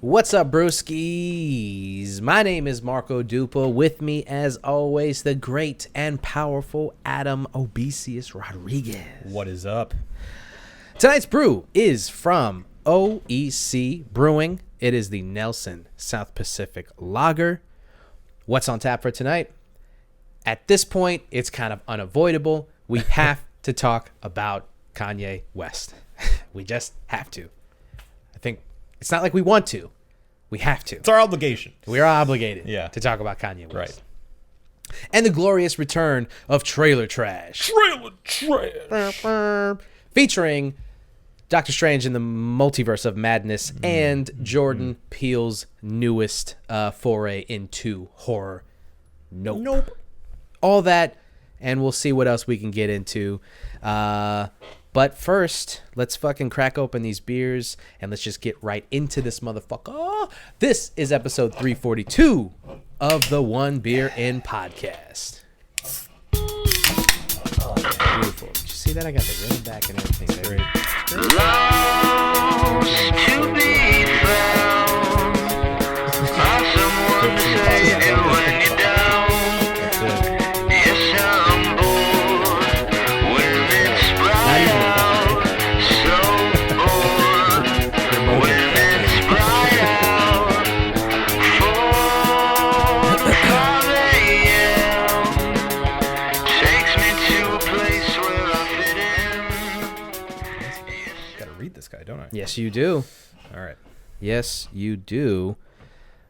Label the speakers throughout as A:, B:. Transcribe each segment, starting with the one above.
A: What's up, Brewskis? My name is Marco Dupa. With me, as always, the great and powerful Adam Obesius Rodriguez.
B: What is up?
A: Tonight's brew is from OEC Brewing. It is the Nelson South Pacific Lager. What's on tap for tonight? At this point, it's kind of unavoidable. We have to talk about Kanye West. We just have to. I think it's not like we want to. We have to.
B: It's our obligation.
A: We are obligated
B: to
A: talk about Kanye West.
B: Right.
A: And the glorious return of Trailer Trash.
B: Trailer Trash.
A: Featuring Doctor Strange in the Multiverse of Madness and Jordan Peele's newest foray into horror. Nope. All that, and we'll see what else we can get into. But first, let's fucking crack open these beers, and let's just get right into this motherfucker. This is episode 342 of the One Beer In podcast. Beautiful. Did you see that? I got the ring back and everything. Great.
C: Lost to be found by someone to save you when you're down. Yes, I'm bored when it's bright out. So bored when it's bright out. 4 a.m. takes me to a place where I fit in.
B: Gotta read this guy, don't I?
A: Yes, you do.
B: All right.
A: Yes, you do.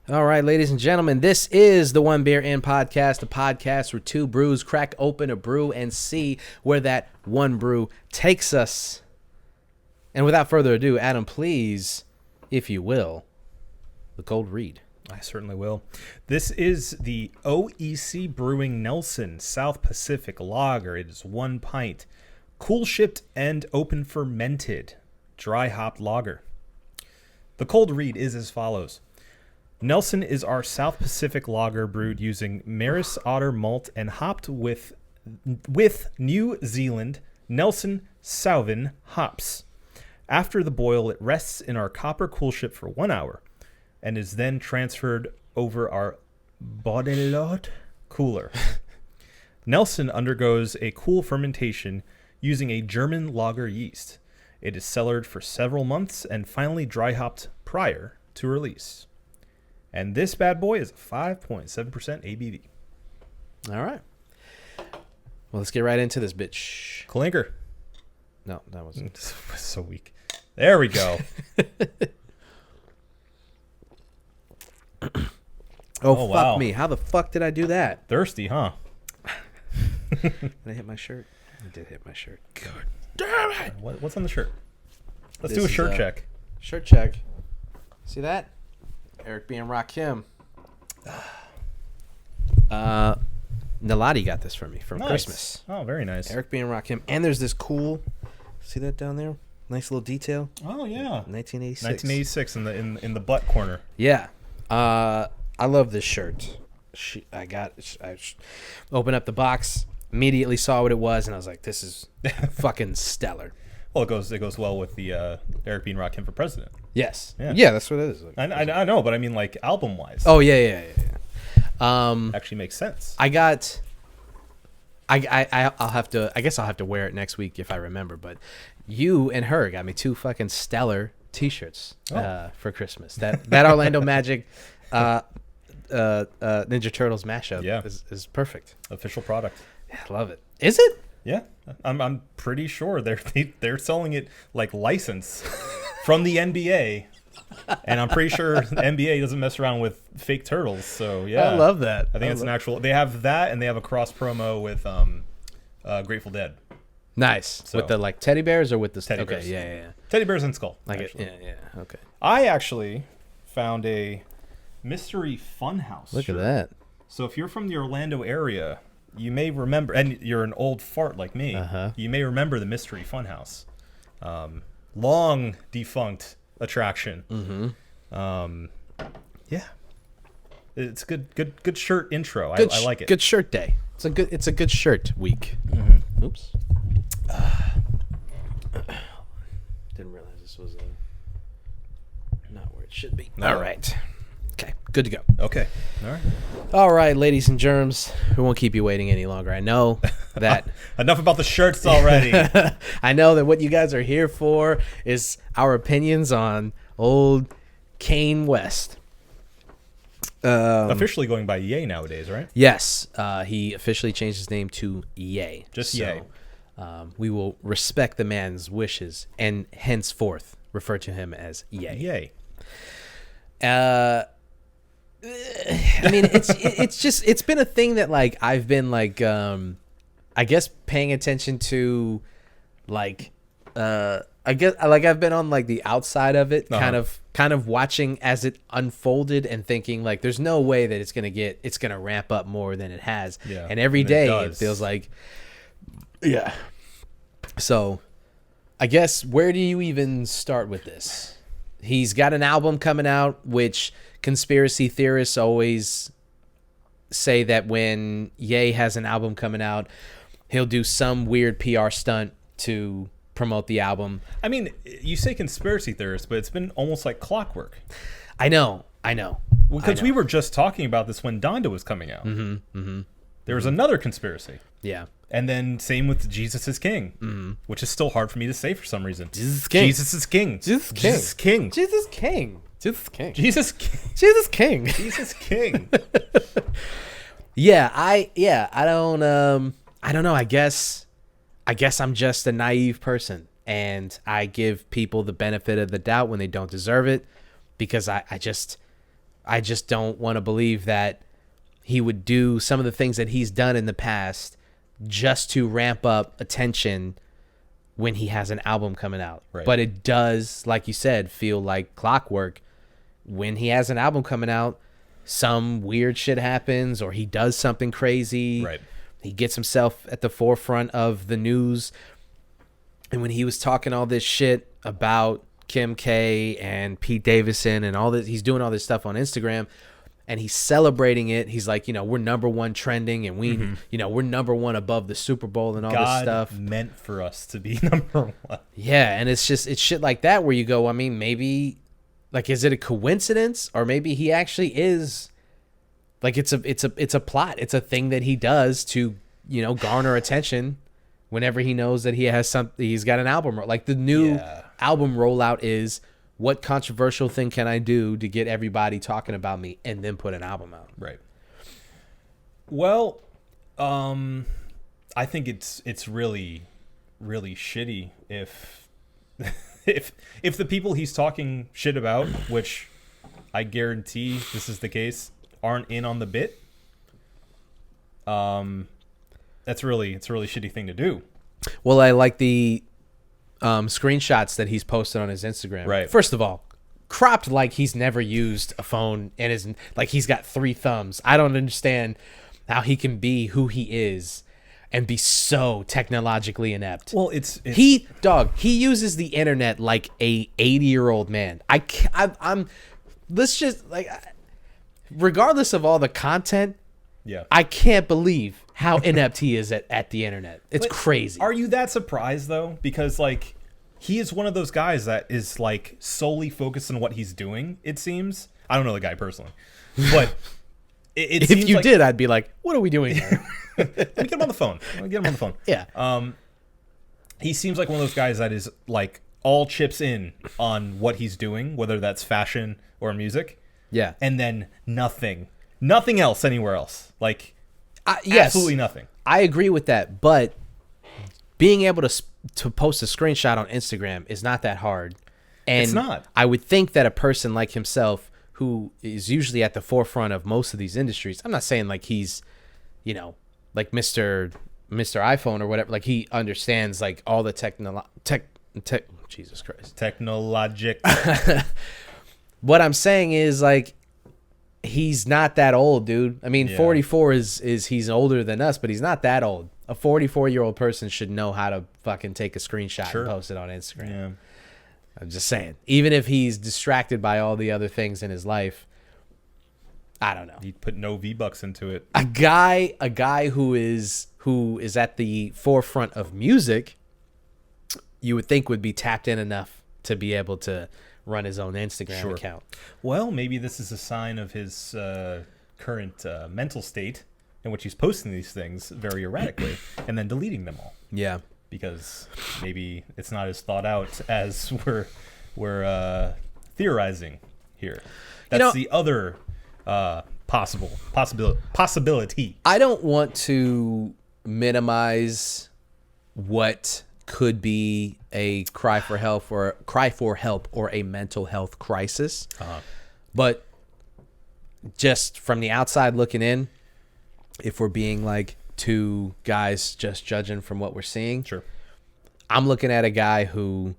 A: All right, ladies and gentlemen, this is the One Beer In podcast, a podcast where two brews crack open a brew and see where that one brew takes us. And without further ado, Adam, please, if you will, the cold read.
B: I certainly will. This is the OEC Brewing Nelson South Pacific Lager. It is 1 pint, cool shipped and open fermented, dry hopped lager. The cold read is as follows. Nelson is our South Pacific lager brewed using Maris Otter malt and hopped with New Zealand Nelson Sauvin hops. After the boil, it rests in our copper coolship for 1 hour and is then transferred over our Bodelot cooler. Nelson undergoes a cool fermentation using a German lager yeast. It is cellared for several months and finally dry hopped prior to release. And this bad boy is a 5.7% ABV.
A: All right. Well, let's get right into this bitch.
B: Clinker.
A: No, that wasn't.
B: So weak. There we go.
A: Oh, fuck
B: wow.
A: me. How the fuck did I do that?
B: Thirsty, huh?
A: Did I hit my shirt? I did hit my shirt. God damn it.
B: What's on the shirt? Let's
A: This
B: do a
A: is,
B: shirt check.
A: Shirt check. See that? Eric B. and Rakim. Nalati got this for me from
B: Nice.
A: Christmas.
B: Oh, very nice.
A: Eric B. and Rakim. And there's this cool, see that down there? Nice little detail.
B: Oh, yeah.
A: 1986.
B: 1986 in the butt corner.
A: Yeah. I love this shirt. I opened up the box, immediately saw what it was, and I was like, this is fucking stellar.
B: Well, it goes well with the Eric B. and Rakim for president.
A: Yes.
B: Yeah.
A: Yeah, that's what it is.
B: I know, but I mean like album wise.
A: Oh, yeah.
B: Actually makes sense.
A: I'll have to. I guess I'll have to wear it next week if I remember. But you and her got me 2 fucking stellar T-shirts for Christmas. That Orlando Magic Ninja Turtles mashup is perfect.
B: Official product.
A: Yeah, I love it. Is it?
B: Yeah, I'm pretty sure they're selling it like license from the NBA. And I'm pretty sure the NBA doesn't mess around with fake turtles, so yeah.
A: I love that.
B: I think it's an actual. They have that, and they have a cross promo with Grateful Dead.
A: Nice.
B: So,
A: with the like teddy bears or with the
B: teddy bears.
A: Yeah.
B: Teddy bears and skull.
A: Like
B: actually.
A: it. Yeah. Okay.
B: I actually found a mystery funhouse.
A: Look
B: shirt.
A: at that.
B: So if you're from the Orlando area, you may remember, and you're an old fart like me. You may remember the mystery funhouse. Long defunct attraction. Yeah, it's a good shirt intro. I like it.
A: Good shirt day. It's a good shirt week. Oops. Didn't realize this was not where it should be.
B: All
A: All right. Okay, good to go.
B: Okay. All right.
A: All right, ladies and germs, we won't keep you waiting any longer. I know that
B: Enough about the shirts already.
A: I know that what you guys are here for is our opinions on old Kanye West.
B: Officially going by Ye nowadays, right?
A: Yes, he officially changed his name to Ye.
B: Just Ye.
A: We will respect the man's wishes and henceforth refer to him as Ye.
B: Yay.
A: I mean, it's been a thing that like I've been like I guess paying attention to, like I guess like I've been on like the outside of it, kind of watching as it unfolded and thinking like there's no way that it's gonna ramp up more than it has.
B: Yeah,
A: and every
B: and
A: day
B: it
A: feels like So I guess where do you even start with this? He's got an album coming out, which conspiracy theorists always say that when Ye has an album coming out, he'll do some weird PR stunt to promote the album.
B: I mean, you say conspiracy theorists, but it's been almost like clockwork.
A: I know.
B: Because we were just talking about this when Donda was coming out. There was another conspiracy.
A: Yeah.
B: And then same with Jesus is King, which is still hard for me to say for some reason.
A: Jesus is King.
B: Jesus is King.
A: Jesus King.
B: Jesus King.
A: Jesus King. Jesus King.
B: Jesus King.
A: Jesus King.
B: Jesus King.
A: I don't know. I guess I'm just a naive person, and I give people the benefit of the doubt when they don't deserve it, because I just don't want to believe that he would do some of the things that he's done in the past just to ramp up attention when he has an album coming out.
B: Right.
A: But it does, like you said, feel like clockwork. When he has an album coming out, some weird shit happens, or he does something crazy.
B: Right.
A: He gets himself at the forefront of the news. And when he was talking all this shit about Kim K and Pete Davidson and all this, he's doing all this stuff on Instagram, and he's celebrating it. He's like, we're number one trending, and we, we're number one above the Super Bowl and all this stuff.
B: God meant for us to be number one.
A: Yeah, and it's shit like that where you go, I mean, maybe, like, is it a coincidence, or maybe he actually is, like, it's a plot. It's a thing that he does to, garner attention whenever he knows that he's got an album. Like, the new album rollout is, what controversial thing can I do to get everybody talking about me, and then put an album out?
B: Right. Well, I think it's really, really shitty if if the people he's talking shit about, which I guarantee this is the case, aren't in on the bit. It's a really shitty thing to do.
A: Well, I like the screenshots that he's posted on his Instagram.
B: Right.
A: First of all, cropped like he's never used a phone and is like he's got 3 thumbs. I don't understand how he can be who he is and be so technologically inept.
B: Well, it's
A: he uses the internet like a 80-year-old man. Let's just, like, regardless of all the content, I can't believe how inept he is at the internet. It's crazy.
B: Are you that surprised though? Because like he is one of those guys that is like solely focused on what he's doing. It seems. I don't know the guy personally, but it seems
A: if you
B: like,
A: did, I'd be like, "What are we doing here?"
B: Let me get him on the phone.
A: Yeah.
B: He seems like one of those guys that is like all chips in on what he's doing, whether that's fashion or music.
A: Yeah.
B: And then nothing else anywhere else. Like.
A: Yes,
B: absolutely nothing.
A: I agree with that, but being able to post a screenshot on Instagram is not that hard. And
B: it's not.
A: I would think that a person like himself, who is usually at the forefront of most of these industries, I'm not saying like he's, like Mr. iPhone or whatever, like he understands like all the Jesus Christ.
B: Technologic.
A: What I'm saying is like, he's not that old, dude. I mean, 44 is he's older than us, but he's not that old. A 44-year-old person should know how to fucking take a screenshot and post it on Instagram.
B: Yeah.
A: I'm just saying. Even if he's distracted by all the other things in his life, I don't know.
B: He put no V-Bucks into it.
A: A guy who is at the forefront of music, you would think would be tapped in enough to be able to run his own Instagram account.
B: Well, maybe this is a sign of his current mental state in which he's posting these things very erratically and then deleting them all.
A: Yeah.
B: Because maybe it's not as thought out as we're theorizing here. That's the other possibility.
A: I don't want to minimize what could be a cry for help or a mental health crisis. But just from the outside looking in, if we're being like two guys just judging from what we're seeing,
B: Sure.
A: I'm looking at a guy who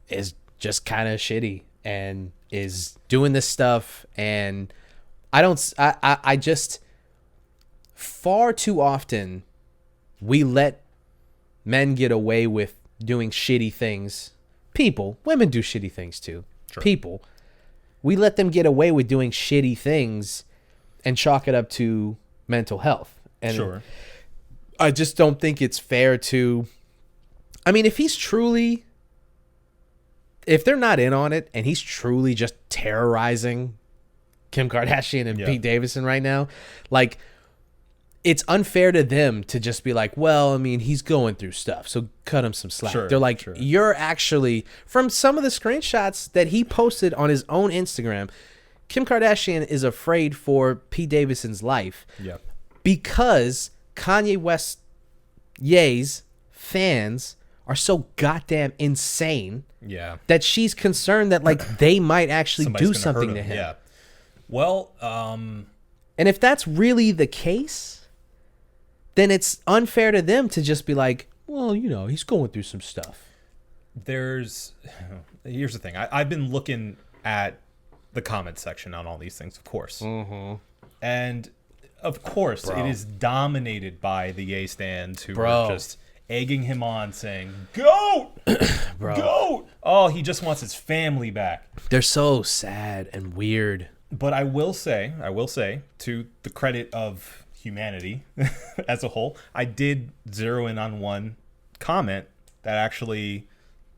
A: is just kind of shitty and is doing this stuff, and I just far too often we let men get away with doing shitty things. Women do shitty things too. Sure. We let them get away with doing shitty things and chalk it up to mental health. And
B: sure.
A: I just don't think it's fair to, I mean, if they're not in on it and he's truly just terrorizing Kim Kardashian and Pete Davidson right now, like, it's unfair to them to just be like, well, I mean, he's going through stuff, so cut him some slack. They're like, you're actually, from some of the screenshots that he posted on his own Instagram, Kim Kardashian is afraid for Pete Davidson's life because Kanye West Ye's fans are so goddamn insane that she's concerned that like they might actually do something to him.
B: Yeah. Well,
A: and if that's really the case, then it's unfair to them to just be like, well, you know, he's going through some stuff.
B: Here's the thing. I've been looking at the comment section on all these things, of course. Mm-hmm. And of course, it is dominated by the Ye stands who are just egging him on, saying, "Goat, goat!" Oh, he just wants his family back.
A: They're so sad and weird.
B: But I will say, to the credit of humanity as a whole, I did zero in on one comment that actually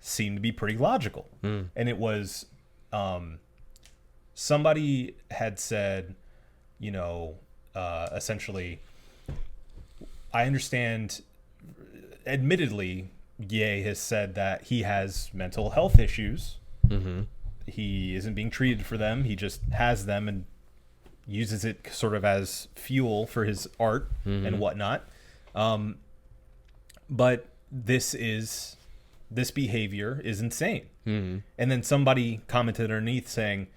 B: seemed to be pretty logical, and it was, somebody had said, you know, essentially, I understand. Admittedly, Ye has said that he has mental health issues. Mm-hmm. He isn't being treated for them. He just has them and uses it sort of as fuel for his art and whatnot. But this behavior is insane. Mm-hmm. And then somebody commented underneath saying,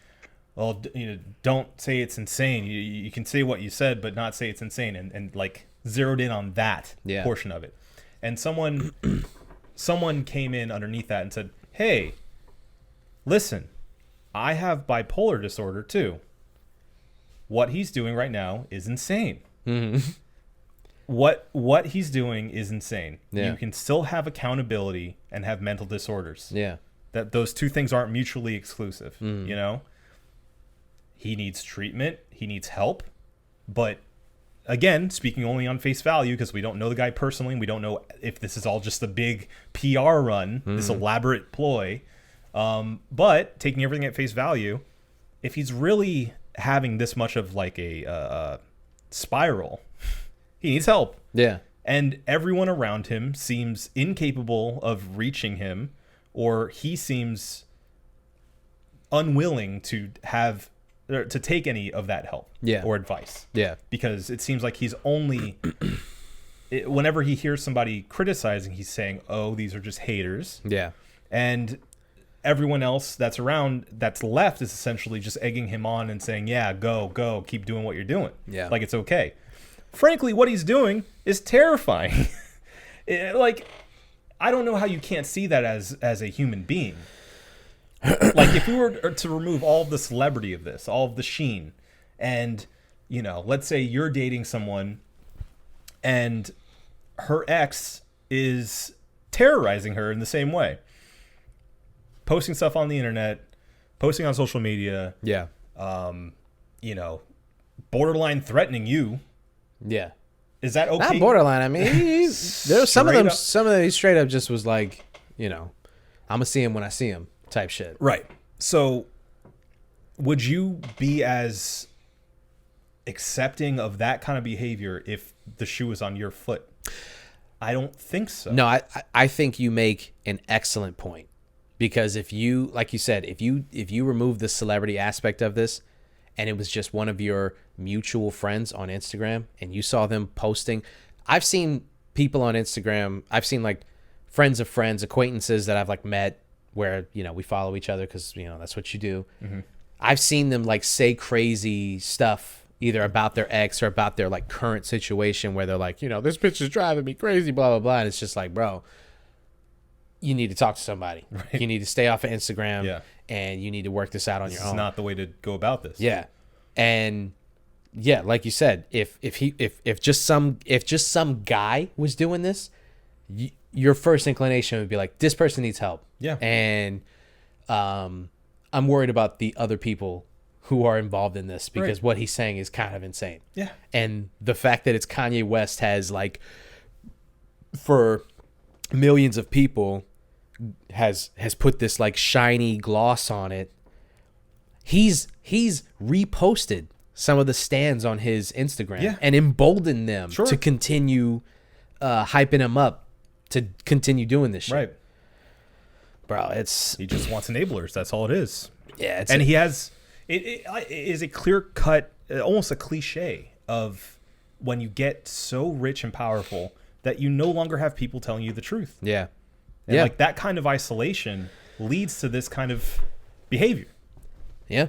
B: well, you know, don't say it's insane. You can say what you said, but not say it's insane. And like zeroed in on that portion of it. And someone came in underneath that and said, hey, listen, I have bipolar disorder too. What he's doing right now is insane. Mm-hmm. What he's doing is insane. Yeah. You can still have accountability and have mental disorders. Yeah. That those two things aren't mutually exclusive. Mm. You know? He needs treatment, he needs help, but again, speaking only on face value, because we don't know the guy personally, and we don't know if this is all just a big PR run, this elaborate ploy. But taking everything at face value, if he's really having this much of like a spiral, he needs help. Yeah. And everyone around him seems incapable of reaching him, or he seems unwilling to take any of that help or advice. Yeah. Because it seems like he's only, whenever he hears somebody criticizing, he's saying, oh, these are just haters. Yeah. And everyone else that's around, that's left, is essentially just egging him on and saying, yeah, go, keep doing what you're doing. Yeah. Like it's okay. Frankly, what he's doing is terrifying. Like, I don't know how you can't see that as a human being. Like, if we were to remove all of the celebrity of this, all of the sheen, and, you know, let's say you're dating someone and her ex is terrorizing her in the same way. Posting stuff on the internet, posting on social media. Yeah. You know, borderline threatening you. Yeah. Is that okay?
A: Not borderline. I mean, there's some of these straight up just was like, you know, I'm going to see him when I see him type shit.
B: Right. So, would you be as accepting of that kind of behavior if the shoe was on your foot? I don't think so.
A: No, I think you make an excellent point, because if you, like you said, if you remove the celebrity aspect of this, and it was just one of your mutual friends on Instagram, and you saw them posting, I've seen people on Instagram, I've seen like friends of friends, acquaintances that I've like met where, you know, we follow each other because, you know, that's what you do. Mm-hmm. I've seen them like say crazy stuff either about their ex or about their like current situation where they're like, you know, this bitch is driving me crazy, blah, blah, blah. And it's just like, bro, you need to talk to somebody. Right. You need to stay off of Instagram and you need to work this out on your own.
B: This is not the way to go about this.
A: Yeah. And yeah, like you said, if just some guy was doing this, your first inclination would be like, this person needs help.
B: Yeah.
A: And I'm worried about the other people who are involved in this, because what he's saying is kind of insane.
B: Yeah.
A: And the fact that it's Kanye West has like, for millions of people, has put this like shiny gloss on it. He's reposted some of the stands on his Instagram and emboldened them to continue hyping him up to continue doing this shit.
B: Right.
A: Bro,
B: he just wants enablers. That's all it is.
A: Yeah.
B: He has, it is a clear cut, almost a cliche of when you get so rich and powerful that you no longer have people telling you the truth.
A: Yeah.
B: And like that kind of isolation leads to this kind of behavior.
A: Yeah.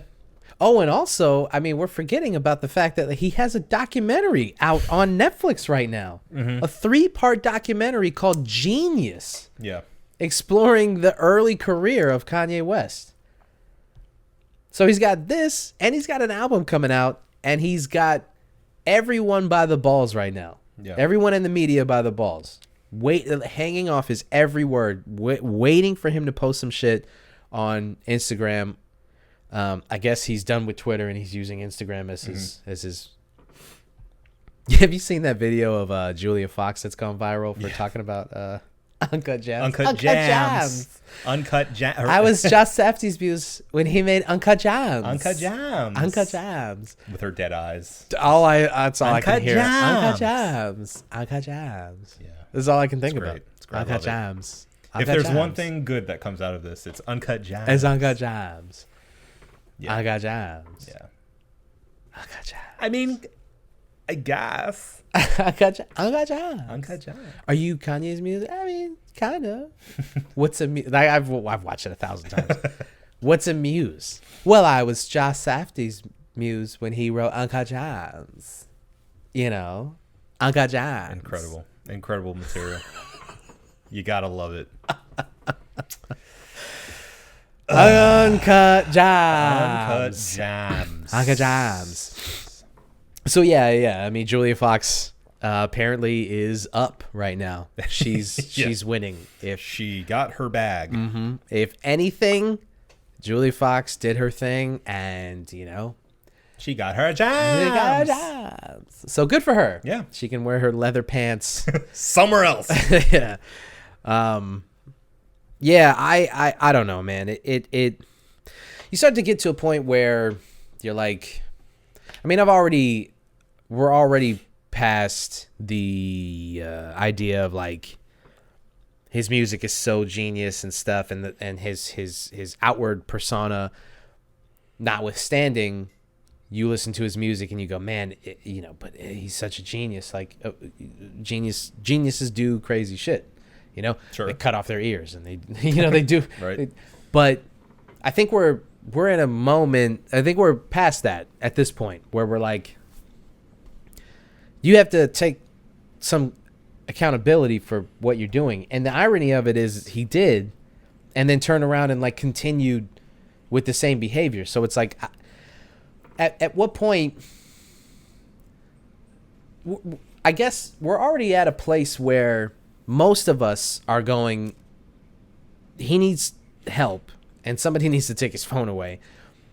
A: Oh, and also, I mean, we're forgetting about the fact that he has a documentary out on Netflix right now. Mm-hmm. A 3-part documentary called Genius.
B: Yeah.
A: Exploring the early career of Kanye West. So he's got this, and he's got an album coming out, and he's got everyone by the balls right now. Yeah. Everyone in the media by the balls. Hanging off his every word, waiting for him to post some shit on Instagram. I guess he's done with Twitter and he's using Instagram as his. Have you seen that video of Julia Fox that's gone viral for talking about Uncut Gems?
B: Uncut Gems. Uncut Gems.
A: I was Josh Safdie's views when he made Uncut Gems.
B: Uncut Gems.
A: Uncut Gems.
B: With her dead eyes.
A: That's all I can hear.
B: Gems.
A: Uncut Gems. Uncut Gems.
B: Yeah.
A: This is all I can think
B: It's
A: about.
B: great. It's great.
A: Uncut Gems.
B: If there's one thing good that comes out of this, it's Uncut Gems.
A: It's Uncut Gems.
B: Yeah.
A: Uncut Gems.
B: Yeah.
A: Uncut Gems.
B: I mean, I guess.
A: Uncut Gems.
B: Uncut Gems.
A: Are you Kanye's music? I mean, kind of. What's a muse? I've watched it 1,000 times. What's a muse? Well, I was Josh Safdie's muse when he wrote Uncut Gems. You know, Uncut Gems.
B: Incredible material. You gotta love it.
A: Uncut Gems.
B: Uncut Gems.
A: Uncut Gems. So yeah. I mean, Julia Fox apparently is up right now. She's winning. If
B: she got her bag.
A: Mm-hmm. If anything, Julia Fox did her thing, and you know,
B: she got her gems.
A: So good for her.
B: Yeah,
A: she can wear her leather pants
B: somewhere else.
A: Yeah. Yeah, I don't know, man. It you start to get to a point where you're like, I mean, we're already past the idea of like his music is so genius and stuff, and his outward persona notwithstanding, you listen to his music and you go, man, but he's such a genius. Like geniuses do crazy shit.
B: Sure.
A: They cut off their ears and they do.
B: Right.
A: But I think we're in a moment. I think we're past that at this point where we're like, you have to take some accountability for what you're doing. And the irony of it is he did, and then turned around and like continued with the same behavior. So it's like, at what point? I guess we're already at a place where most of us are going, he needs help and somebody needs to take his phone away.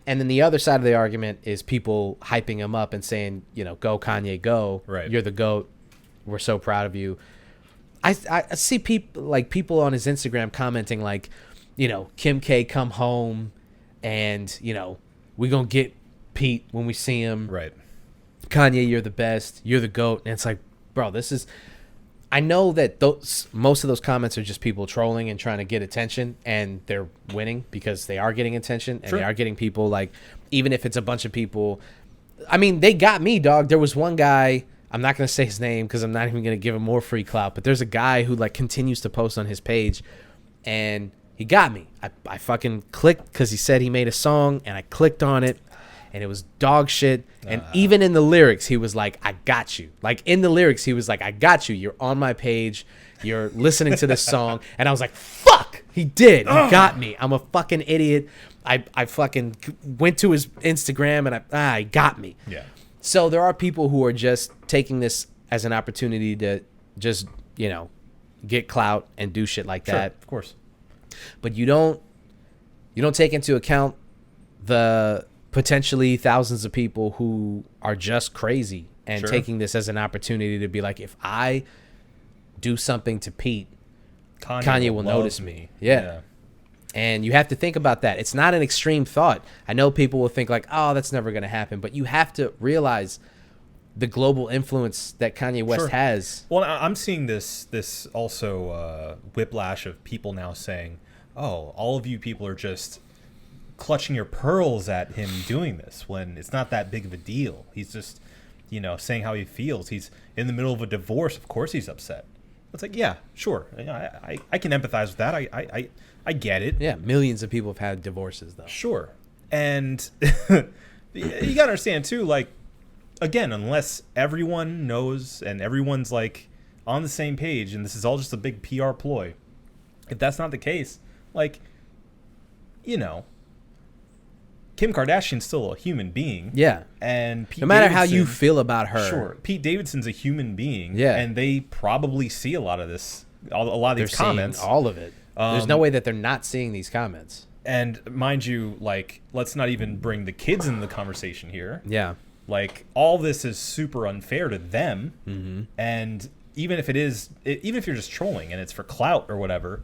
A: And then the other side of the argument is people hyping him up and saying, go Kanye, go.
B: Right.
A: You're the GOAT. We're so proud of you. I see people on his Instagram commenting like, Kim K come home. and we gonna get Pete when we see him.
B: Right.
A: Kanye, you're the best. You're the GOAT. And it's like, bro, I know that most of those comments are just people trolling and trying to get attention, and they're winning because they are getting attention, and they are getting people, like, even if it's a bunch of people. I mean, they got me, dog. There was one guy, I'm not going to say his name because I'm not even going to give him more free clout, but there's a guy who, like, continues to post on his page, and he got me. I fucking clicked because he said he made a song, and I clicked on it, and it was dog shit. And even in the lyrics, he was like, I got you. Like, in the lyrics, he was like, I got you. You're on my page. You're listening to this song. And I was like, fuck. He did. He got me. I'm a fucking idiot. I fucking went to his Instagram, and he got me.
B: Yeah.
A: So there are people who are just taking this as an opportunity to just, get clout and do shit like that.
B: Of course.
A: But you don't take into account the potentially thousands of people who are just crazy and taking this as an opportunity to be like, if I do something to Pete, Kanye will notice me. Yeah. And you have to think about that. It's not an extreme thought. I know people will think like, oh, that's never going to happen. But you have to realize the global influence that Kanye West has.
B: Well, I'm seeing this also whiplash of people now saying, oh, all of you people are just clutching your pearls at him doing this when it's not that big of a deal. He's just, saying how he feels. He's in the middle of a divorce. Of course he's upset. It's like, yeah, sure. I can empathize with that. I get it.
A: Yeah, millions of people have had divorces, though.
B: Sure. And you got to understand, too, like, again, unless everyone knows and everyone's, like, on the same page, and this is all just a big PR ploy, if that's not the case, like, Kim Kardashian's still a human being.
A: Yeah.
B: And Pete
A: no matter
B: Davidson,
A: how you feel about her.
B: Sure. Pete Davidson's a human being.
A: Yeah.
B: And they probably see a lot of this, a lot of these comments.
A: All of it. There's no way that they're not seeing these comments.
B: And mind you, like, let's not even bring the kids into the conversation here.
A: Yeah.
B: Like, all this is super unfair to them.
A: Mm-hmm.
B: And even if you're just trolling and it's for clout or whatever,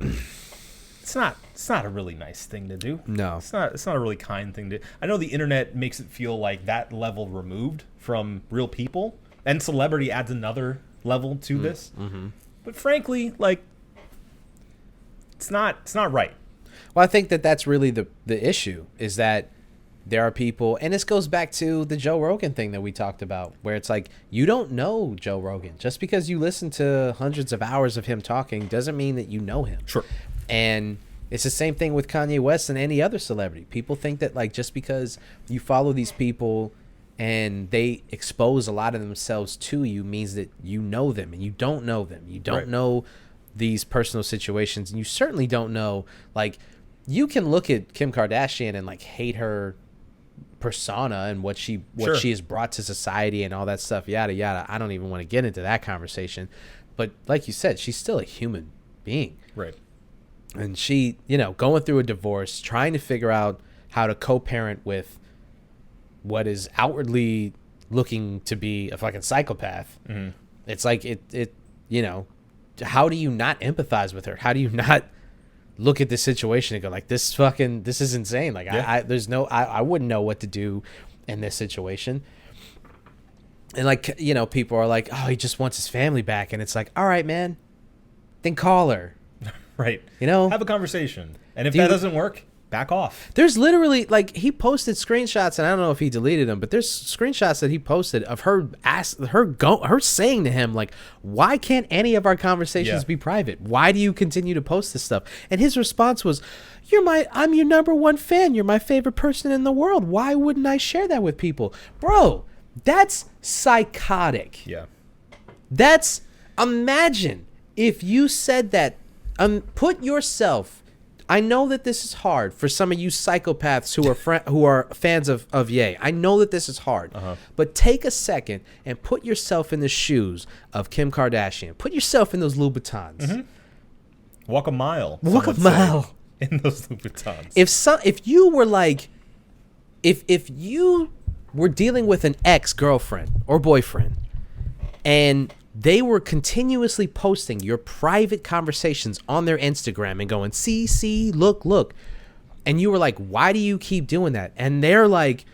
B: it's not a really nice thing to do.
A: No.
B: It's not a really kind thing to. I know the internet makes it feel like that level removed from real people, and celebrity adds another level to this. Mm-hmm. But frankly, like, it's not right.
A: Well, I think that that's really the issue, is that there are people, and this goes back to the Joe Rogan thing that we talked about, where it's like, you don't know Joe Rogan. Just because you listen to hundreds of hours of him talking doesn't mean that you know him.
B: Sure.
A: And it's the same thing with Kanye West and any other celebrity. People think that, like, just because you follow these people and they expose a lot of themselves to you means that you know them, and you don't know them. You don't know these personal situations, and you certainly don't know, like, you can look at Kim Kardashian and, like, hate her persona and what she has brought to society and all that stuff, yada yada. I don't even want to get into that conversation, but like you said, she's still a human being,
B: right?
A: And she, going through a divorce, trying to figure out how to co-parent with what is outwardly looking to be a fucking psychopath. Mm-hmm. It's like how do you not empathize with her? How do you not look at this situation and go like, this is insane. Like, I wouldn't know what to do in this situation. And, like, people are like, oh, he just wants his family back. And it's like, all right, man, then call her.
B: Right. Have a conversation. And if that doesn't work, back off.
A: There's literally, like, he posted screenshots, and I don't know if he deleted them, but there's screenshots that he posted of her saying to him, like, why can't any of our conversations be private? Why do you continue to post this stuff? And his response was, I'm your number one fan. You're my favorite person in the world. Why wouldn't I share that with people? Bro, that's psychotic.
B: Yeah.
A: Imagine if you said that. Put yourself. I know that this is hard for some of you psychopaths who are fans of Ye. I know that this is hard, but take a second and put yourself in the shoes of Kim Kardashian. Put yourself in those Louboutins.
B: Mm-hmm. Walk a mile.
A: Walk a mile
B: in those Louboutins.
A: If you were dealing with an ex-girlfriend or boyfriend, and they were continuously posting your private conversations on their Instagram and going, see, look. And you were like, why do you keep doing that? And they're like,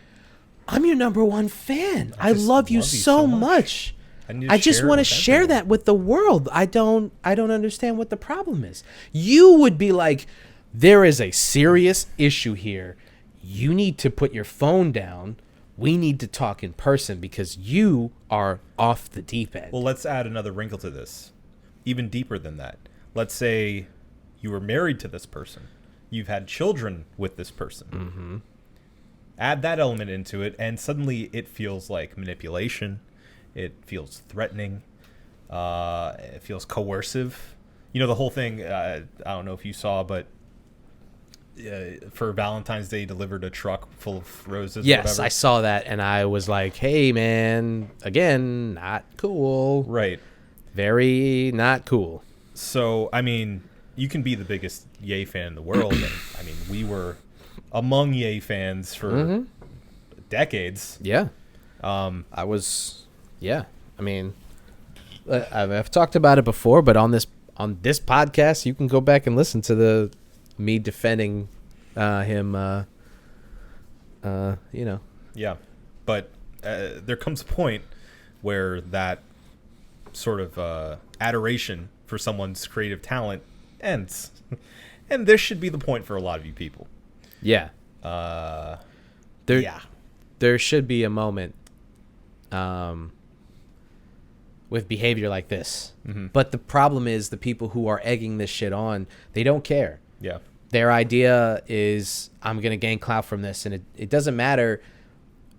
A: I'm your number one fan. I love you so much. I just want to share that with the world. I don't understand what the problem is. You would be like, there is a serious issue here. You need to put your phone down. We need to talk in person because you are off the deep end.
B: Well, let's add another wrinkle to this. Even deeper than that. Let's say you were married to this person. You've had children with this person.
A: Mm-hmm.
B: Add that element into it, and suddenly it feels like manipulation. It feels threatening. It feels coercive. You know, the whole thing, I don't know if you saw, but for Valentine's Day, delivered a truck full of roses.
A: Yes,
B: whatever.
A: I saw that, and I was like, hey, man, again, not cool.
B: Right.
A: Very not cool.
B: So, I mean, you can be the biggest Ye fan in the world. And, I mean, we were among Ye fans for decades.
A: Yeah. I was, yeah. I mean, I've talked about it before, but on this podcast, you can go back and listen to me defending him, you know.
B: Yeah. But there comes a point where that sort of adoration for someone's creative talent ends. And this should be the point for a lot of you people.
A: Yeah. There should be a moment with behavior like this. Mm-hmm. But the problem is the people who are egging this shit on, they don't care.
B: Yeah.
A: Their idea is, I'm going to gain clout from this. And it doesn't matter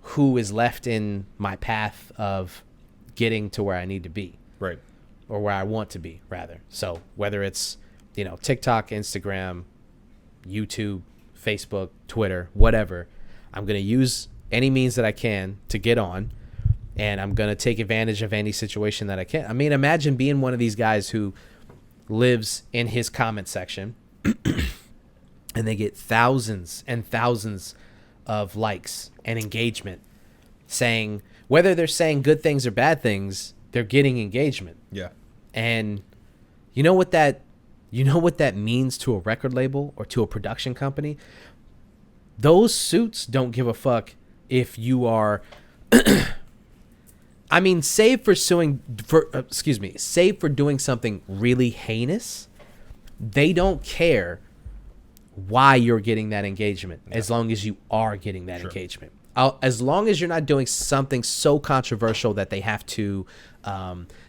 A: who is left in my path of getting to where I need to be.
B: Right.
A: Or where I want to be, rather. So whether it's, you know, TikTok, Instagram, YouTube, Facebook, Twitter, whatever, I'm going to use any means that I can to get on, and I'm going to take advantage of any situation that I can. I mean, imagine being one of these guys who lives in his comment section and they get thousands and thousands of likes and engagement saying, whether they're saying good things or bad things, they're getting engagement.
B: Yeah.
A: And you know what that means to a record label or to a production company? Those suits don't give a fuck if you are I mean, save for doing something really heinous, they don't care why you're getting that engagement, as long as you are getting that engagement. As long as you're not doing something so controversial that they have to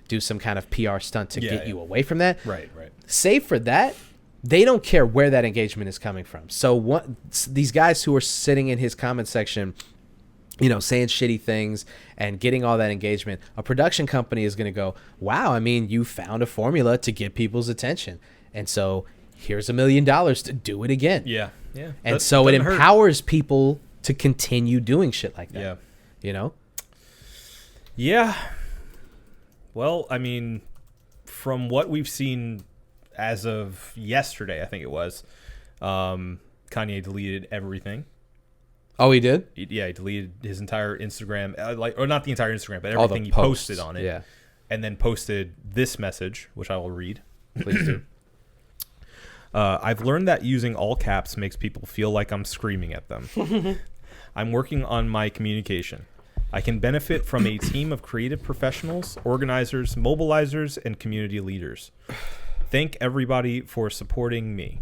A: do some kind of PR stunt to get you away from that.
B: Right.
A: Save for that, they don't care where that engagement is coming from. So these guys who are sitting in his comment section, you know, saying shitty things and getting all that engagement, a production company is going to go, wow, I mean, you found a formula to get people's attention. And so here's $1 million to do it again.
B: Yeah.
A: And so it empowers people to continue doing shit like that.
B: Yeah.
A: You know?
B: Yeah. Well, I mean, from what we've seen as of yesterday, I think it was, Kanye deleted everything.
A: Oh, he did?
B: He deleted his entire Instagram, or not the entire Instagram, but everything he posted on it.
A: Yeah.
B: And then posted this message, which I will read.
A: Please do.
B: I've learned that using all caps makes people feel like I'm screaming at them. I'm working on my communication. I can benefit from a team of creative professionals, organizers, mobilizers, and community leaders. Thank everybody for supporting me.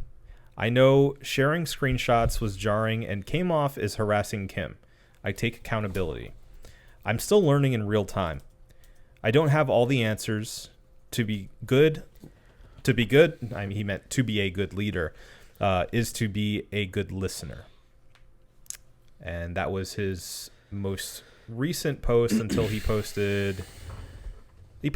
B: I know sharing screenshots was jarring and came off as harassing Kim. I take accountability. I'm still learning in real time. I don't have all the answers. To be good, I mean, he meant to be a good leader, is to be a good listener. And that was his most recent post until he posted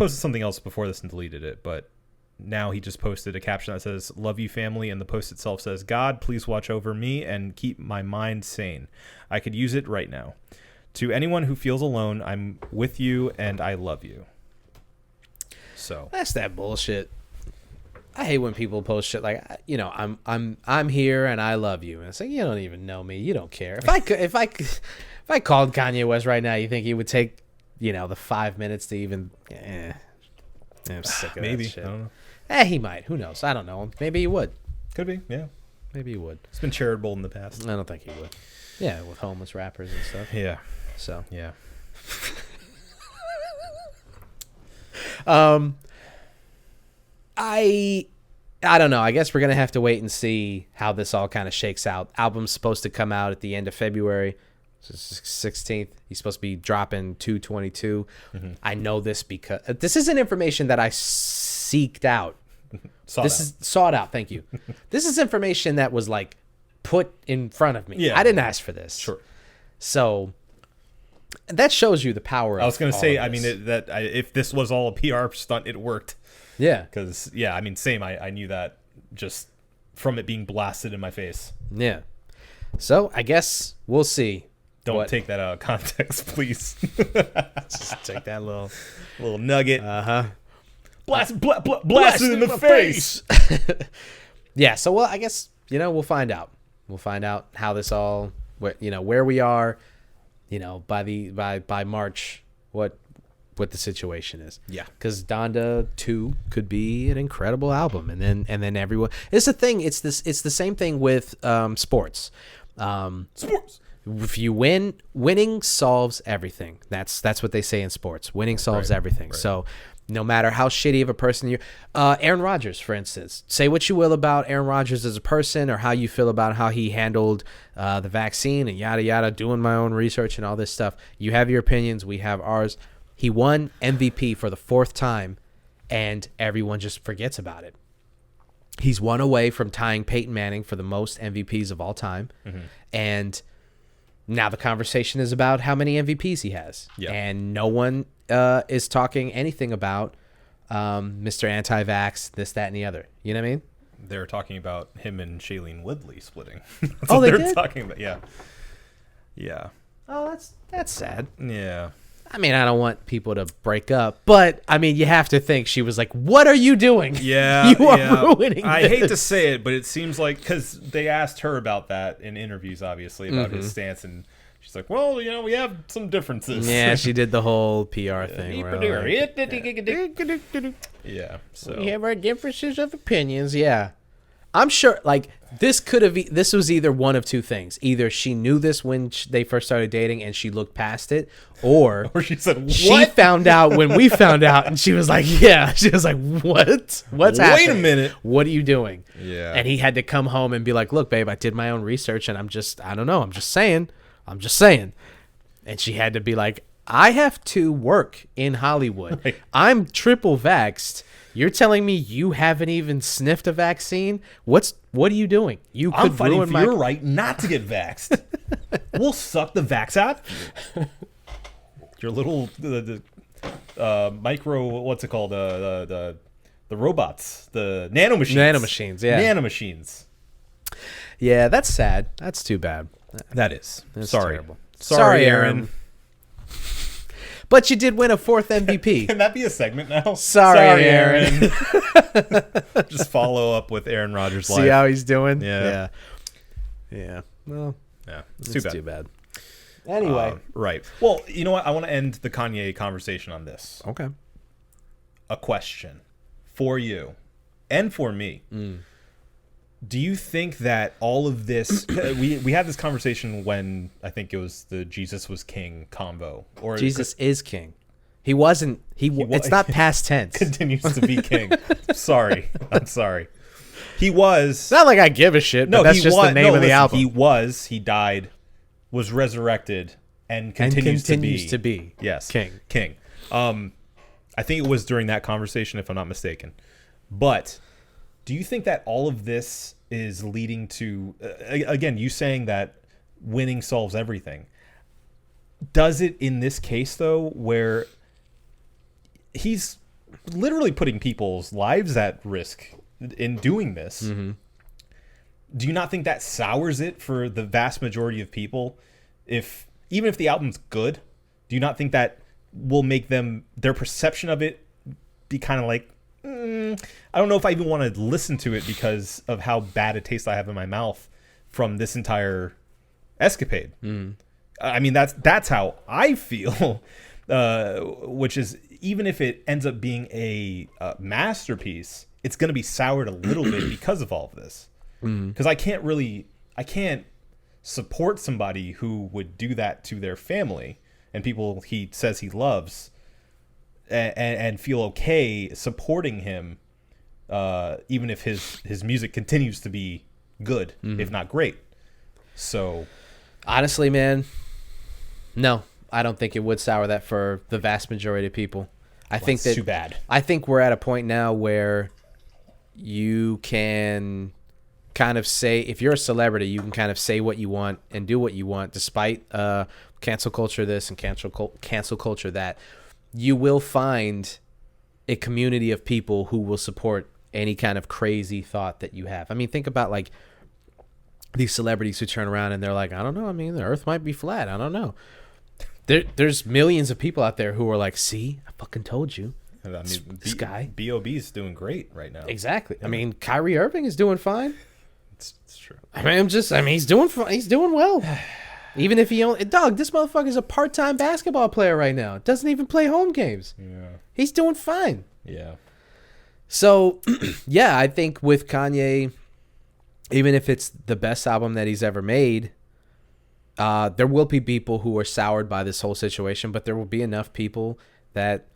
B: something else before this and deleted it, but now he just posted a caption that says, "Love you, family," and the post itself says, "God, please watch over me and keep my mind sane. I could use it right now. To anyone who feels alone, I'm with you and I love you." So
A: that's that bullshit. I hate when people post shit like, you know, I'm here and I love you. And it's like, you don't even know me. You don't care. If I called Kanye West right now, you think he would take, you know, the 5 minutes to even? I'm sick of
B: maybe.
A: that shit.
B: I don't know.
A: He might. Who knows? I don't know. Maybe he would.
B: Could be. Yeah.
A: Maybe he would.
B: It's been charitable in the past.
A: I don't think he would. Yeah, with homeless rappers and stuff.
B: Yeah.
A: So
B: Yeah.
A: I don't know. I guess we're gonna have to wait and see how this all kind of shakes out. Album's supposed to come out at the end of February, so 16th. He's supposed to be dropping 2/22. I know this because this isn't information that I seeked out. Sought out. Thank you. This is information that was like put in front of me.
B: Yeah.
A: I didn't ask for this.
B: Sure.
A: So that shows you the power.
B: I was going to say, I
A: this.
B: mean, if this was all a PR stunt, it worked.
A: Yeah.
B: Because, yeah, I mean, same. I knew that just from it being blasted in my face.
A: Yeah. So I guess we'll see.
B: Don't take that out of context, please.
A: Just take that little
B: nugget. Blast it in the face.
A: Yeah. So well, I guess we'll find out. We'll find out how this all, where we are, by March, what the situation is.
B: Yeah.
A: Because Donda 2 could be an incredible album, and then everyone. It's the thing. It's the same thing with sports.
B: Sports.
A: If you win, winning solves everything. That's what they say in sports. Winning solves everything. Right. So no matter how shitty of a person you're, Aaron Rodgers, for instance, say what you will about Aaron Rodgers as a person or how you feel about how he handled the vaccine and yada yada. Doing my own research and all this stuff. You have your opinions. We have ours. He won MVP for the 4th time, and everyone just forgets about it. He's one away from tying Peyton Manning for the most MVPs of all time, and now the conversation is about how many MVPs he has. Yeah. And no one is talking anything about Mr. Anti-Vax, this, that, and the other. You know what I mean?
B: They're talking about him and Shailene Woodley splitting.
A: They're
B: did? Talking about. Yeah. Yeah.
A: Oh, that's sad.
B: Yeah.
A: I mean, I don't want people to break up, but I mean, you have to think she was like, "What are you doing?
B: Yeah,
A: you are ruining."
B: I hate to say it, but it seems like because they asked her about that in interviews, obviously about his stance, and she's like, "Well, we have some differences."
A: Yeah, she did the whole PR thing.
B: Yeah, so
A: we have our differences of opinions. Yeah, I'm sure. Like this was either one of two things: either she knew this when they first started dating and she looked past it, or
B: she said, "What?"
A: She found out when we found out, and she was like, "Yeah." She was like, "What? What's happening?
B: Wait a minute.
A: What are you doing?"
B: Yeah.
A: And he had to come home and be like, "Look, babe, I did my own research, and I don't know. I'm just saying. And she had to be like, "I have to work in Hollywood.
B: Right.
A: I'm triple vaxxed. You're telling me you haven't even sniffed a vaccine? What are you doing? You could
B: I'm fighting
A: ruin
B: for
A: my
B: your right not to get vaxxed. We'll suck the vax out. Your little the micro, what's it called? The robots, the nanomachines.
A: Nanomachines, yeah.
B: Nanomachines.
A: Yeah, that's sad. That's too bad.
B: That is.
A: That's
B: Sorry.
A: terrible.
B: Sorry, Aaron.
A: But you did win a 4th MVP.
B: Can that be a segment now?
A: Sorry, Aaron.
B: Just follow up with Aaron Rodgers' life.
A: See how he's doing?
B: Yeah.
A: Well,
B: Yeah.
A: it's
B: Too bad.
A: Anyway.
B: Right. Well, you know what? I want to end the Kanye conversation on this.
A: Okay.
B: A question for you and for me. Do you think that all of this we had this conversation when I think it was the Jesus was King convo, or
A: Jesus is king. He wasn't. It's not past tense.
B: Continues to be king. I'm sorry. He was.
A: It's not like I give a shit. But that's just the name of the album.
B: He died, was resurrected, and continues to be. Yes, king. I think it was during that conversation, if I'm not mistaken. But do you think that all of this is leading to, again, you saying that winning solves everything? Does it in this case, though, where he's literally putting people's lives at risk in doing this? Mm-hmm. Do you not think that sours it for the vast majority of people? Even if the album's good, do you not think that will make their perception of it be kind of like, I don't know if I even want to listen to it because of how bad a taste I have in my mouth from this entire escapade. I mean, that's how I feel, which is, even if it ends up being a masterpiece, it's going to be soured a little bit because of all of this. because I can't support somebody who would do that to their family and people he says he loves, and feel okay supporting him, even if his music continues to be good, if not great. So
A: honestly, man, no, I don't think it would sour that for the vast majority of people. I think that's
B: too bad.
A: I think we're at a point now where you can kind of say, if you're a celebrity, you can kind of say what you want and do what you want, despite cancel culture this and cancel culture that. You will find a community of people who will support any kind of crazy thought that you have. I mean, think about like these celebrities who turn around and they're like, I don't know. I mean, the earth might be flat. I don't know. There's millions of people out there who are like, see, I fucking told you.
B: I mean,
A: this guy.
B: B.O.B.'s doing great right now.
A: Exactly. I mean, Kyrie Irving is doing fine.
B: It's true.
A: I mean, he's doing fine. He's doing well. Even if he only... Dog, this motherfucker's a part-time basketball player right now. Doesn't even play home games.
B: Yeah.
A: He's doing fine.
B: Yeah.
A: So, yeah, I think with Kanye, even if it's the best album that he's ever made, there will be people who are soured by this whole situation, but there will be enough people that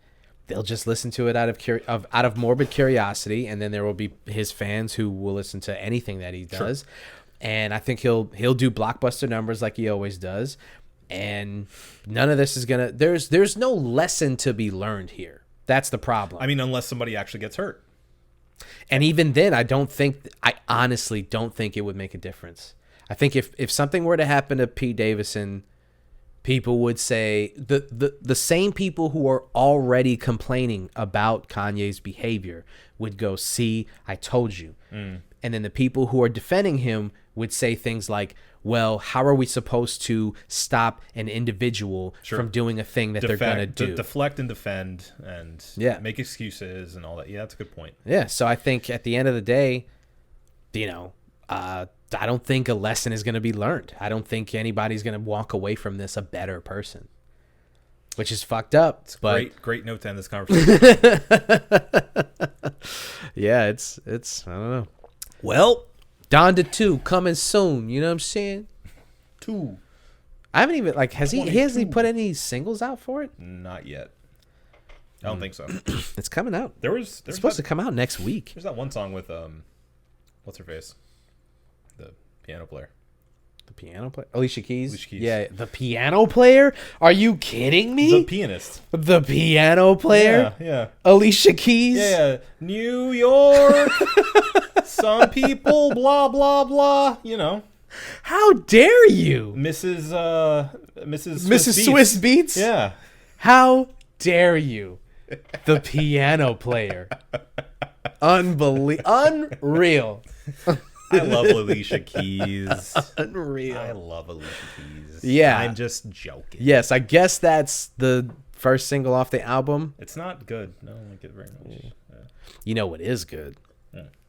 A: they'll just listen to it out of morbid curiosity, and then there will be his fans who will listen to anything that he does. Sure. And I think he'll do blockbuster numbers like he always does, and none of this is gonna. There's no lesson to be learned here. That's the problem.
B: I mean, unless somebody actually gets hurt.
A: And even then, I honestly don't think it would make a difference. I think if something were to happen to Pete Davidson, people would say the same people who are already complaining about Kanye's behavior would go, see, I told you. And then the people who are defending him would say things like, well, how are we supposed to stop an individual from doing a thing that they're going to do?
B: Deflect and defend and make excuses and all that. Yeah, that's a good point.
A: Yeah, so I think at the end of the day, I don't think a lesson is going to be learned. I don't think anybody's going to walk away from this a better person, which is fucked up.
B: It's great note to end this conversation.
A: Yeah, it's I don't know.
B: Well,
A: Donda 2 coming soon. You know what I'm saying?
B: 2.
A: I haven't even hasn't he put any singles out for it?
B: Not yet. I don't think so.
A: It's coming out.
B: It's
A: supposed to come out next week.
B: There's that one song with what's her face? The piano player.
A: The piano player? Alicia Keys?
B: Yeah,
A: the piano player? Are you kidding me?
B: The pianist.
A: The piano player?
B: Yeah.
A: Alicia Keys?
B: Yeah. New York. Some people, blah, blah, blah. You know.
A: How dare you?
B: Mrs.
A: Swiss Beats?
B: Yeah.
A: How dare you? The piano player. Unreal.
B: I love Alicia Keys.
A: Unreal.
B: I love Alicia Keys.
A: Yeah.
B: I'm just joking.
A: Yes, I guess that's the first single off the album.
B: It's not good. No, I don't like it very much. Yeah.
A: You know what is good?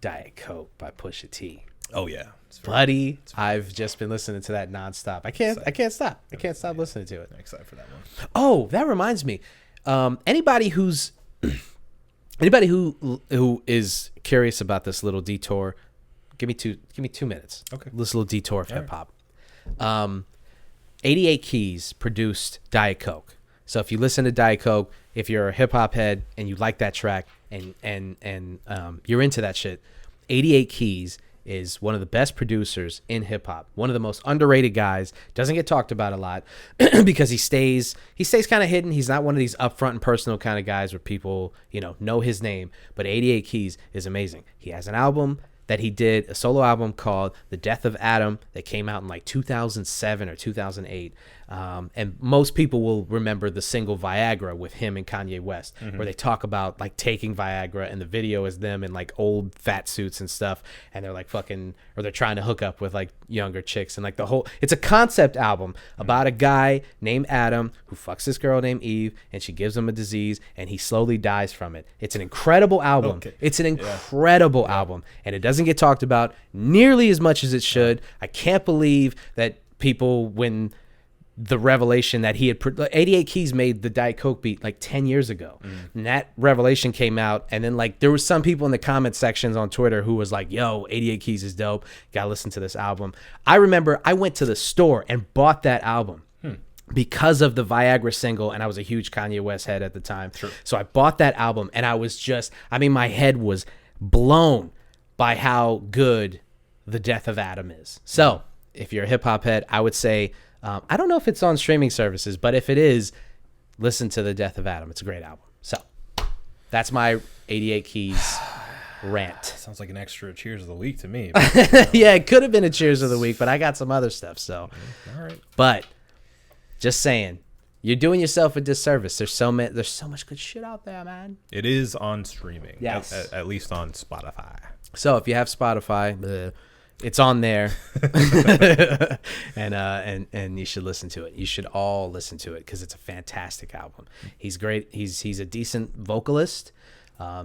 A: Diet Coke by Pusha T.
B: Oh, yeah.
A: Buddy, I've just been listening to that nonstop. I can't stop. I can't stop listening to it.
B: I'm excited for that one.
A: Oh, that reminds me. Anybody who is curious about this little detour, give me 2 minutes.
B: Okay.
A: This little detour of hip hop. 88 Keys produced Diet Coke. So if you listen to Diet Coke, if you're a hip hop head and you like that track and you're into that shit, 88 Keys is one of the best producers in hip hop. One of the most underrated guys. Doesn't get talked about a lot because he stays kind of hidden. He's not one of these upfront and personal kind of guys where people, know his name. But 88 Keys is amazing. He has an album that he did, a solo album called The Death of Adam that came out in like 2007 or 2008. And most people will remember the single Viagra with him and Kanye West, where they talk about like taking Viagra, and the video is them in like old fat suits and stuff. And they're like fucking, or they're trying to hook up with like younger chicks, and like it's a concept album about a guy named Adam who fucks this girl named Eve, and she gives him a disease and he slowly dies from it. It's an incredible album. Okay. It's an incredible album, and it doesn't get talked about nearly as much as it should. I can't believe that people, when the revelation that he had 88 Keys made the Diet Coke beat like 10 years ago. And that revelation came out, and then like there was some people in the comment sections on Twitter who was like, yo, 88 Keys is dope, gotta listen to this album. I remember I went to the store and bought that album because of the Viagra single, and I was a huge Kanye West head at the time. So I bought that album, and I was just, I mean, my head was blown by how good The Death of Adam is. So if you're a hip-hop head, I would say, I don't know if it's on streaming services, but if it is, listen to The Death of Adam. It's a great album. So that's my 88 Keys rant.
B: Sounds like an extra Cheers of the Week to me.
A: Yeah, it could have been a Cheers of the Week, but I got some other stuff. So,
B: All right.
A: But just saying, you're doing yourself a disservice. There's so much good shit out there, man.
B: It is on streaming.
A: Yes.
B: At least on Spotify.
A: So if you have Spotify, it's on there, and you should listen to it. You should all listen to it because it's a fantastic album. He's great. He's a decent vocalist.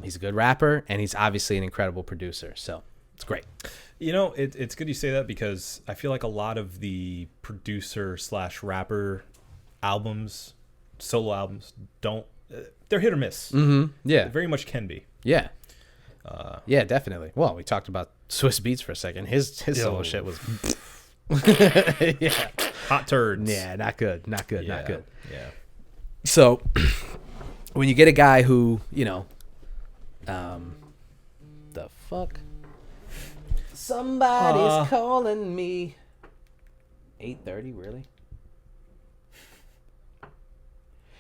A: He's a good rapper, and he's obviously an incredible producer. So it's great.
B: You know, it's good you say that because I feel like a lot of the producer/rapper albums, solo albums, they're hit or miss.
A: Mm-hmm. Yeah,
B: They very much can be.
A: yeah. Yeah, definitely. Well, we talked about Swiss Beats for a second. His solo shit was yeah.
B: Hot turds.
A: Yeah, not good. Not good.
B: Yeah,
A: Not good.
B: Yeah.
A: So when you get a guy who, you know, the fuck? Somebody's calling me. 8:30, really?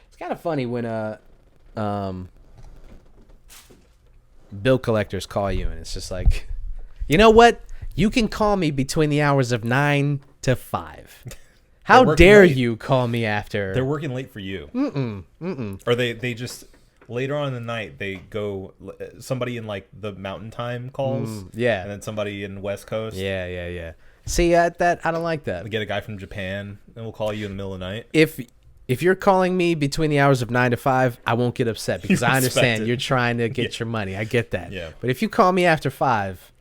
A: It's kind of funny when bill collectors call you and it's just like, you know what? You can call me between the hours of 9 to 5. How dare you call me after?
B: They're working late for you. Or they just later on in the night they go, somebody in like the mountain time calls.
A: Yeah.
B: And then somebody in West Coast.
A: Yeah. See, that I don't like that.
B: They get a guy from Japan and we'll call you in the middle of the night.
A: If you're calling me between the hours of 9 to 5, I won't get upset because I understand
B: it.
A: you're trying to get your money. I get that.
B: Yeah.
A: But if you call me after 5,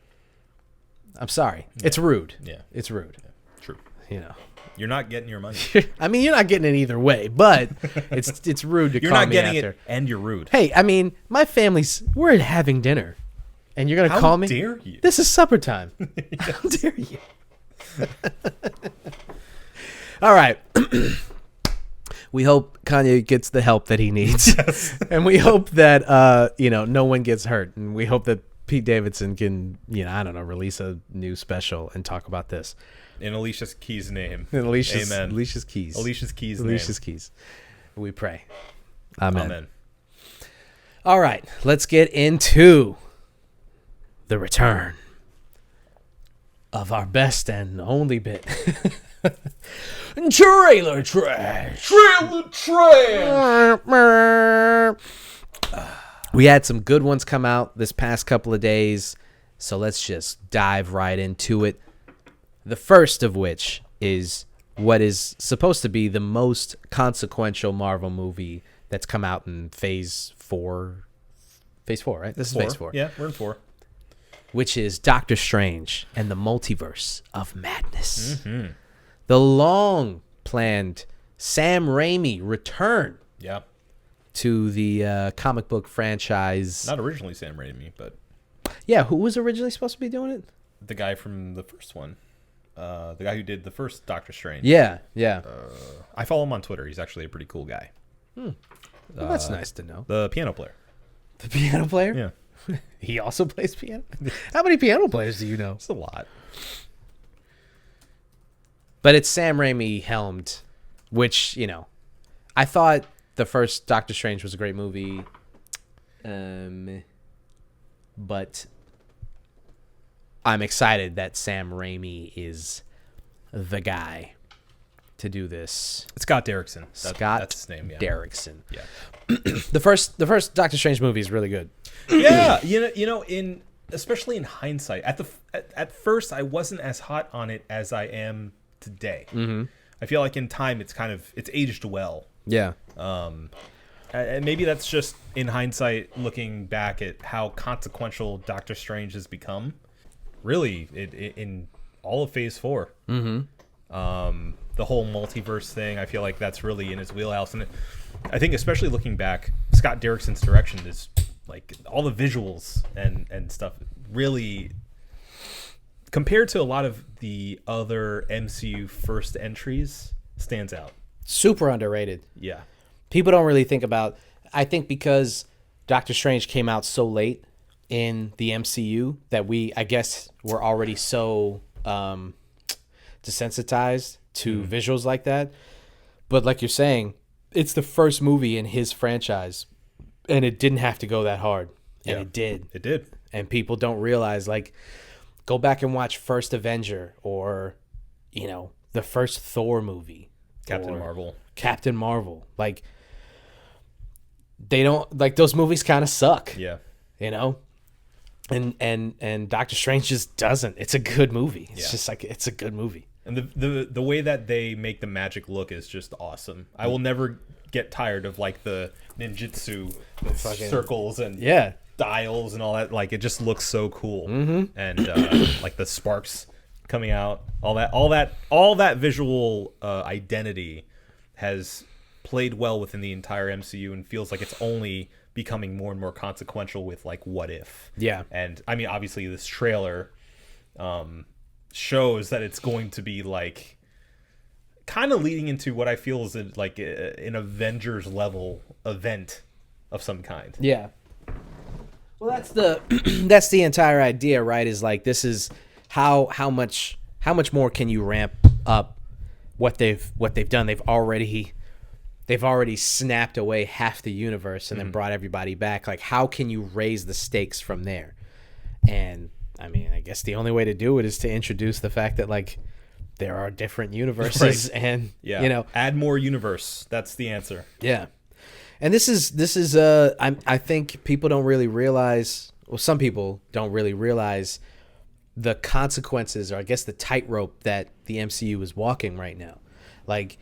A: I'm sorry. Yeah. It's rude.
B: Yeah.
A: It's rude.
B: Yeah. True.
A: You know.
B: You're not getting your money.
A: I mean, you're not getting it either way, but it's rude to
B: You're
A: call
B: not
A: me
B: getting
A: after.
B: it and you're rude.
A: Hey, I mean, my family's, we're having dinner, and you're going to call me?
B: How dare you?
A: This is supper time. How dare you? All right. We hope Kanye gets the help that he needs. Yes. And we hope that, no one gets hurt. And we hope that Pete Davidson can, I don't know, release a new special and talk about this.
B: In Alicia Keys' name.
A: In Alicia's,
B: Amen.
A: Alicia's Keys.
B: Alicia's Keys' name.
A: Alicia's Keys. We pray. Amen.
B: Amen.
A: All right. Let's get into the return of our best and only bit. Trailer trash. We had some good ones come out this past couple of days, so let's just dive right into it. The first of which is what is supposed to be the most consequential Marvel movie that's come out in Phase 4. Phase 4, right? This is Phase 4.
B: Yeah, we're in 4.
A: Which is Doctor Strange and the Multiverse of Madness. Mm-hmm. The long-planned Sam Raimi return to the comic book franchise.
B: Not originally Sam Raimi, but...
A: Yeah, who was originally supposed to be doing it?
B: The guy from the first one. The guy who did the first Doctor Strange.
A: Yeah.
B: I follow him on Twitter. He's actually a pretty cool guy.
A: Well, that's nice to know.
B: The piano player.
A: The piano player?
B: Yeah.
A: He also plays piano? How many piano players do you know?
B: It's a lot.
A: But it's Sam Raimi helmed, which, I thought the first Doctor Strange was a great movie. But I'm excited that Sam Raimi is the guy to do this.
B: Scott Derrickson.
A: That's
B: his name, yeah.
A: Derrickson.
B: Yeah.
A: The first Doctor Strange movie is really good.
B: Yeah, especially in hindsight. At first I wasn't as hot on it as I am today. Mm-hmm. I feel like in time it's aged well.
A: Yeah.
B: And maybe that's just in hindsight looking back at how consequential Doctor Strange has become. Really, in all of Phase 4. Mm-hmm. The whole multiverse thing, I feel like that's really in his wheelhouse. And I think especially looking back, Scott Derrickson's direction is like all the visuals and stuff really, compared to a lot of the other MCU first entries, stands out.
A: Super underrated.
B: Yeah.
A: People don't really think about, I think because Doctor Strange came out so late in the MCU that I guess we're already so desensitized to visuals like that. But like you're saying, it's the first movie in his franchise, and it didn't have to go that hard. And it did.
B: It did.
A: And people don't realize, like, go back and watch First Avenger or, the first Thor movie. Captain Marvel. Like, they don't, like, those movies kind of suck.
B: Yeah.
A: And Doctor Strange just doesn't. It's a good movie. It's just like, it's a good movie.
B: And the way that they make the magic look is just awesome. I will never get tired of like the ninjutsu, the circles and dials and all that. Like, it just looks so cool. And like the sparks coming out, all that visual identity has played well within the entire MCU and feels like it's only becoming more and more consequential with like What If.
A: Yeah.
B: And I mean, obviously this trailer shows that it's going to be like kind of leading into what I feel is an Avengers level event of some kind.
A: Yeah. Well, that's the entire idea, right? Is like, this is how much more can you ramp up what they've done? They've already snapped away half the universe and then brought everybody back. Like, how can you raise the stakes from there? And I mean, I guess the only way to do it is to introduce the fact that, like, there are different universes and,
B: add more universe. That's the answer.
A: Yeah. And this is I think people don't really realize, well, some people don't really realize the consequences, or I guess the tightrope that the MCU is walking right now. Like,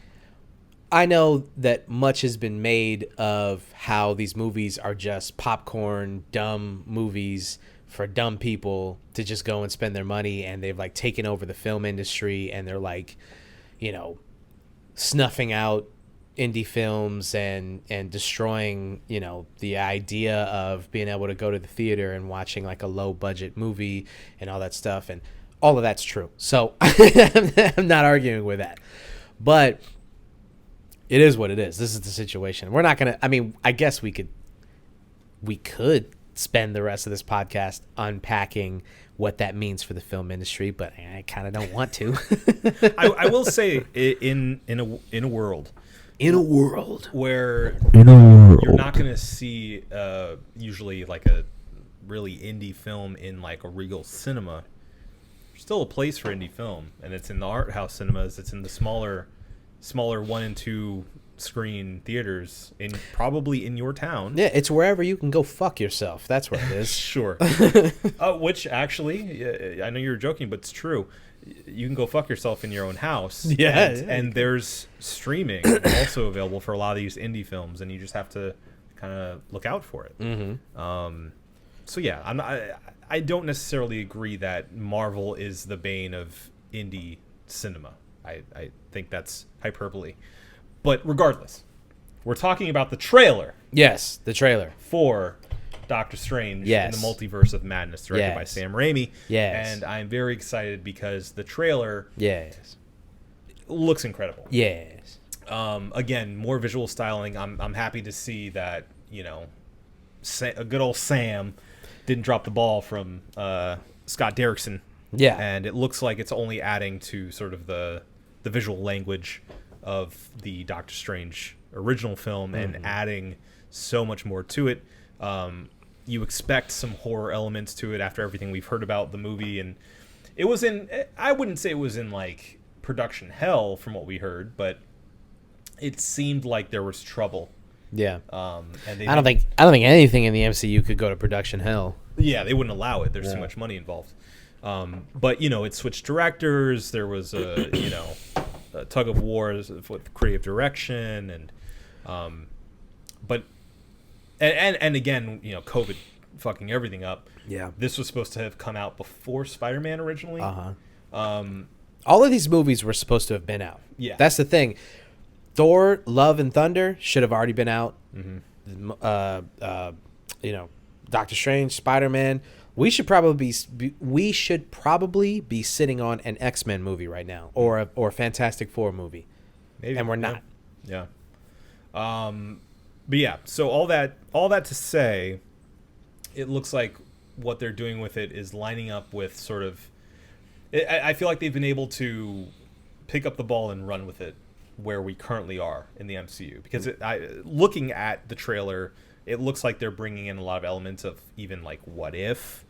A: I know that much has been made of how these movies are just popcorn, dumb movies for dumb people to just go and spend their money, and they've like taken over the film industry, and they're like, snuffing out indie films and destroying, the idea of being able to go to the theater and watching like a low budget movie and all that stuff. And all of that's true. So I'm not arguing with that, but it is what it is. This is the situation. We're not going to, I mean, I guess we could spend the rest of this podcast unpacking what that means for the film industry, but I kind of don't want to.
B: I will say, in a world where you're not going to see usually like a really indie film in like a Regal cinema, there's still a place for indie film, and it's in the art house cinemas. It's in the smaller 1 and 2 screen theaters probably in your town.
A: Yeah, it's wherever you can go fuck yourself. That's where it is.
B: Sure. Which actually, I know you're joking, but it's true. You can go fuck yourself in your own house.
A: Yeah.
B: And there's streaming also available for a lot of these indie films, and you just have to kind of look out for it. Mm-hmm. So yeah, I don't necessarily agree that Marvel is the bane of indie cinema. I think that's hyperbole. But regardless, we're talking about the trailer.
A: Yes, the trailer
B: for Doctor Strange in the Multiverse of Madness, directed by Sam Raimi.
A: Yes.
B: And I'm very excited because the trailer looks incredible.
A: Yes.
B: Again, more visual styling. I'm happy to see that, a good old Sam didn't drop the ball from Scott Derrickson.
A: Yeah.
B: And it looks like it's only adding to sort of the visual language of the Doctor Strange original film and adding so much more to it. You expect some horror elements to it after everything we've heard about the movie, and I wouldn't say it was in like production hell from what we heard, but it seemed like there was trouble.
A: Yeah.
B: And
A: I don't think anything in the MCU could go to production hell.
B: Yeah, they wouldn't allow it. There's too much money involved. But it switched directors. There was a tug of war with creative direction, and again, COVID fucking everything up.
A: Yeah,
B: this was supposed to have come out before Spider-Man originally.
A: All of these movies were supposed to have been out.
B: Yeah.
A: That's the thing. Thor, Love and Thunder should have already been out. Doctor Strange, Spider-Man. We should probably be sitting on an X-Men movie right now, or a Fantastic Four movie,
B: Maybe.
A: and we're not.
B: Yeah. But yeah, so all that to say, it looks like what they're doing with it is lining up with sort of. I feel like they've been able to pick up the ball and run with it where we currently are in the MCU, because looking at the trailer, it looks like they're bringing in a lot of elements of even like What If,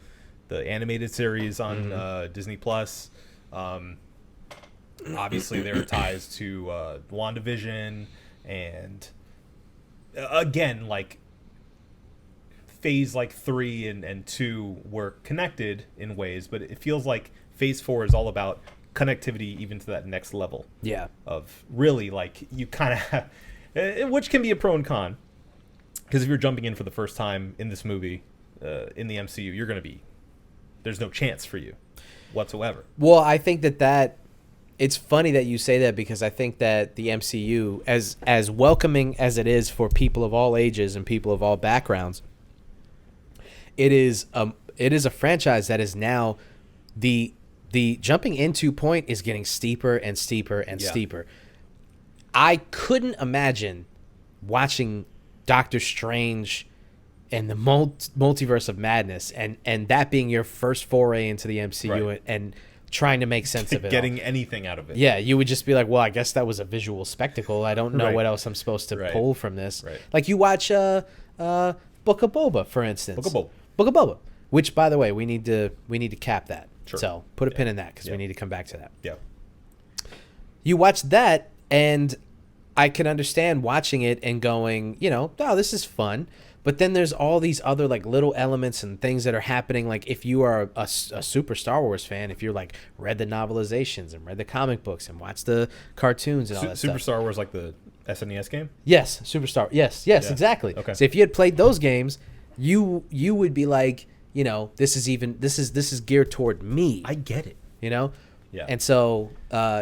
B: the animated series on Disney Plus. Obviously, there are ties to WandaVision, and again, like phase like 3 and 2 were connected in ways, but it feels like phase 4 is all about connectivity even to that next level.
A: Yeah.
B: Of really, like, you kind of have, which can be a pro and con, because if you're jumping in for the first time in this movie, in the MCU, you're going to be, there's no chance for you whatsoever.
A: Well, I think that it's funny that you say that, because I think that the MCU, as welcoming as it is for people of all ages and people of all backgrounds, it is a franchise that is now the jumping into point is getting steeper and steeper and steeper. I couldn't imagine watching Doctor Strange and the Multiverse of Madness and that being your first foray into the MCU and trying to make sense of it.
B: Getting anything out of it.
A: Yeah, you would just be like, well, I guess that was a visual spectacle. I don't know what else I'm supposed to pull from this.
B: Right.
A: Like you watch Book of Boba, for instance. Book of Boba. Which, by the way, we need to cap that.
B: Sure.
A: So put a pin in that, because we need to come back to that.
B: Yeah.
A: You watch that, and I can understand watching it and going, oh, this is fun. But then there's all these other like little elements and things that are happening. Like if you are a super Star Wars fan, if you're like read the novelizations and read the comic books and watched the cartoons and all that stuff.
B: Super Star Wars, like the SNES game?
A: Yes, Superstar. Yes, exactly.
B: Okay.
A: So if you had played those games, you would be like, this is geared toward me.
B: I get it. Yeah.
A: And so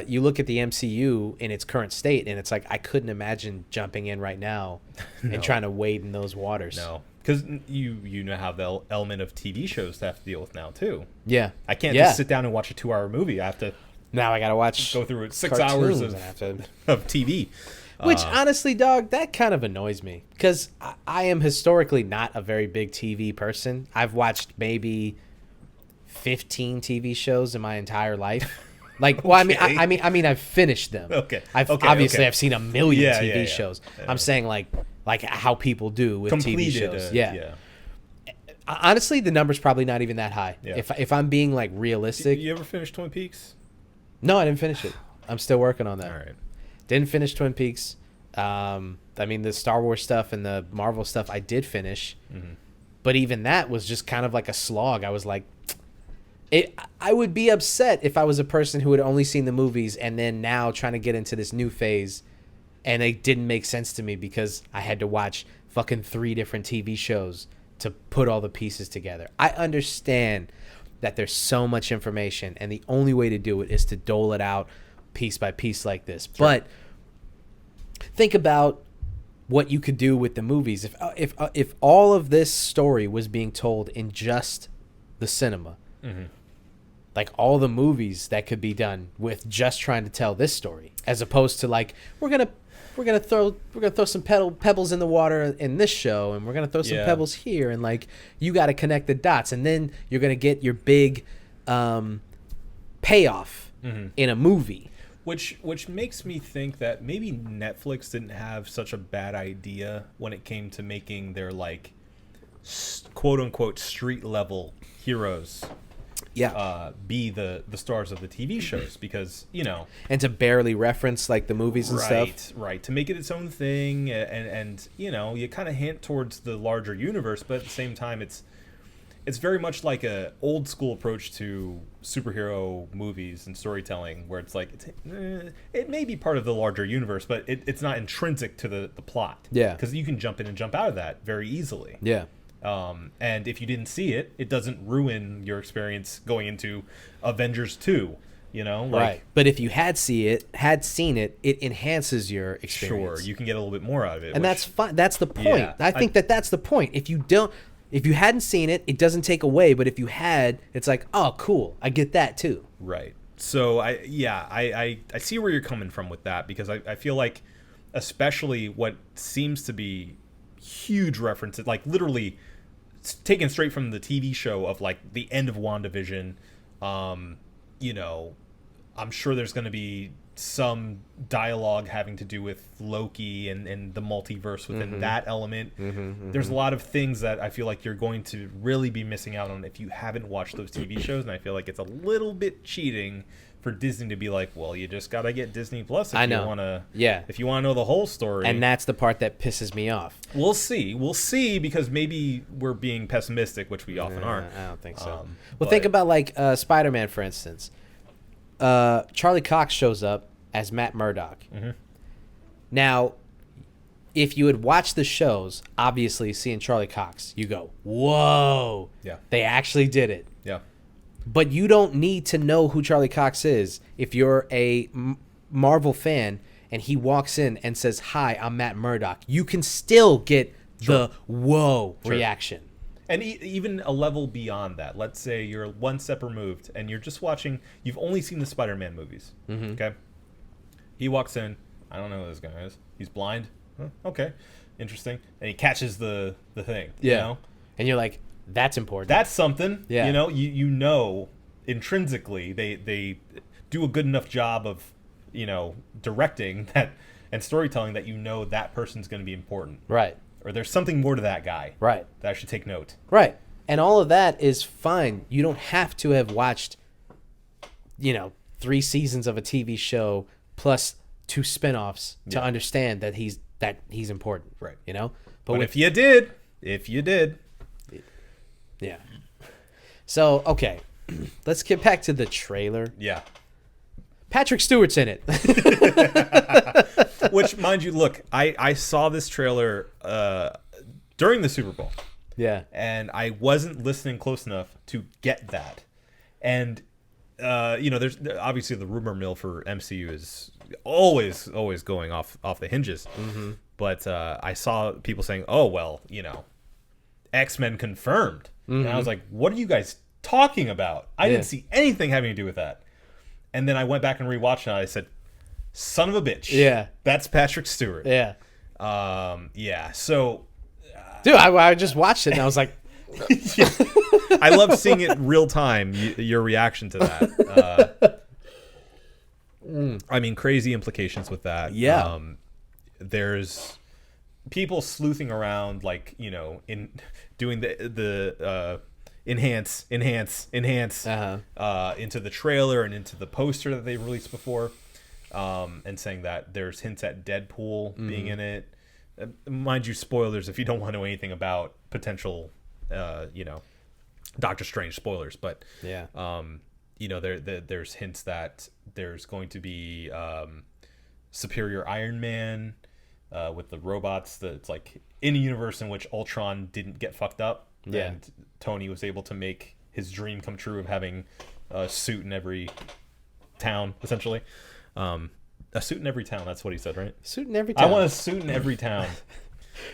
A: you look at the MCU in its current state, and it's like I couldn't imagine jumping in right now and trying to wade in those waters.
B: No, because you know have the element of TV shows to have to deal with now too.
A: Yeah.
B: I can't just sit down and watch a 2-hour movie. I have to
A: now I gotta go
B: through 6 hours of TV.
A: Which honestly, dog, that kind of annoys me, because I am historically not a very big TV person. I've watched maybe 15 TV shows in my entire life. Like, well, I mean, I've finished them.
B: Okay.
A: I've seen a million TV shows.
B: Yeah.
A: I'm saying like how people do with TV shows.
B: Yeah.
A: Honestly, the number's probably not even that high.
B: Yeah.
A: If I'm being like realistic.
B: You ever finish Twin Peaks?
A: No, I didn't finish it. I'm still working on that.
B: All right.
A: Didn't finish Twin Peaks. I mean, the Star Wars stuff and the Marvel stuff I did finish. Mm-hmm. But even that was just kind of like a slog. I was like, I would be upset if I was a person who had only seen the movies and then now trying to get into this new phase, and it didn't make sense to me because I had to watch fucking 3 different TV shows to put all the pieces together. I understand that there's so much information, and the only way to do it is to dole it out piece by piece like this. Sure. But think about what you could do with the movies. If all of this story was being told in just the cinema, like all the movies that could be done with just trying to tell this story, as opposed to like we're gonna throw some pebbles in the water in this show, and we're gonna throw some pebbles here, and like you got to connect the dots, and then you're gonna get your big payoff in a movie.
B: Which makes me think that maybe Netflix didn't have such a bad idea when it came to making their like quote unquote street level heroes be the stars of the TV shows, because
A: and to barely reference like the movies and stuff,
B: right, to make it its own thing, and you kind of hint towards the larger universe, but at the same time it's very much like a old school approach to superhero movies and storytelling, where it's like it may be part of the larger universe, but it's not intrinsic to the plot. Yeah, because you can jump in and jump out of that very easily.
A: Yeah.
B: And if you didn't see it, it doesn't ruin your experience going into Avengers 2 You know,
A: right. But if you had seen it, it enhances your experience.
B: Sure, you can get a little bit more out of it,
A: and that's fine. That's the point.
B: Yeah,
A: I think that's the point. If you hadn't seen it, it doesn't take away. But if you had, it's like, oh, cool, I get that too.
B: Right. So I see where you're coming from with that, because I feel like, especially what seems to be huge references, like literally taken straight from the TV show of like the end of WandaVision. You know, I'm sure there's going to be some dialogue having to do with Loki and the multiverse within that element. There's a lot of things that I feel like you're going to really be missing out on if you haven't watched those TV shows, and I feel like it's a little bit cheating for Disney to be like, well, you just gotta get Disney Plus if you want to. Yeah. If you want to know the whole story.
A: And that's the part that pisses me off.
B: We'll see, because maybe we're being pessimistic, which we often are.
A: I don't think so. Well, think about like Spider-Man, for instance. Charlie Cox shows up as Matt Murdock. Now, if you had watched the shows, obviously seeing Charlie Cox, you go, whoa,
B: yeah,
A: they actually did it.
B: Yeah.
A: But you don't need to know who Charlie Cox is if you're a Marvel fan and he walks in and says, hi, I'm Matt Murdock. You can still get the whoa reaction.
B: And even a level beyond that. Let's say you're one step removed and you're just watching, you've only seen the Spider-Man movies. Okay? He walks in, I don't know who this guy is. He's blind. Huh, okay. Interesting. And he catches the thing.
A: Yeah.
B: You know?
A: And you're like, that's important.
B: That's something.
A: Yeah.
B: You know, you know intrinsically they do a good enough job of, you know, directing that and storytelling that you know that person's going to be important.
A: Right.
B: Or there's something more to that guy.
A: Right.
B: That I should take note.
A: Right. And all of that is fine. You don't have to have watched, 3 seasons of a TV show plus 2 spinoffs to understand that he's important.
B: Right.
A: You know?
B: But if you did.
A: Yeah. So, okay. Let's get back to the trailer.
B: Yeah.
A: Patrick Stewart's in it.
B: Which, mind you, look, I saw this trailer during the Super Bowl.
A: Yeah.
B: And I wasn't listening close enough to get that. And, there's obviously the rumor mill for MCU is always going off the hinges. But I saw people saying, oh, well, X-Men confirmed. And I was like, what are you guys talking about? I didn't see anything having to do with that. And then I went back and rewatched it, and I said, son of a bitch.
A: Yeah.
B: That's Patrick Stewart.
A: Yeah.
B: Yeah. So.
A: Dude, I just watched it, and I was like.
B: Yeah. I love seeing it real time, your reaction to that. I mean, crazy implications with that.
A: Yeah.
B: There's people sleuthing around, like, in doing the enhance into the trailer and into the poster that they released before, and saying that there's hints at Deadpool being in it. Mind you, spoilers if you don't want to know anything about potential, Doctor Strange spoilers. But
A: yeah,
B: there's hints that there's going to be Superior Iron Man with the robots. That's like in a universe in which Ultron didn't get fucked up.
A: Yeah.
B: And Tony was able to make his dream come true of having a suit in every town, essentially. A suit in every town, that's what he said, right?
A: Suit in every town.
B: I want a suit in every town.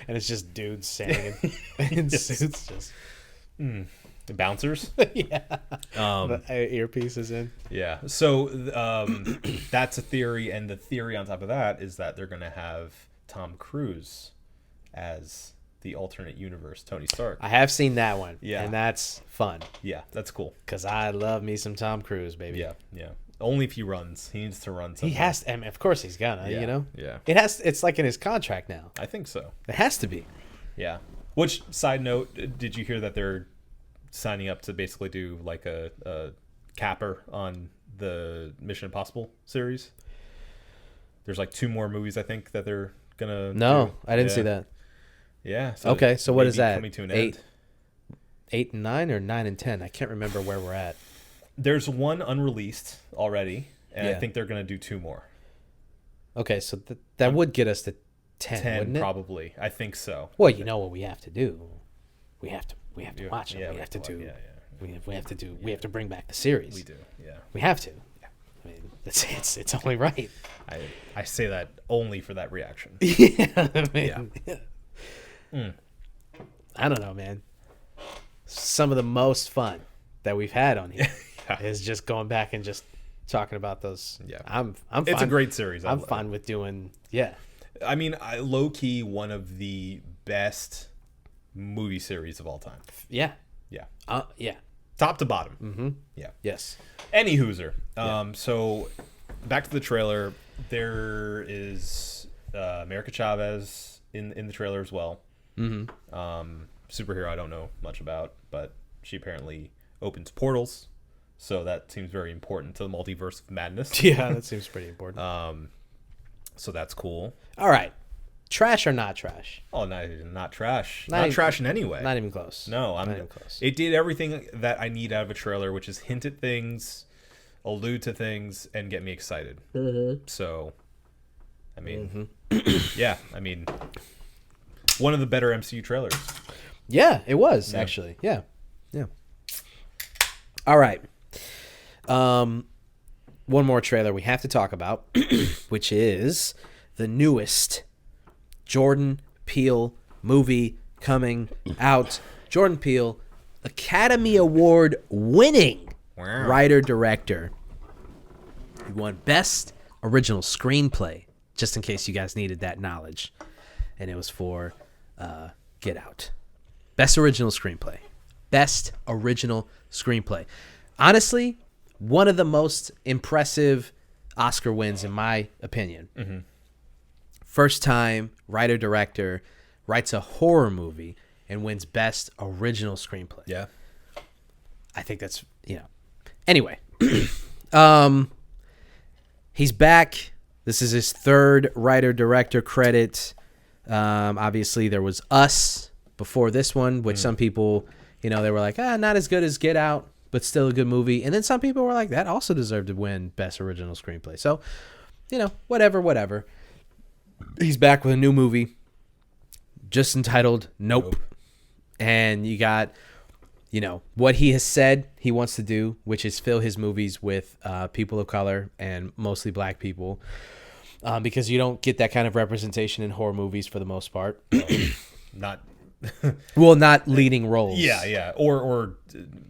A: And it's just dudes standing in suits. Just
B: bouncers?
A: Yeah. The earpieces in.
B: Yeah. So that's a theory, and the theory on top of that is that they're going to have Tom Cruise as the alternate universe Tony Stark.
A: I have seen that one.
B: Yeah.
A: And that's fun.
B: Yeah, that's cool.
A: Because I love me some Tom Cruise, baby.
B: Yeah, yeah. Only if he runs. He needs to run something.
A: He has to. I mean, of course he's gonna,
B: Yeah.
A: It's like in his contract now.
B: I think so.
A: It has to be.
B: Yeah. Which, side note, did you hear that they're signing up to basically do like a capper on the Mission Impossible series? There's like 2 more movies, I think, that they're gonna do.
A: I didn't see that.
B: Yeah. So
A: okay, so what is that?
B: Coming to an end.
A: 8 and 9 or 9 and 10? I can't remember where we're at.
B: There's one unreleased already, and I
A: Yeah.
B: think they're going to do 2 more.
A: Okay, so that would get us to 10, wouldn't it?
B: Probably. I think so.
A: Well, you know what we have to do. We have to watch it.
B: Yeah,
A: we have to do.
B: Yeah.
A: We have to bring back the series.
B: We do. Yeah.
A: We have to.
B: Yeah.
A: It's only right.
B: I say that only for that reaction.
A: Yeah, man. Yeah. I don't know, man. Some of the most fun that we've had on here is just going back and just talking about those.
B: Yeah.
A: I'm
B: It's
A: fine.
B: a great series.
A: I'm fine with doing. Yeah.
B: I mean, low key, one of the best movie series of all time.
A: Yeah.
B: Yeah.
A: Yeah.
B: Top to bottom. Mm-hmm. Yeah.
A: Yes.
B: Any hooser. So back to the trailer. There is America Chavez in the trailer as well. Mm-hmm. Superhero I don't know much about, but she apparently opens portals. So that seems very important to the Multiverse of Madness.
A: Yeah, that seems pretty important.
B: So that's cool.
A: All right. Trash or not trash?
B: Oh, not trash.
A: Not
B: Not
A: even-
B: trash in any way.
A: Not even close.
B: No,
A: not even close.
B: It did everything that I need out of a trailer, which is hint at things, allude to things, and get me excited. Mm-hmm. So, I mean, yeah, I mean, one of the better MCU trailers.
A: Yeah, it was actually. Yeah. All right. One more trailer we have to talk about, which is the newest Jordan Peele movie coming out. Jordan Peele, Academy Award winning writer director. He won Best Original Screenplay, just in case you guys needed that knowledge, and it was for Get Out. Best Original Screenplay. Best Original Screenplay. Honestly, one of the most impressive Oscar wins, in my opinion. Mm-hmm. First time writer-director writes a horror movie and wins Best Original Screenplay.
B: Yeah.
A: I think that's, Anyway, he's back. This is his third writer-director credit. Obviously, there was Us before this one, which some people, they were like, not as good as Get Out, but still a good movie. And then some people were like, that also deserved to win Best Original Screenplay. So, whatever. He's back with a new movie, just entitled Nope. And you got, what he has said he wants to do, which is fill his movies with people of color and mostly black people, because you don't get that kind of representation in horror movies for the most part.
B: Not.
A: Well, not leading roles.
B: Yeah. Or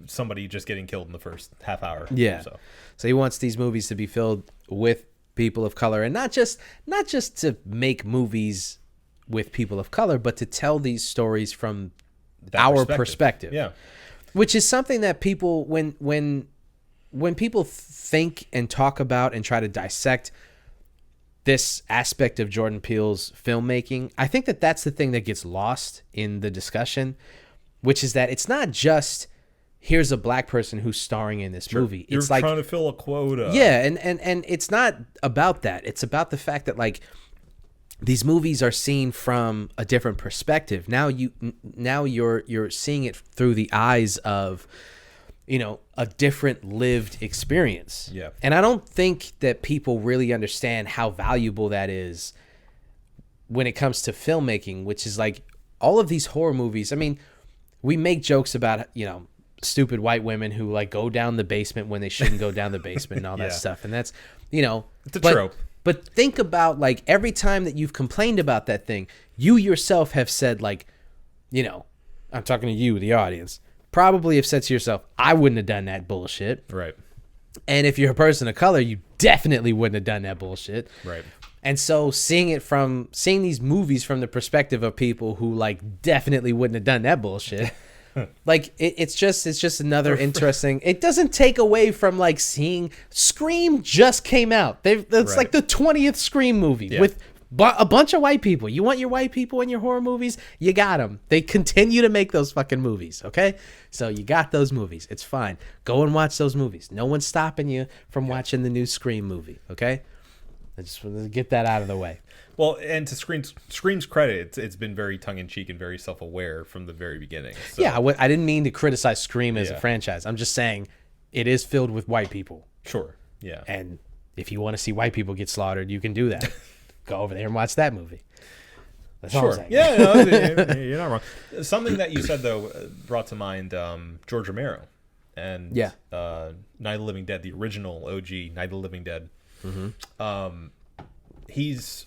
B: somebody just getting killed in the first half hour.
A: Yeah.
B: So
A: he wants these movies to be filled with people of color, and not just to make movies with people of color, but to tell these stories from our perspective.
B: Yeah.
A: Which is something that people, when people think and talk about and try to dissect this aspect of Jordan Peele's filmmaking, I think that that's the thing that gets lost in the discussion, which is that it's not just here's a black person who's starring in this movie.
B: You're
A: It's like
B: trying to fill a quota.
A: yeah, and it's not about that. It's about the fact that these movies are seen from a different perspective. Now you're seeing it through the eyes of a different lived experience.
B: Yeah.
A: And I don't think that people really understand how valuable that is when it comes to filmmaking, which is like all of these horror movies. I mean, we make jokes about, stupid white women who go down the basement when they shouldn't go down the basement and all that
B: Yeah.
A: stuff. And that's,
B: It's a trope.
A: But think about every time that you've complained about that thing, you yourself have said I'm talking to you, the audience, probably have said to yourself, I wouldn't have done that bullshit.
B: Right.
A: And if you're a person of color, you definitely wouldn't have done that bullshit.
B: Right.
A: And so seeing these movies from the perspective of people who definitely wouldn't have done that bullshit, it's just another interesting. It doesn't take away from seeing Scream just came out. It's
B: Right.
A: the 20th Scream movie with a bunch of white people. You want your white people in your horror movies? You got them. They continue to make those fucking movies, okay? So you got those movies. It's fine. Go and watch those movies. No one's stopping you from watching the new Scream movie, okay? I just want to get that out of the way.
B: Well, and to Scream's credit, it's been very tongue-in-cheek and very self-aware from the very beginning. So.
A: Yeah, I didn't mean to criticize Scream as a franchise. I'm just saying it is filled with white people.
B: Sure, yeah.
A: And if you want to see white people get slaughtered, you can do that. Go over there and watch that movie. That's all I'm saying.
B: Yeah, no, you're not wrong. Something that you said, though, brought to mind George Romero and Night of the Living Dead, the original OG Night of the Living Dead. He's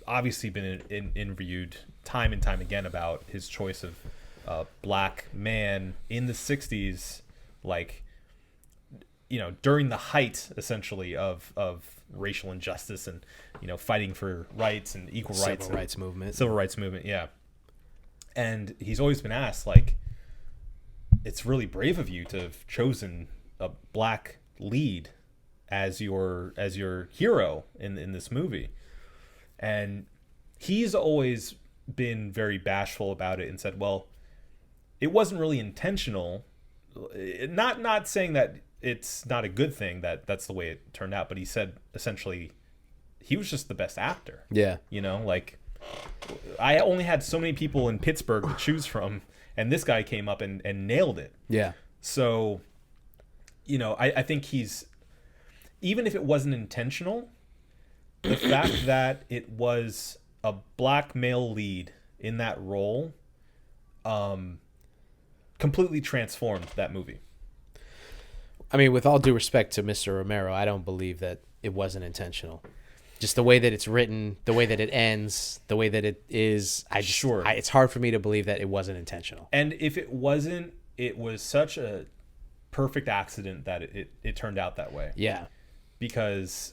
B: obviously been interviewed time and time again about his choice of black man in the 60s, like, during the height essentially of racial injustice and fighting for rights and equal rights,
A: Civil rights movement.
B: Yeah. And he's always been asked, like, it's really brave of you to have chosen a black lead as your hero in this movie. And he's always been very bashful about it and said, well, it wasn't really intentional. Not saying that it's not a good thing that that's the way it turned out, but he said essentially he was just the best actor.
A: Yeah.
B: Like, I only had so many people in Pittsburgh to choose from, and this guy came up and nailed it.
A: Yeah.
B: So, I think he's, even if it wasn't intentional, the fact that it was a black male lead in that role completely transformed that movie.
A: I mean, with all due respect to Mr. Romero, I don't believe that it wasn't intentional. Just the way that it's written, the way that it ends, the way that it is, it's hard for me to believe that it wasn't intentional.
B: And if it wasn't, it was such a perfect accident that it turned out that way.
A: Yeah.
B: Because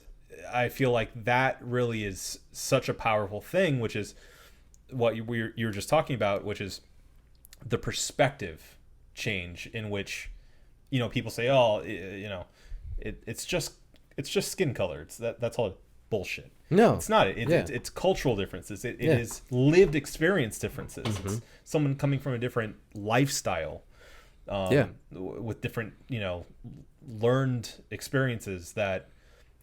B: I feel like that really is such a powerful thing, which is what you were just talking about, which is the perspective change in which, people say, oh, it's just skin color. That's all bullshit.
A: No,
B: it's not. It's cultural differences. It is lived experience differences. Mm-hmm. It's someone coming from a different lifestyle, with different, learned experiences that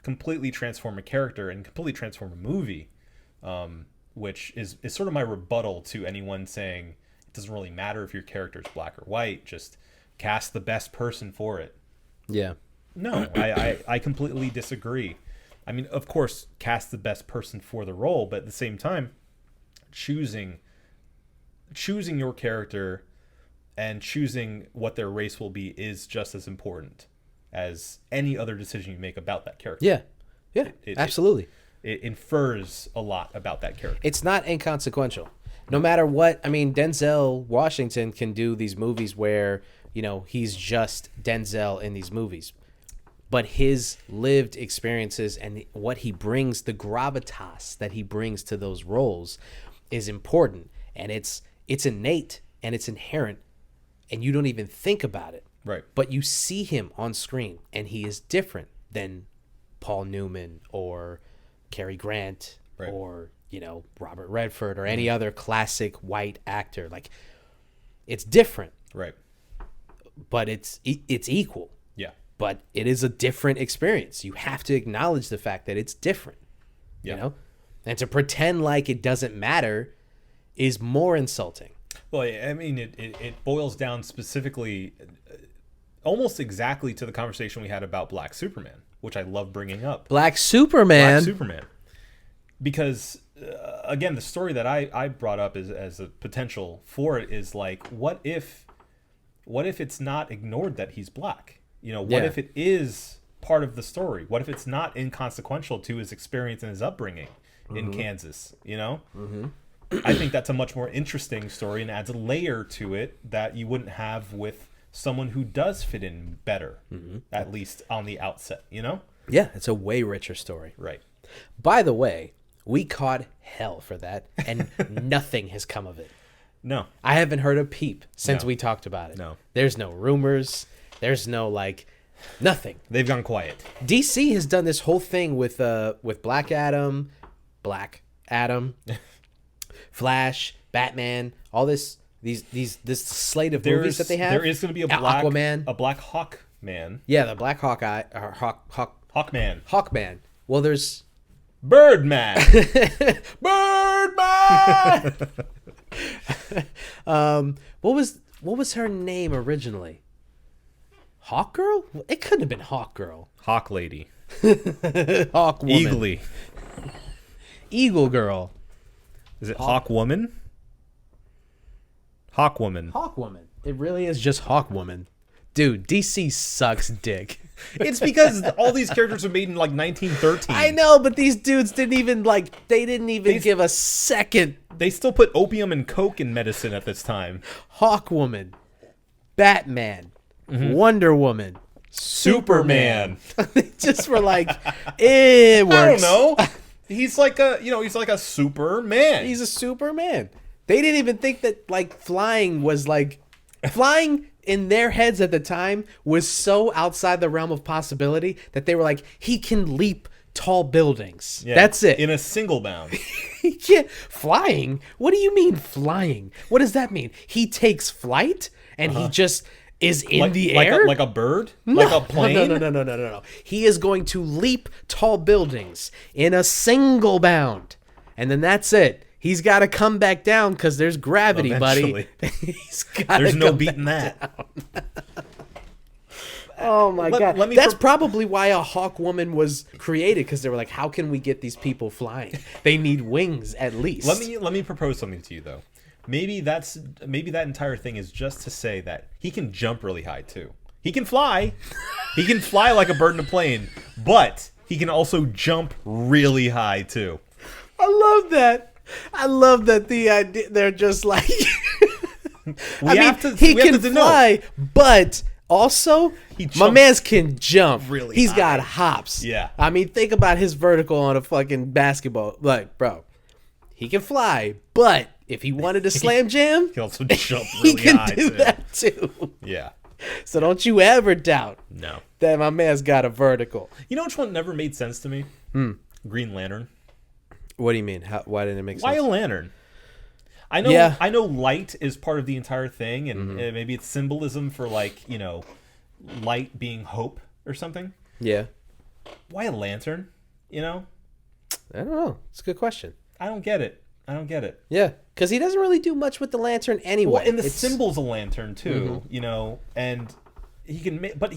B: completely transform a character and completely transform a movie, which is sort of my rebuttal to anyone saying it doesn't really matter if your character is black or white, just cast the best person for it.
A: Yeah.
B: No, I completely disagree. I mean, of course, cast the best person for the role, but at the same time, choosing your character and choosing what their race will be is just as important as any other decision you make about that character.
A: Yeah. Yeah, absolutely.
B: It infers a lot about that character.
A: It's not inconsequential. No matter what, I mean, Denzel Washington can do these movies where, he's just Denzel in these movies. But his lived experiences and what he brings, the gravitas that he brings to those roles is important. And it's innate and it's inherent. And you don't even think about it.
B: Right.
A: But you see him on screen and he is different than Paul Newman or Cary Grant, right, or, Robert Redford or any other classic white actor. Like, it's different.
B: Right.
A: But it's equal.
B: Yeah.
A: But it is a different experience. You have to acknowledge the fact that it's different.
B: Yeah.
A: And to pretend like it doesn't matter is more insulting.
B: Well, I mean, it boils down specifically almost exactly to the conversation we had about Black Superman, which I love bringing up.
A: Black Superman.
B: Because, again, the story that I brought up as a potential for it is like, what if it's not ignored that he's black? What if it is part of the story? What if it's not inconsequential to his experience and his upbringing in Kansas?
A: Mm-hmm.
B: I think that's a much more interesting story and adds a layer to it that you wouldn't have with someone who does fit in better, at least on the outset,
A: Yeah, it's a way richer story.
B: Right.
A: By the way, we caught hell for that, and nothing has come of it.
B: No.
A: I haven't heard a peep since we talked about it.
B: No.
A: There's no rumors. There's no, nothing.
B: They've gone quiet.
A: DC has done this whole thing with Black Adam, Flash, Batman, all this slate of movies that they have.
B: There is going to be a Black Hawk man.
A: Yeah, the Black Hawkeye or
B: Hawkman.
A: Hawkman. Well, there's
B: Birdman.
A: Birdman. What was her name originally? Hawk Girl? It couldn't have been Hawk Girl.
B: Hawk Lady.
A: Hawk Woman.
B: Eagly.
A: Eagle Girl.
B: Is it Hawk Woman? Hawk Woman.
A: Hawk Woman. It really is just Hawk Woman. Dude, DC sucks dick.
B: It's because all these characters were made in like 1913.
A: I know, but these dudes didn't even give a second.
B: They still put opium and coke in medicine at this time.
A: Hawkwoman, Batman, Wonder Woman,
B: Superman.
A: They just were like, it works.
B: I don't know. He's like a Superman.
A: He's a Superman. They didn't even think that like flying in their heads at the time was so outside the realm of possibility that they were like, he can leap tall buildings.
B: Yeah,
A: that's it.
B: In a single bound.
A: He can't. Flying? What do you mean flying? What does that mean? He takes flight and he just is in the air?
B: Like a bird? Like a plane?
A: No. He is going to leap tall buildings in a single bound. And then that's it. He's got to come back down because there's gravity,
B: Eventually.
A: buddy.
B: There's no beating that.
A: Oh my God. That's probably why a Hawkwoman was created, because they were like, how can we get these people flying? They need wings at least.
B: Let me propose something to you though. Maybe that entire thing is just to say that he can jump really high too. He can fly. He can fly like a bird in a plane, but he can also jump really high too.
A: I love that. The idea they're just like he can fly, but also my man's can jump
B: really
A: He's
B: high.
A: Got hops.
B: Yeah.
A: I mean, think about his vertical on a fucking basketball. Like, bro, he can fly, but if he wanted to slam jam,
B: He can also jump really
A: he can
B: high
A: do
B: too.
A: that too.
B: Yeah.
A: So don't you ever doubt
B: No.
A: that my man's got a vertical.
B: You know which one never made sense to me? Green Lantern.
A: What do you mean? Why didn't it make sense?
B: Why a lantern? I know.
A: Yeah.
B: I know light is part of the entire thing, and maybe it's symbolism for light being hope or something.
A: Yeah.
B: Why a lantern?
A: I don't know. It's a good question.
B: I don't get it.
A: Yeah, because he doesn't really do much with the lantern anyway.
B: Well, and the symbol's a lantern too, and he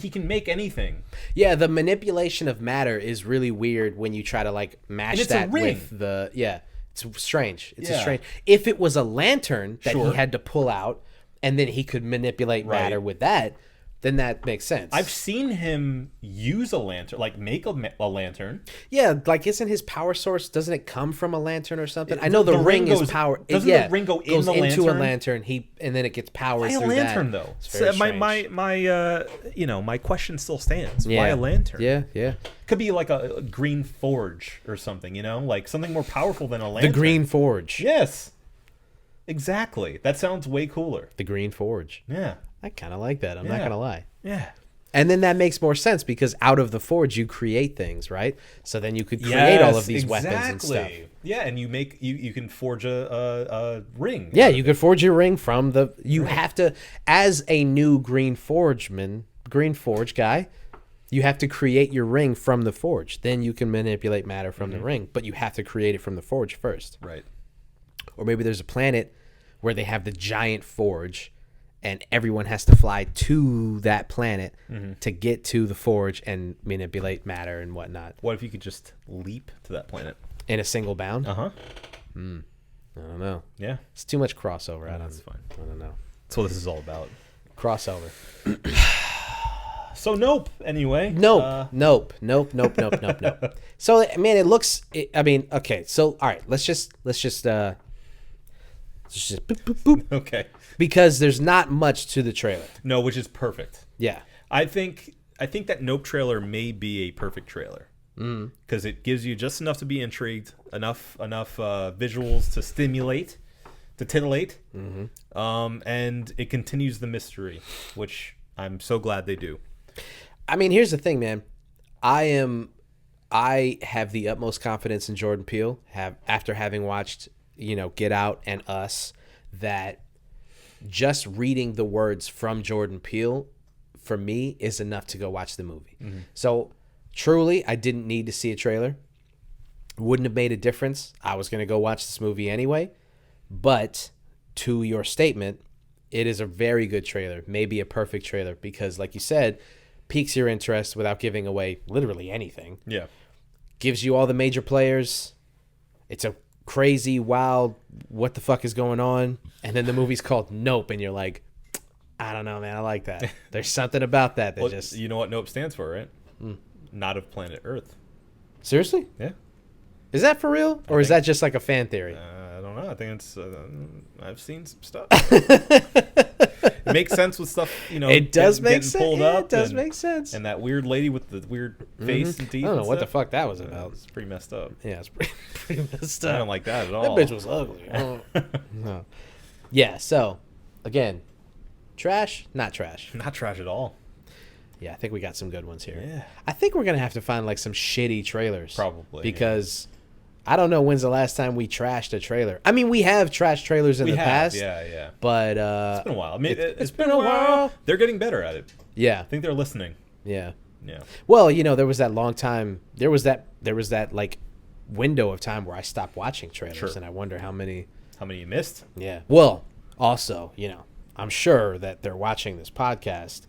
B: can make anything.
A: Yeah, the manipulation of matter is really weird when you try to like match
B: And it's
A: that
B: a ring.
A: with the It's strange. It's a
B: Yeah.
A: strange. If it was a lantern that
B: Sure.
A: he had to pull out, and then he could manipulate
B: Right.
A: matter with that, then that makes sense.
B: I've seen him use a lantern, like make a lantern.
A: Yeah, like isn't his power source? Doesn't it come from a lantern or something? I know the ring
B: goes-
A: is power.
B: doesn't the ring go in
A: goes
B: the
A: into a
B: lantern?
A: lantern. And then it gets power
B: Why a
A: through
B: lantern
A: that.
B: though?
A: It's very
B: So my question still stands. Why a lantern?
A: Yeah.
B: Could be like a green forge or something, like something more powerful than a
A: The
B: lantern.
A: Green Forge.
B: Yes. Exactly. That sounds way cooler.
A: The Green Forge.
B: Yeah.
A: I kind of like that. I'm not
B: Yeah.
A: gonna lie.
B: Yeah.
A: And then that makes more sense because out of the forge you create things, right? So then you could create all of these weapons and stuff.
B: Yeah, and you can forge a ring.
A: Yeah, you could forge your ring from the. You have to, as a new Green Forge guy, you have to create your ring from the forge. Then you can manipulate matter from the ring, but you have to create it from the forge first.
B: Right.
A: Or maybe there's a planet where they have the giant forge, and everyone has to fly to that planet to get to the forge and manipulate matter and whatnot
B: What if you could just leap to that planet?
A: in a single bound.
B: Uh-huh.
A: I don't know.
B: Yeah.
A: It's too much crossover.
B: That's fine.
A: I don't know.
B: That's what this is all about.
A: Crossover.
B: So nope. Anyway.
A: Nope. So man, it looks. Okay. So all right, let's just boop, boop, boop,
B: Okay.
A: because there's not much to the trailer.
B: No, which is perfect.
A: Yeah.
B: I think that Nope trailer may be a perfect trailer because it gives you just enough to be intrigued, enough visuals to stimulate, to titillate, and it continues the mystery, which I'm so glad they do.
A: I mean, here's the thing, man. I have the utmost confidence in Jordan Peele. After having watched, Get Out and Us, that just reading the words from Jordan Peele for me is enough to go watch the movie. So truly, I didn't need to see a trailer. Wouldn't have made a difference. I was going to go watch this movie anyway. But to your statement, it is a very good trailer, maybe a perfect trailer, because like you said, piques your interest without giving away literally anything.
B: Yeah.
A: Gives you all the major players. It's a crazy, wild, what the fuck is going on? And then the movie's called Nope, and you're like, I don't know, man. I like that. There's something about that
B: Well,
A: just
B: you know what NOPE stands for, right? Not of planet Earth.
A: seriously.
B: Yeah.
A: Is that for real, or is that just like a fan theory?
B: I don't know. I think it's. I've seen some stuff. It makes sense with stuff,
A: It does make
B: getting
A: sense.
B: pulled
A: Yeah,
B: up.
A: it does
B: and,
A: make sense.
B: And that weird lady with the weird face and teeth.
A: I don't know
B: and
A: what the
B: stuff.
A: fuck that was about.
B: It's pretty messed up.
A: Yeah, it's pretty messed
B: I
A: up.
B: don't like that at all.
A: That bitch was ugly. No. Yeah. So, again, trash, not trash.
B: Not trash at all.
A: Yeah, I think we got some good ones here.
B: Yeah.
A: I think we're gonna have to find like some shitty trailers.
B: Probably,
A: because I don't know when's the last time we trashed a trailer. I mean, we have trashed trailers in the past.
B: Yeah.
A: But
B: It's been a while. I mean, it's been a while. They're getting better at it.
A: yeah,
B: I think they're listening.
A: yeah.
B: Yeah.
A: Well, there was that long time. There was that like window of time where I stopped watching trailers,
B: Sure.
A: and I wonder how many.
B: How many you missed?
A: Yeah. Well, also, I'm sure that they're watching this podcast,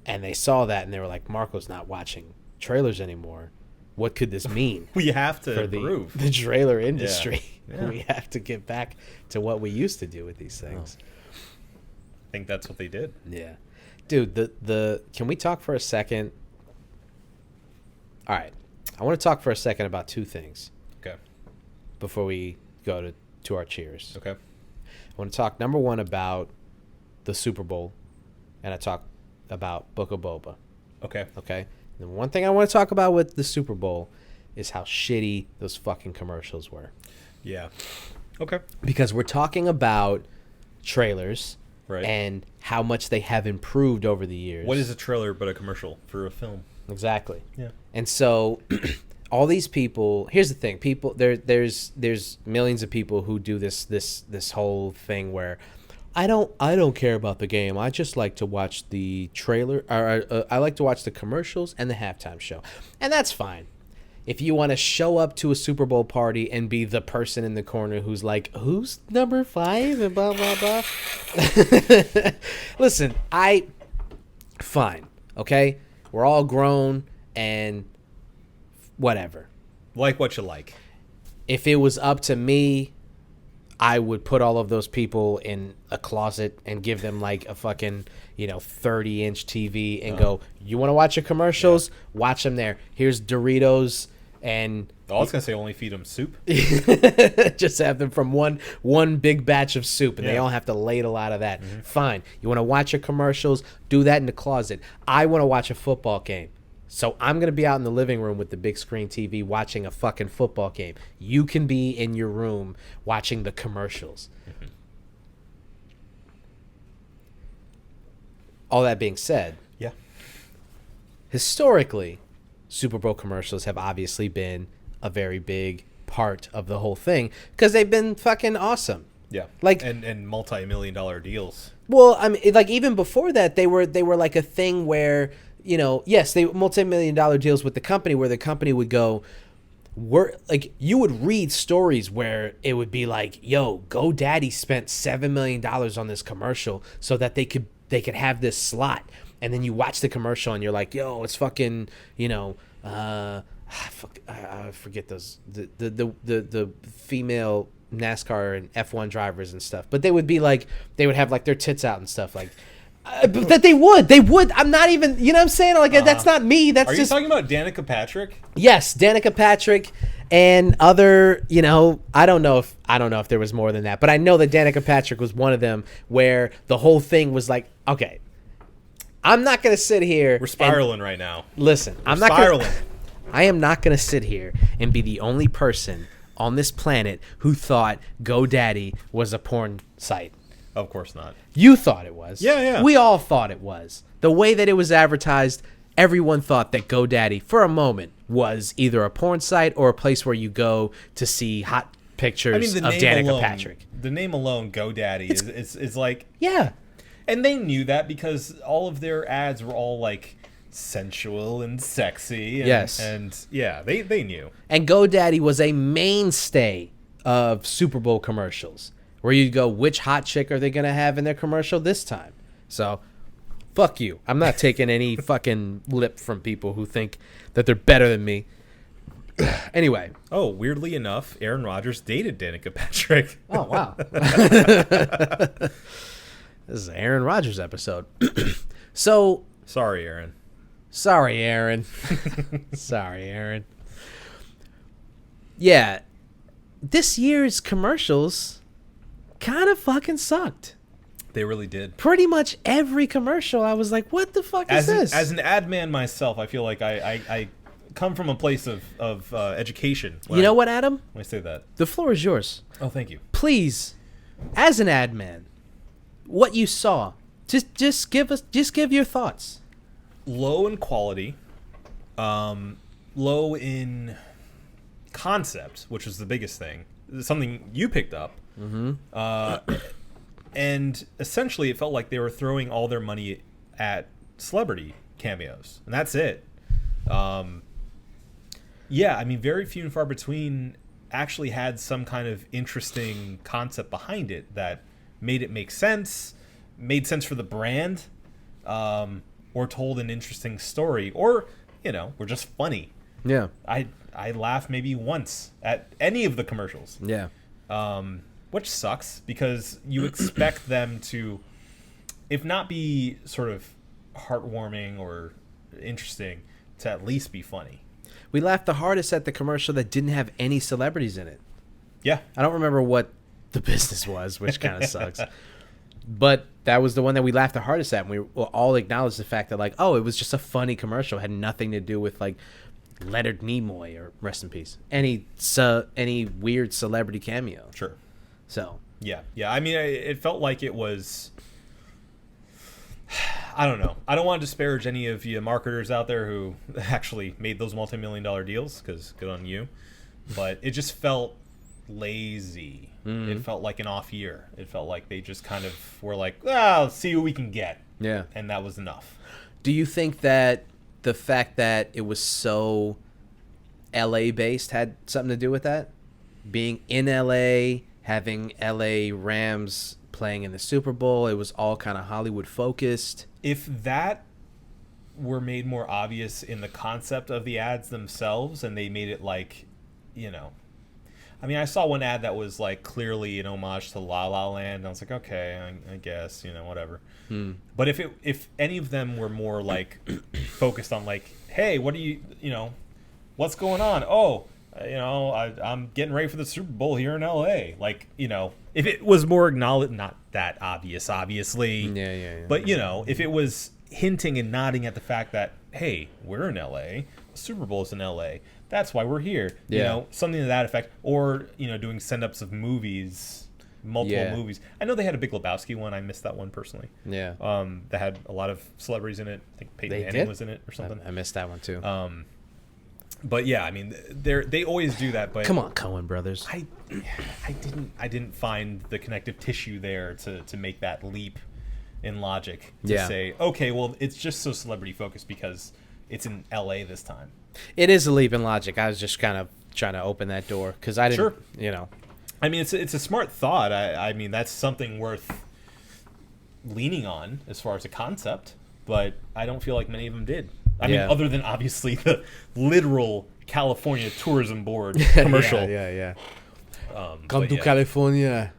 A: and they saw that, and they were like, "Marco's not watching trailers anymore. What could this mean?"
B: We have to
A: for
B: improve.
A: the trailer industry.
B: Yeah.
A: We have to get back to what we used to do with these things.
B: I think that's what they did.
A: Yeah. Dude, the can we talk for a second? All right. I want to talk for a second about two things
B: Okay.
A: before we go to our cheers.
B: Okay.
A: I want to talk, number one, about the Super Bowl, and I talk about Book of Boba.
B: Okay.
A: Okay? The one thing I want to talk about with the Super Bowl is how shitty those fucking commercials were.
B: Yeah. Okay.
A: Because we're talking about trailers
B: Right.
A: and how much they have improved over the years.
B: What is a trailer but a commercial for a film?
A: Exactly.
B: Yeah.
A: And so all these people, here's the thing, people there's millions of people who do this whole thing where I don't care about the game. I just like to watch the trailer, or I like to watch the commercials and the halftime show. And that's fine. If you want to show up to a Super Bowl party and be the person in the corner who's like, who's number 5 and blah, blah, blah. Listen, fine. Okay. We're all grown and whatever.
B: Like what you like.
A: If it was up to me, I would put all of those people in a closet and give them like a fucking, 30-inch TV and go, you want to watch your commercials? Watch them there. Here's Doritos and
B: I was going to say only feed them soup.
A: just have them from one big batch of soup, and they
B: Yeah.
A: all have to ladle out of that. Fine. You want to watch your commercials? Do that in the closet. I want to watch a football game. So I'm going to be out in the living room with the big screen TV watching a fucking football game. You can be in your room watching the commercials. All that being said,
B: Yeah.
A: historically, Super Bowl commercials have obviously been a very big part of the whole thing because they've been fucking awesome.
B: Yeah.
A: Like-
B: and multi-million-dollar deals.
A: Well, I mean, like even before that, they were like a thing where, yes, they multi-million-dollar deals with the company where the company would go, you would read stories where it would be like, yo, GoDaddy spent $7 million on this commercial so that they could have this slot. And then you watch the commercial and you're like, yo, it's fucking, I forget those, the female NASCAR and F1 drivers and stuff. But they would have like their tits out and stuff like that. They would. I'm not even, you know what I'm saying? Like, that's not me. That's
B: Are you
A: just,
B: talking about Danica Patrick?
A: yes, Danica Patrick and other, I don't know if there was more than that, but I know that Danica Patrick was one of them where the whole thing was like, okay, I'm not going to sit here.
B: We're spiraling right now.
A: Listen, I am not going to sit here and be the only person on this planet who thought GoDaddy was a porn site.
B: Of course not.
A: You thought it was.
B: Yeah.
A: We all thought it was. The way that it was advertised, everyone thought that GoDaddy, for a moment, was either a porn site or a place where you go to see hot pictures of Danica Patrick.
B: The name alone, GoDaddy, is like...
A: Yeah.
B: And they knew that because all of their ads were all like sensual and sexy. And,
A: Yes.
B: And yeah, they knew.
A: And GoDaddy was a mainstay of Super Bowl commercials where you'd go, which hot chick are they going to have in their commercial this time? So, fuck you. I'm not taking any fucking lip from people who think that they're better than me. Anyway.
B: Oh, weirdly enough, Aaron Rodgers dated Danica Patrick.
A: Oh, wow. This is an Aaron Rodgers episode. So,
B: Sorry, Aaron.
A: sorry, Aaron. Sorry, Aaron. Yeah, this year's commercials kind of fucking sucked.
B: They really did.
A: Pretty much every commercial, I was like, what the fuck is this?
B: As an ad man myself, I feel like I come from a place of education.
A: You know what, Adam?
B: When I say that.
A: The floor is yours.
B: Oh, thank you.
A: Please, as an ad man, what you saw, just give your thoughts.
B: Low in quality, low in concept, which was the biggest thing. Something you picked up. Mm-hmm. And essentially, it felt like they were throwing all their money at celebrity cameos, and that's it. Yeah, I mean, very few and far between actually had some kind of interesting concept behind it that made it make sense, made sense for the brand, or told an interesting story, or, were just funny.
A: Yeah.
B: I laughed maybe once at any of the commercials.
A: Yeah.
B: Which sucks because you expect them to, if not be sort of heartwarming or interesting, to at least be funny.
A: We laughed the hardest at the commercial that didn't have any celebrities in it.
B: Yeah.
A: I don't remember what the business was, which kind of sucks. But that was the one that we laughed the hardest at. And we all acknowledged the fact that, like, oh, it was just a funny commercial. It had nothing to do with, like, Leonard Nimoy or rest in peace. Any weird celebrity cameo.
B: Sure.
A: So.
B: Yeah. I mean, it felt like it was... I don't know. I don't want to disparage any of you marketers out there who actually made those multi-million-dollar deals, because good on you. But it just felt lazy. Mm-hmm. It felt like an off year. It felt like they just kind of were like, let's see what we can get.
A: Yeah.
B: And that was enough.
A: Do you think that the fact that it was so LA-based had something to do with that? Being in LA, having LA Rams playing in the Super Bowl, it was all kind of Hollywood focused.
B: If that were made more obvious in the concept of the ads themselves, and they made it like, I mean, I saw one ad that was like clearly an homage to La La Land, and I was like, okay, I guess, whatever. But if any of them were more like focused on like, hey, what do you, what's going on? Oh, I'm getting ready for the Super Bowl here in LA. Like, if it was more acknowledged, not that obvious, obviously.
A: Yeah.
B: But, if it was hinting and nodding at the fact that, hey, we're in LA, the Super Bowl is in LA, that's why we're here.
A: Yeah.
B: Something to that effect. Or, doing send-ups of movies, multiple movies. I know they had a Big Lebowski one. I missed that one personally.
A: Yeah.
B: That had a lot of celebrities in it. I think Peyton Manning was in it or something.
A: I missed that one too.
B: But yeah, I mean, they always do that. But
A: come on, Coen Brothers.
B: I didn't find the connective tissue there to make that leap in logic to say, okay, well, it's just so celebrity focused because it's in LA this time.
A: It is a leap in logic. I was just kind of trying to open that door because I didn't,
B: I mean, it's a smart thought. I mean, that's something worth leaning on as far as a concept, but I don't feel like many of them did. I mean, other than obviously the literal California Tourism Board commercial.
A: Yeah. Come to California.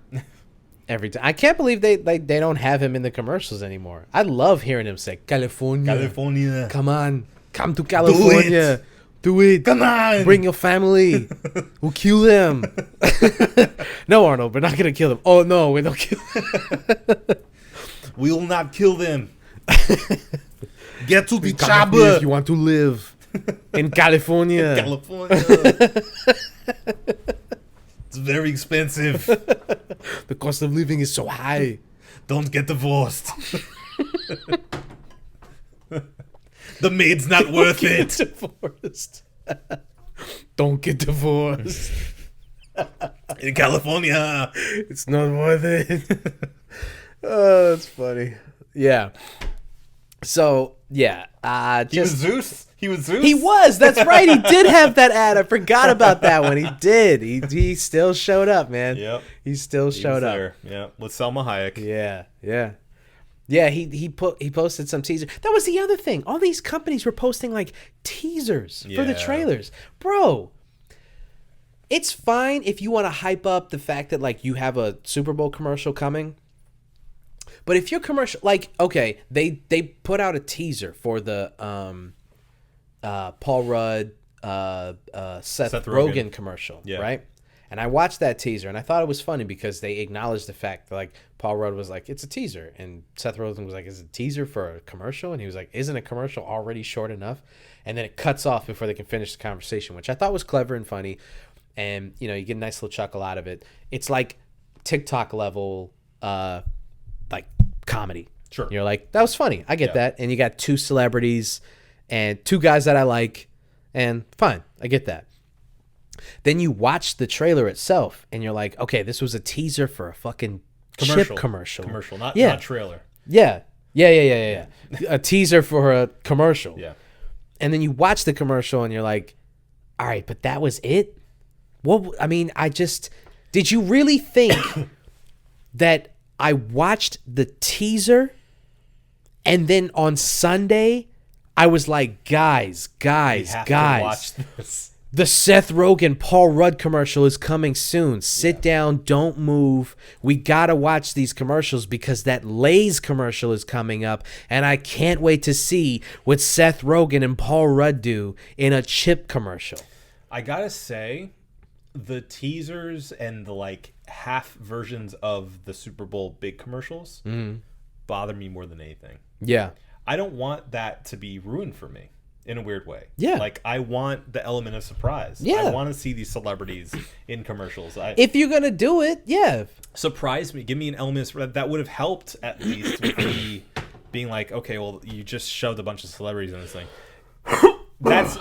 A: Every time. I can't believe they don't have him in the commercials anymore. I love hearing him say California. Come on. Come to California. Do it.
B: Come on.
A: Bring your family. We'll kill them. No, Arnold, we're not going to kill them. Oh, no, we don't kill them.
B: We will not kill them. Get to the chopper
A: if you want to live in California.
B: It's very expensive.
A: The cost of living is so high.
B: Don't get divorced. The maid's not worth it.
A: Divorced. Don't get divorced.
B: In California,
A: it's not worth it. Oh, that's funny. Yeah. So, yeah.
B: He was Zeus. He was.
A: That's right. He did have that ad. I forgot about that one. He did. He still showed up, man.
B: Yep.
A: He still showed up.
B: There. Yeah. With Selma Hayek.
A: Yeah, he posted some teaser. That was the other thing. All these companies were posting like teasers for the trailers. Bro, it's fine if you want to hype up the fact that like you have a Super Bowl commercial coming. But if your commercial, like, okay, they put out a teaser for the Paul Rudd, Seth Rogen commercial, right? And I watched that teaser, and I thought it was funny because they acknowledged the fact that, like, Paul Rudd was like, it's a teaser. And Seth Rogen was like, is it a teaser for a commercial? And he was like, isn't a commercial already short enough? And then it cuts off before they can finish the conversation, which I thought was clever and funny. And, you know, you get a nice little chuckle out of it. It's like TikTok level, like, comedy.
B: Sure.
A: You're like, that was funny. I get that. And you got two celebrities and two guys that I like. And fine. I get that. Then you watch the trailer itself, and you're like, okay, this was a teaser for a fucking chip commercial.
B: Commercial, not trailer.
A: Yeah. A teaser for a commercial.
B: Yeah.
A: And then you watch the commercial, and you're like, all right, but that was it? What? I mean, did you really think that I watched the teaser, and then on Sunday, I was like, guys,
B: watch this.
A: The Seth Rogen, Paul Rudd commercial is coming soon. Sit down, don't move. We gotta watch these commercials because that Lay's commercial is coming up, and I can't wait to see what Seth Rogen and Paul Rudd do in a chip commercial.
B: I gotta say, the teasers and the like half versions of the Super Bowl big commercials bother me more than anything.
A: Yeah.
B: I don't want that to be ruined for me. In a weird way.
A: Yeah.
B: Like, I want the element of surprise.
A: Yeah.
B: I want to see these celebrities in commercials.
A: If you're going to do it, yeah.
B: Surprise me. Give me an element that would have helped, at least, with me being like, okay, well, you just shoved a bunch of celebrities in this thing.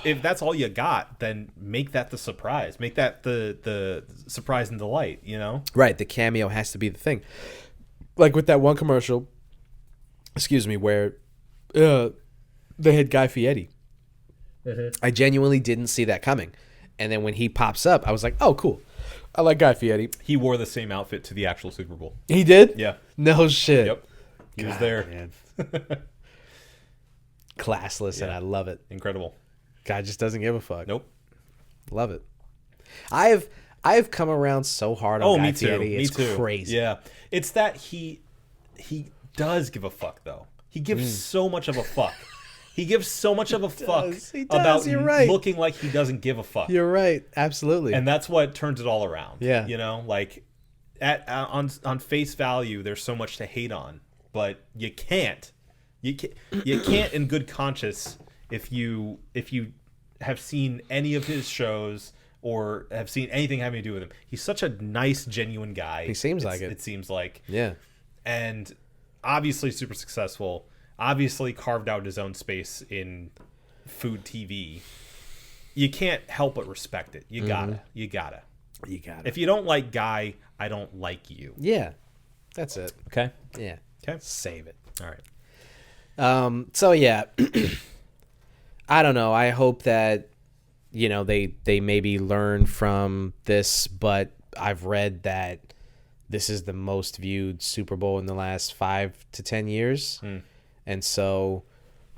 B: If that's all you got, then make that the surprise. Make that the surprise and delight, you know?
A: Right. The cameo has to be the thing. Like with that one commercial, where they had Guy Fieri. I genuinely didn't see that coming. And then when he pops up, I was like, oh, cool. I like Guy Fieri.
B: He wore the same outfit to the actual Super Bowl.
A: He did?
B: Yeah.
A: No shit.
B: Yep. He was there.
A: Man. Classless, and I love it.
B: Incredible.
A: Guy just doesn't give a fuck.
B: Nope.
A: Love it. I've come around so hard on Guy Fieri. It's crazy.
B: Yeah. It's that he does give a fuck, though. He gives so much of a fuck. He gives so much of a fuck about looking like he doesn't give a fuck.
A: You're right. Absolutely.
B: And that's what turns it all around.
A: Yeah.
B: You know, like on face value, there's so much to hate on, but you can't in good conscience if you have seen any of his shows or have seen anything having to do with him. He's such a nice, genuine guy.
A: He seems like it.
B: It seems like.
A: Yeah.
B: And obviously super successful. Obviously carved out his own space in food TV. You can't help but respect it. You gotta. If you don't like Guy, I don't like you.
A: Yeah. That's it.
B: Okay.
A: Yeah.
B: Okay.
A: Save it.
B: All right.
A: So yeah. I don't know. I hope that, you know, they maybe learn from this, but I've read that this is the most viewed Super Bowl in the last 5 to 10 years. And so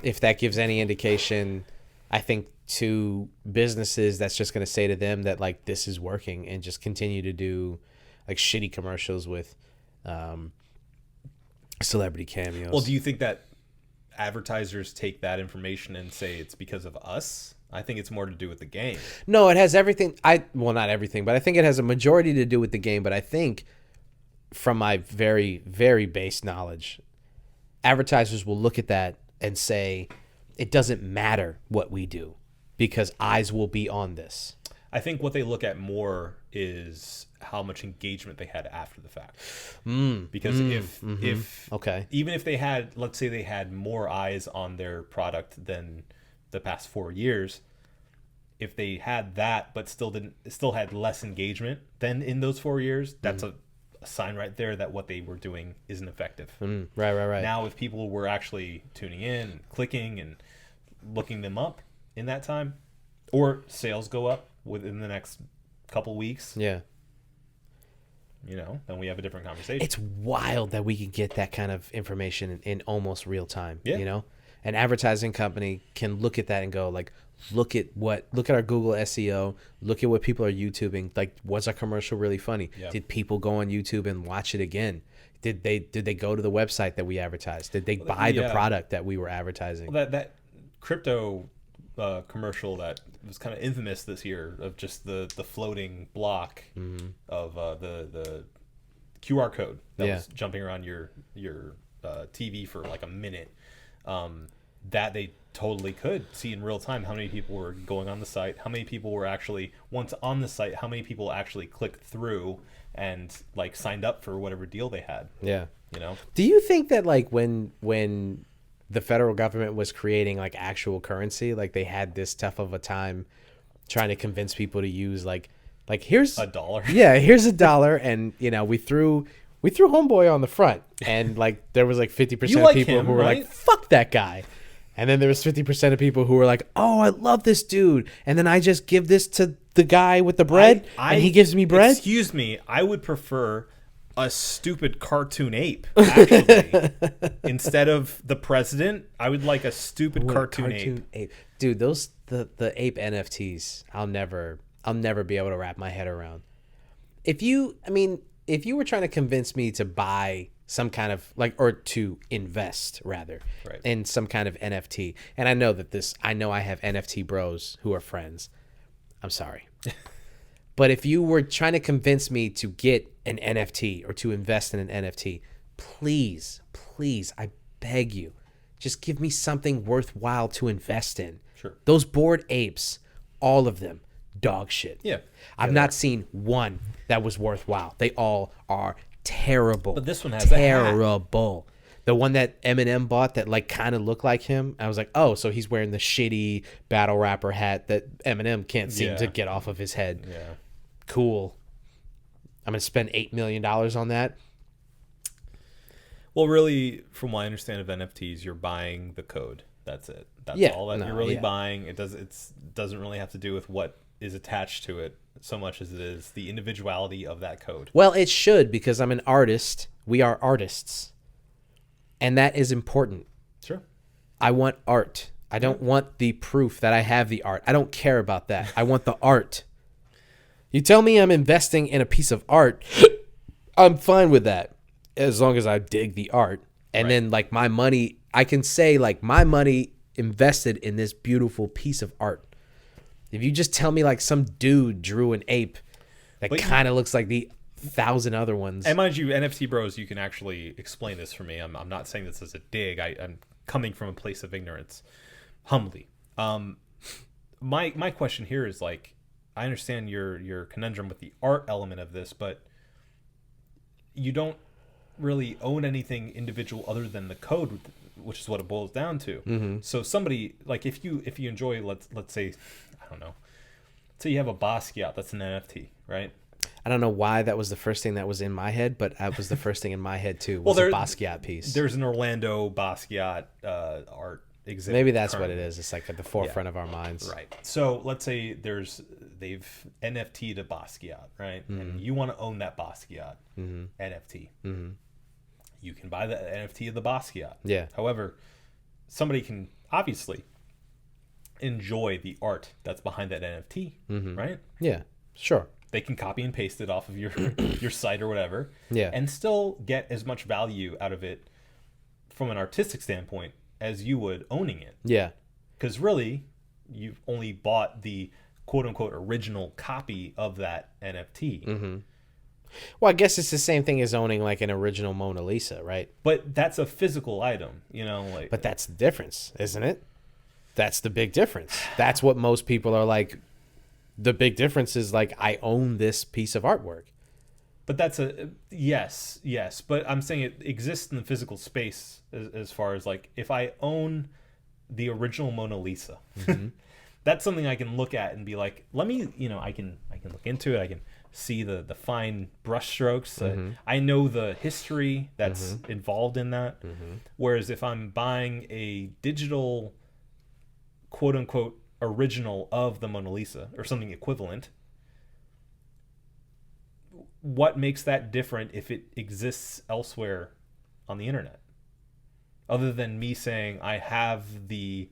A: if that gives any indication, I think to businesses, that's just going to say to them that, like, this is working, and just continue to do, like, shitty commercials with celebrity cameos.
B: Well, do you think that advertisers take that information and say it's because of us? I think it's more to do with the game.
A: No, it has everything. Well, not everything, but I think it has a majority to do with the game. But I think from my very, very base knowledge, advertisers will look at that and say, it doesn't matter what we do because eyes will be on this.
B: I think what they look at more is how much engagement they had after the fact. Because even if they had, let's say they had more eyes on their product than the past 4 years, if they had that but still had less engagement than in those 4 years, that's a sign right there that what they were doing isn't effective.
A: Right.
B: Now, if people were actually tuning in, and clicking, and looking them up in that time, or sales go up within the next couple weeks,
A: yeah,
B: you know, then we have a different conversation.
A: It's wild that we can get that kind of information in almost real time.
B: Yeah.
A: You know, an advertising company can look at that and go, like, look at our Google SEO, look at what people are YouTubing. Like, was our commercial really funny?
B: Yeah.
A: Did people go on YouTube and watch it again? Did they go to the website that we advertised? Did they buy the product that we were advertising?
B: Well, that crypto commercial that was kind of infamous this year of just the floating block of the QR code that was jumping around your TV for like a minute. That they totally could see in real time how many people were going on the site, how many people were actually once on the site, how many people actually clicked through and like signed up for whatever deal they had.
A: Yeah.
B: You know?
A: Do you think that like when the federal government was creating like actual currency, like they had this tough of a time trying to convince people to use like here's
B: $1?
A: Yeah, here's $1, and you know, we threw homeboy on the front, and like there was like 50% of people who were like, fuck that guy. And then there was 50% of people who were like, oh, I love this dude. And then I just give this to the guy with the bread, and he gives me bread.
B: Excuse me, I would prefer a stupid cartoon ape, actually. Instead of the president, I would like a stupid cartoon ape.
A: Dude, those the ape NFTs, I'll never be able to wrap my head around. If you were trying to convince me to buy some kind of or to invest rather in some kind of NFT, and I know I have NFT bros who are friends. I'm sorry. But if you were trying to convince me to get an NFT or to invest in an NFT, please, I beg you, just give me something worthwhile to invest in.
B: Sure.
A: Those Bored Apes, all of them, dog shit.
B: Yeah.
A: I've not seen one that was worthwhile. They all are terrible.
B: But this one has
A: terrible. The one that Eminem bought that like kind of looked like him, I was like, oh, so he's wearing the shitty battle rapper hat that Eminem can't seem to get off of his head.
B: Yeah.
A: Cool. I'm going to spend $8 million on that.
B: Well, really, from what I understand of NFTs, you're buying the code. That's it. That's all that you're really buying. It doesn't really have to do with what is attached to it so much as it is the individuality of that code.
A: Well, it should, because I'm an artist. We are artists. And that is important.
B: Sure.
A: I want art. I don't want the proof that I have the art. I don't care about that. I want the art. You tell me I'm investing in a piece of art, I'm fine with that, as long as I dig the art. And then like my money, I can say like my money invested in this beautiful piece of art. If you just tell me like some dude drew an ape that kind of looks like the 1,000 other ones.
B: And mind you, NFT bros, you can actually explain this for me. I'm not saying this as a dig. I'm coming from a place of ignorance, humbly. My question here is like, I understand your conundrum with the art element of this, but you don't really own anything individual other than the code, which is what it boils down to. Mm-hmm. So somebody like if you enjoy, let's say, I don't know, say you have a Basquiat that's an NFT, right?
A: I don't know why that was the first thing that was in my head, but that was the first thing in my head too. Was a Basquiat piise.
B: There's an Orlando Basquiat art exhibit.
A: Maybe that's currently what it is. It's like at the forefront of our minds.
B: Right. So let's say they've NFT'd a Basquiat, right? Mm-hmm. And you want to own that Basquiat NFT. Mm-hmm. You can buy the NFT of the Basquiat.
A: Yeah.
B: However, somebody can obviously enjoy the art that's behind that NFT, right?
A: Yeah, sure.
B: They can copy and paste it off of your site or whatever, and still get as much value out of it from an artistic standpoint as you would owning it.
A: Yeah.
B: Because really, you've only bought the quote-unquote original copy of that NFT.
A: Mm-hmm. Well, I guess it's the same thing as owning like an original Mona Lisa, right?
B: But that's a physical item, you know? Like.
A: But that's the difference, isn't it? That's the big difference. That's what most people are like. The big difference is like, I own this piece of artwork.
B: But that's yes. But I'm saying it exists in the physical space as far as like, if I own the original Mona Lisa, that's something I can look at and be like, let me, I can look into it. I can see the fine brush strokes. I know the history that's involved in that. Whereas if I'm buying a digital quote unquote original of the Mona Lisa or something equivalent, what makes that different if it exists elsewhere on the internet, other than me saying I have the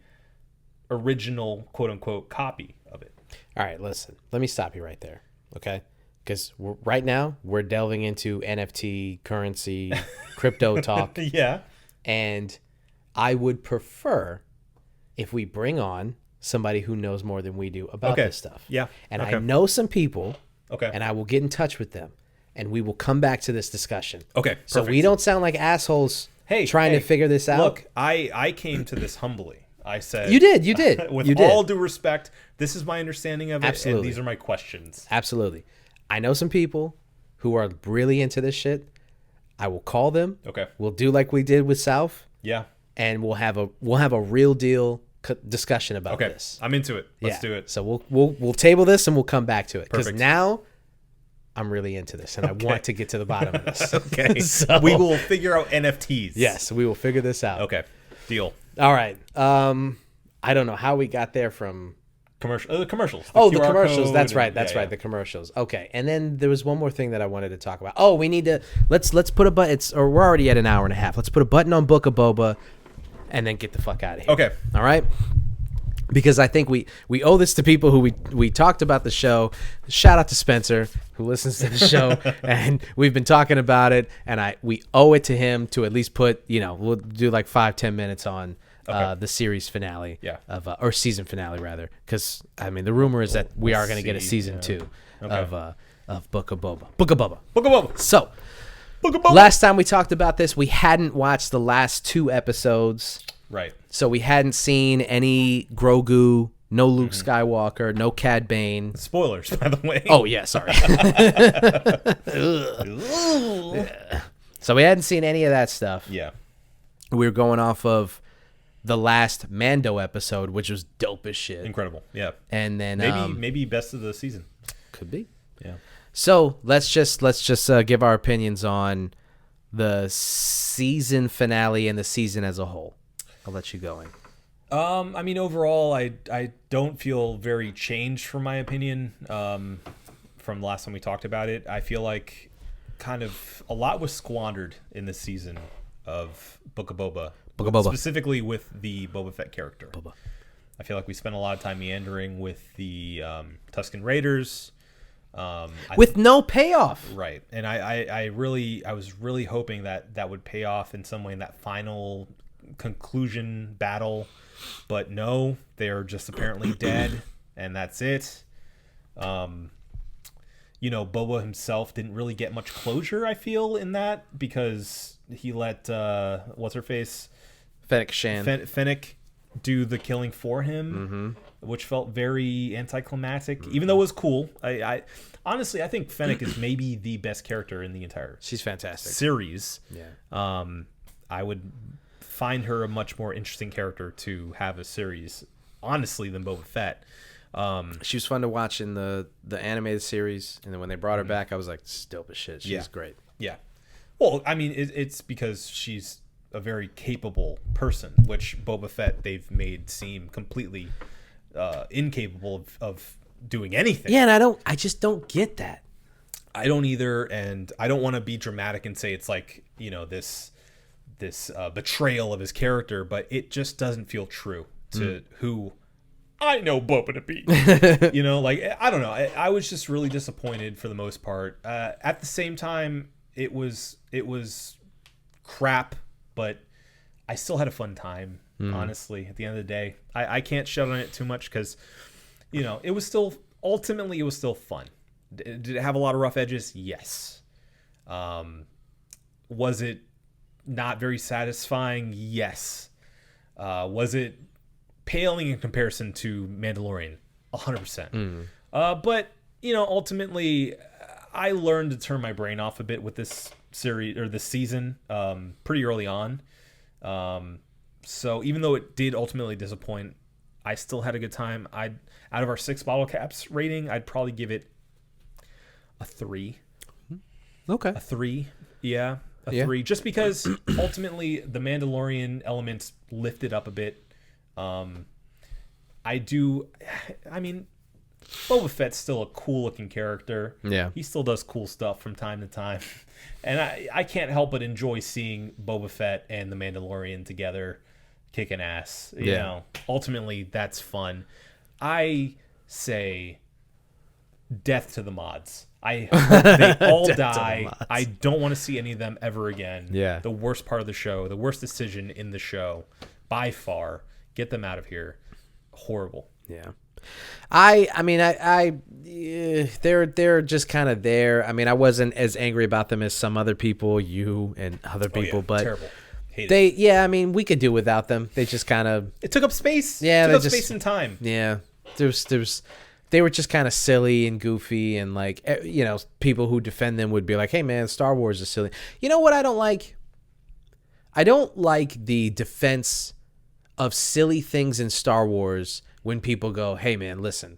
B: original quote unquote copy of it?
A: All right, listen, let me stop you right there, okay? because right now we're delving into NFT, currency, crypto talk.
B: Yeah.
A: And I would prefer if we bring on somebody who knows more than we do about this stuff.
B: Yeah.
A: And I know some people.
B: Okay.
A: And I will get in touch with them. And we will come back to this discussion.
B: Okay. Perfect.
A: So we don't sound like assholes trying to figure this out.
B: Look, I came to this humbly. I said...
A: You did.
B: With all due respect, this is my understanding of it,
A: Absolutely.
B: and these are my questions.
A: Absolutely. I know some people who are really into this shit. I will call them.
B: Okay.
A: We'll do like we did with South.
B: Yeah.
A: And we'll have a real deal discussion about this.
B: I'm into it. Let's do it.
A: So we'll table this and we'll come back to it because
B: Perfect.
A: now I'm really into this and I want to get to the bottom of this.
B: Okay.
A: So,
B: we will figure out NFTs.
A: Yes, we will figure this out.
B: Okay. Deal.
A: All right. I don't know how we got there from
B: The commercials.
A: the
B: QR
A: commercials.
B: code
A: That's
B: and-
A: right. That's
B: yeah,
A: right.
B: yeah.
A: The commercials. Okay. And then there was one more thing that I wanted to talk about. Oh, we need to let's put a button. We're already at an hour and a half. Let's put a button on Book of Boba, and then get the fuck out of here.
B: Okay.
A: All right. Because I think we owe this to people who we talked about the show. Shout out to Spencer who listens to the show, and we've been talking about it. And we owe it to him to at least put we'll do like 5-10 minutes on the series finale, or season finale rather. Because I mean the rumor is that we are going to get a season 2 of Book of Boba. Book of Boba.
B: Book of Boba.
A: So
B: Book of Boba.
A: last time we talked about this, we hadn't watched the last 2 episodes.
B: Right.
A: So we hadn't seen any Grogu, no Luke Skywalker, no Cad Bane.
B: Spoilers, by the way.
A: Oh, yeah, sorry. Yeah. So we hadn't seen any of that stuff.
B: Yeah.
A: We were going off of the last Mando episode, which was dope as shit.
B: Incredible. Yeah.
A: And then
B: Maybe best of the season.
A: could be.
B: Yeah.
A: So let's just give our opinions on the season finale and the season as a whole. I'll let you go in.
B: I mean, overall, I don't feel very changed from my opinion from the last time we talked about it. I feel like kind of a lot was squandered in this season of Book of Boba.
A: Book of Boba.
B: Specifically with the Boba Fett character.
A: Boba.
B: I feel like we spent a lot of time meandering with the Tusken Raiders.
A: With no payoff.
B: Right. And I was really hoping that would pay off in some way in that final conclusion battle, but no, they're just apparently dead, and that's it. Boba himself didn't really get much closure, I feel, in that, because he let what's her face,
A: Fennec Shan.
B: Fennec do the killing for him, which felt very anticlimactic, even though it was cool. I honestly, I think Fennec is maybe the best character in the entire
A: She's fantastic.
B: series.
A: Yeah.
B: I would find her a much more interesting character to have a series, honestly, than Boba Fett.
A: She was fun to watch in the animated series, and then when they brought her back, I was like, this is dope as shit. She's great.
B: Yeah. Well, I mean, it's because she's a very capable person, which Boba Fett they've made seem completely incapable of doing anything.
A: Yeah, and I just don't get that.
B: I don't either, and I don't want to be dramatic and say it's like, this betrayal of his character, but it just doesn't feel true to who I know Boba to be. I don't know. I was just really disappointed for the most part. At the same time, it was crap, but I still had a fun time, honestly, at the end of the day. I can't shut on it too much because, it was still fun. Did it have a lot of rough edges? Yes. Was it not very satisfying? Yes. Was it paling in comparison to Mandalorian? 100%. But, ultimately, I learned to turn my brain off a bit with this series or this season pretty early on. So even though it did ultimately disappoint, I still had a good time. Out of our 6 bottle caps rating, I'd probably give it a 3.
A: Okay.
B: A 3. Yeah. A 3. Just because ultimately the Mandalorian elements lifted up a bit. Boba Fett's still a cool looking character.
A: Yeah.
B: He still does cool stuff from time to time. And I can't help but enjoy seeing Boba Fett and the Mandalorian together kicking ass. You know, ultimately that's fun. I say death to the mods. I hope they all
A: Death to the
B: die.
A: mods.
B: I don't want to see any of them ever again.
A: Yeah.
B: The worst part of the show, the worst decision in the show, by far. Get them out of here. Horrible.
A: Yeah. I mean, they're just kind of there. I mean, I wasn't as angry about them as some other people, you and other people, but
B: terrible. Hate
A: they,
B: it.
A: yeah, I mean, we could do without them. They just kind of,
B: It took up space.
A: Yeah,
B: It
A: they
B: took up
A: just-
B: space and time.
A: yeah, they were just kind of silly and goofy, and like, you know, people who defend them would be like, hey man, Star Wars is silly. You know what I don't like? I don't like the defense of silly things in Star Wars when people go, hey man, listen,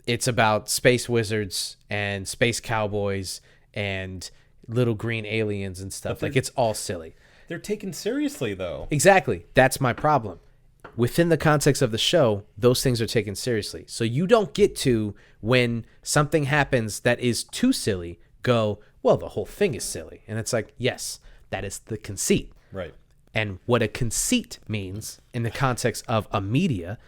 A: it's about space wizards and space cowboys and little green aliens and stuff. Like, it's all silly.
B: They're taken seriously, though.
A: Exactly. That's my problem. Within the context of the show, those things are taken seriously. So you don't get to, when something happens that is too silly, go, well, the whole thing is silly. And it's like, yes, that is the conceit.
B: Right.
A: And what a conceit means in the context of a media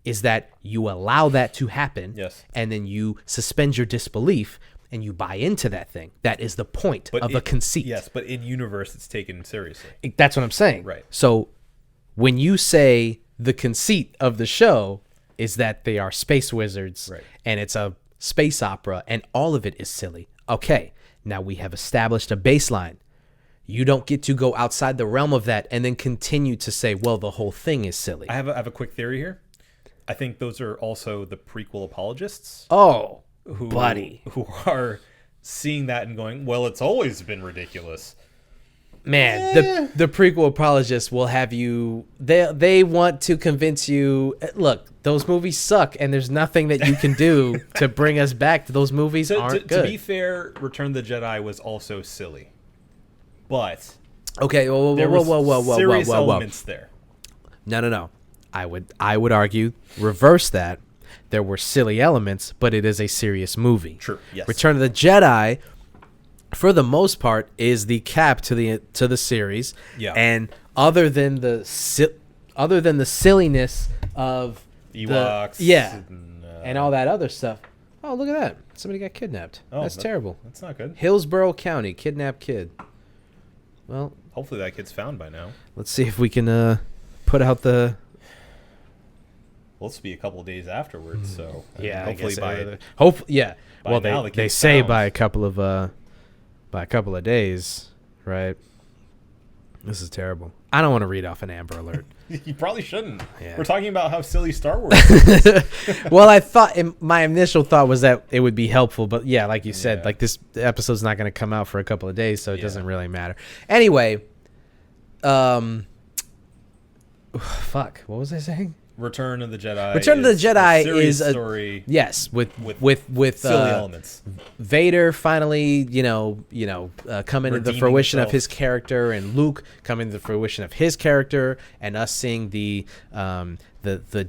A: is that you allow that to happen.
B: Yes.
A: And then you suspend your disbelief and you buy into that thing. That is the point of a conceit.
B: Yes, but in universe, it's taken seriously.
A: That's what I'm saying.
B: Right.
A: So when you say the conceit of the show is that they are space wizards,
B: Right.
A: and it's a space opera and all of it is silly. Okay, now we have established a baseline. You don't get to go outside the realm of that and then continue to say, well, the whole thing is silly.
B: I have a quick theory here. I think those are also the prequel apologists
A: Oh,
B: who
A: buddy.
B: who are seeing that and going, well, it's always been ridiculous.
A: Man, the prequel apologists will have you. They want to convince you. Look, those movies suck, and there's nothing that you can do to bring us back. Those movies aren't good.
B: To be fair, Return of the Jedi was also silly, but
A: Okay, whoa,
B: there
A: whoa,
B: was
A: whoa, whoa, whoa,
B: serious
A: whoa, whoa.
B: elements there.
A: No. I would argue reverse that. There were silly elements, but it is a serious movie.
B: True. Yes.
A: Return of the Jedi, for the most part, is the cap to the series.
B: Yeah.
A: And other than the silliness of
B: Ewoks.
A: and all that other stuff. Oh, look at that! Somebody got kidnapped.
B: Oh,
A: That's terrible.
B: That's not good.
A: Hillsborough County, kidnapped kid. Well,
B: Hopefully that kid's found by now.
A: let's see if we can put out the.
B: Well, this will be a couple of days afterwards, so
A: Yeah,
B: hopefully
A: yeah.
B: by
A: Well,
B: now the
A: they
B: kid's
A: say
B: found.
A: by a couple of days, right? This is terrible. I don't want to read off an Amber Alert.
B: You probably shouldn't.
A: Yeah.
B: We're talking about how silly Star Wars is.
A: Well, I thought my initial thought was that it would be helpful, but yeah, like you said,
B: Yeah.
A: like this episode's not going to come out for a couple of days, so it
B: Yeah.
A: doesn't really matter. Anyway, fuck, what was I saying?
B: Return of the Jedi.
A: Return of the Jedi
B: serious
A: is a
B: story
A: yes with
B: silly elements.
A: Vader finally, coming to the
B: Redeeming
A: fruition of
B: himself.
A: his character, and Luke coming to the fruition of his character, and us seeing the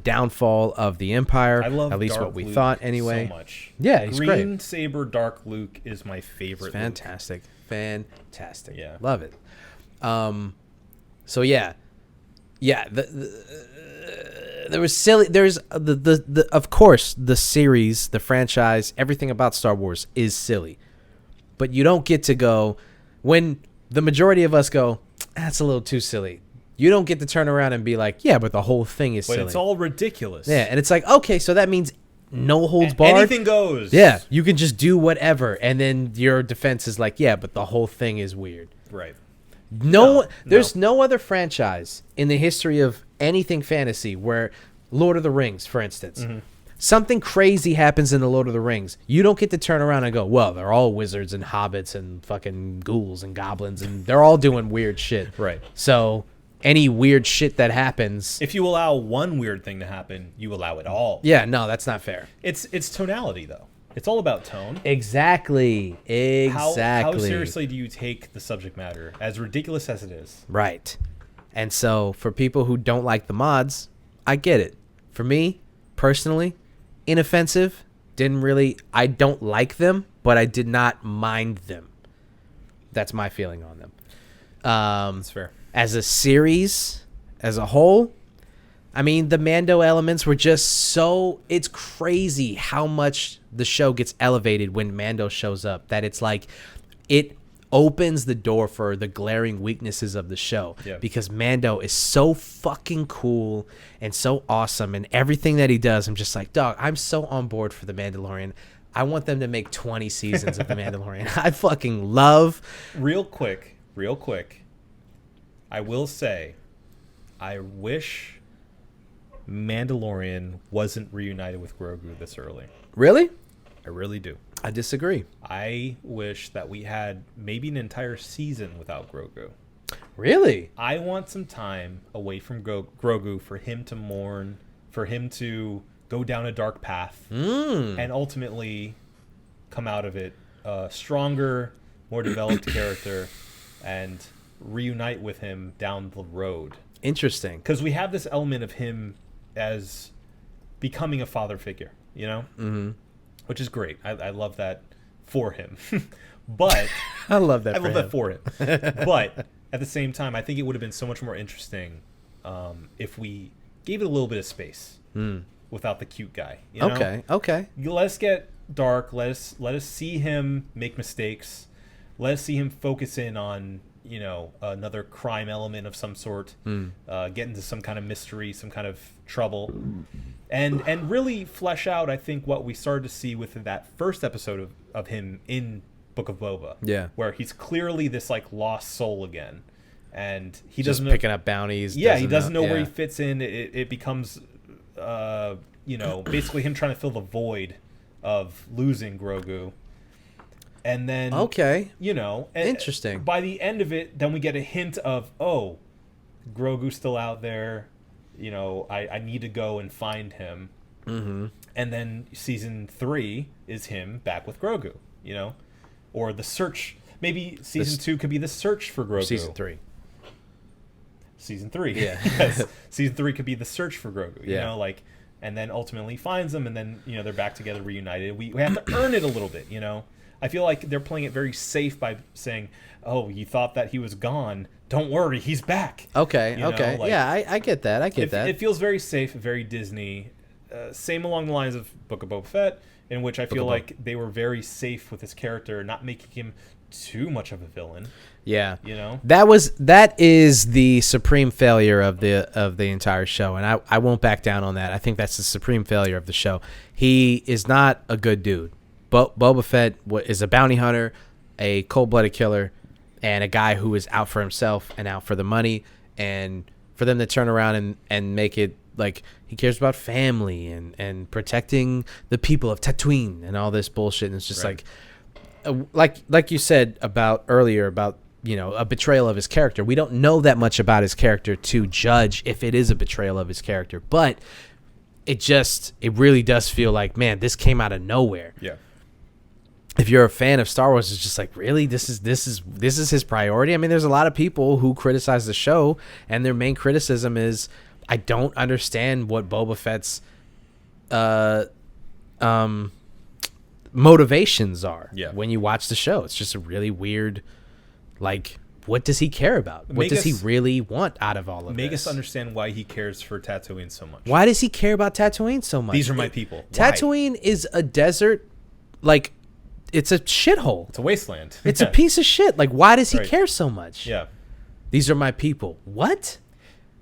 A: downfall of the Empire.
B: I love
A: at least
B: Dark
A: what we
B: Luke
A: thought anyway.
B: so much.
A: Yeah, he's
B: Green
A: great.
B: Saber Dark Luke is my favorite.
A: Fantastic.
B: Yeah.
A: Love it. So yeah. There was silly. There's the of course the series, the franchise, everything about Star Wars is silly, but you don't get to go when the majority of us go, that's a little too silly. You don't get to turn around and be like, yeah, but the whole thing is
B: But
A: silly.
B: it's all ridiculous.
A: Yeah, and it's like, okay, so that means no holds barred.
B: Anything goes.
A: Yeah, you can just do whatever, and then your defense is like, yeah, but the whole thing is weird.
B: Right.
A: There's no other franchise in the history of anything fantasy where Lord of the Rings, for instance, something crazy happens in the Lord of the Rings. You don't get to turn around and go, well, they're all wizards and hobbits and fucking ghouls and goblins, and they're all doing weird shit.
B: Right.
A: So any weird shit that happens,
B: If you allow one weird thing to happen, you allow it all.
A: yeah, no, that's not fair.
B: It's tonality though. It's all about tone.
A: Exactly.
B: How seriously do you take the subject matter, as ridiculous as it is?
A: Right. And so for people who don't like the mods, I get it. For me, personally, inoffensive. I don't like them, but I did not mind them. That's my feeling on them.
B: That's fair.
A: As a series, as a whole, I mean, the Mando elements were just so... It's crazy how much the show gets elevated when Mando shows up. That it's like... It opens the door for the glaring weaknesses of the show.
B: Yeah.
A: Because Mando is so fucking cool and so awesome. And everything that he does, I'm just like, dog, I'm so on board for The Mandalorian. I want them to make 20 seasons of The Mandalorian. I fucking love...
B: Real quick. I will say, I wish... Mandalorian wasn't reunited with Grogu this early.
A: Really?
B: I really do.
A: I disagree.
B: I wish that we had maybe an entire season without Grogu.
A: Really?
B: I want some time away from Grogu for him to mourn, for him to go down a dark path, and ultimately come out of it a stronger, more developed character, and reunite with him down the road.
A: Interesting.
B: Because we have this element of him as becoming a father figure, you know?
A: Mm-hmm.
B: Which is great. I love that for him. But
A: I love that.
B: I love that for him. But at the same time, I think it would have been so much more interesting if we gave it a little bit of space without the cute guy. You know?
A: Okay.
B: Let us get dark. Let us see him make mistakes. Let us see him focus in on, you know, another crime element of some sort, get into some kind of mystery, some kind of trouble, and really flesh out, I think, what we started to see with that first episode of him in Book of Boba.
A: Yeah.
B: Where he's clearly this, like, lost soul again. And he
A: Just
B: doesn't know,
A: picking up bounties.
B: yeah, he doesn't know where he fits in. It becomes, you know, basically him trying to fill the void of losing Grogu. And then, you know,
A: interesting.
B: By the end of it, then we get a hint of, oh, Grogu's still out there. You know, I need to go and find him. Mm-hmm. And then season 3 is him back with Grogu, you know, or the search. Maybe season 2 could be the search for Grogu.
A: Season 3.
B: Season 3.
A: Yeah.
B: Yes. Season 3 could be the search for Grogu, you know, like, and then ultimately finds him, and then, you know, they're back together, reunited. We have to earn it a little bit, you know. I feel like they're playing it very safe by saying, oh, you thought that he was gone. Don't worry, he's back.
A: Okay.
B: You know, like,
A: yeah, I get that.
B: It feels very safe, very Disney. Same along the lines of Book of Boba Fett, in which I feel like they were very safe with his character, not making him too much of a villain.
A: Yeah.
B: You know?
A: That is the supreme failure of the entire show, and I won't back down on that. I think that's the supreme failure of the show. He is not a good dude. Boba Fett is a bounty hunter, a cold-blooded killer, and a guy who is out for himself and out for the money. And for them to turn around and make it like he cares about family and protecting the people of Tatooine and all this bullshit. And it's just like you said about earlier about, you know, a betrayal of his character. We don't know that much about his character to judge if it is a betrayal of his character, but it really does feel like, man, this came out of nowhere.
B: Yeah.
A: If you're a fan of Star Wars, it's just like, really, this is his priority. I mean, there's a lot of people who criticize the show, and their main criticism is, I don't understand what Boba Fett's motivations are.
B: Yeah.
A: When you watch the show, it's just a really weird, like, what does he care about? What does he really want out of all of this?
B: Make us understand why he cares for Tatooine so much.
A: Why does he care about Tatooine so much?
B: These are my people.
A: Tatooine is a desert, like, it's a shithole.
B: It's a wasteland.
A: It's a piece of shit. Like, why does he care so much?
B: Yeah.
A: These are my people. What?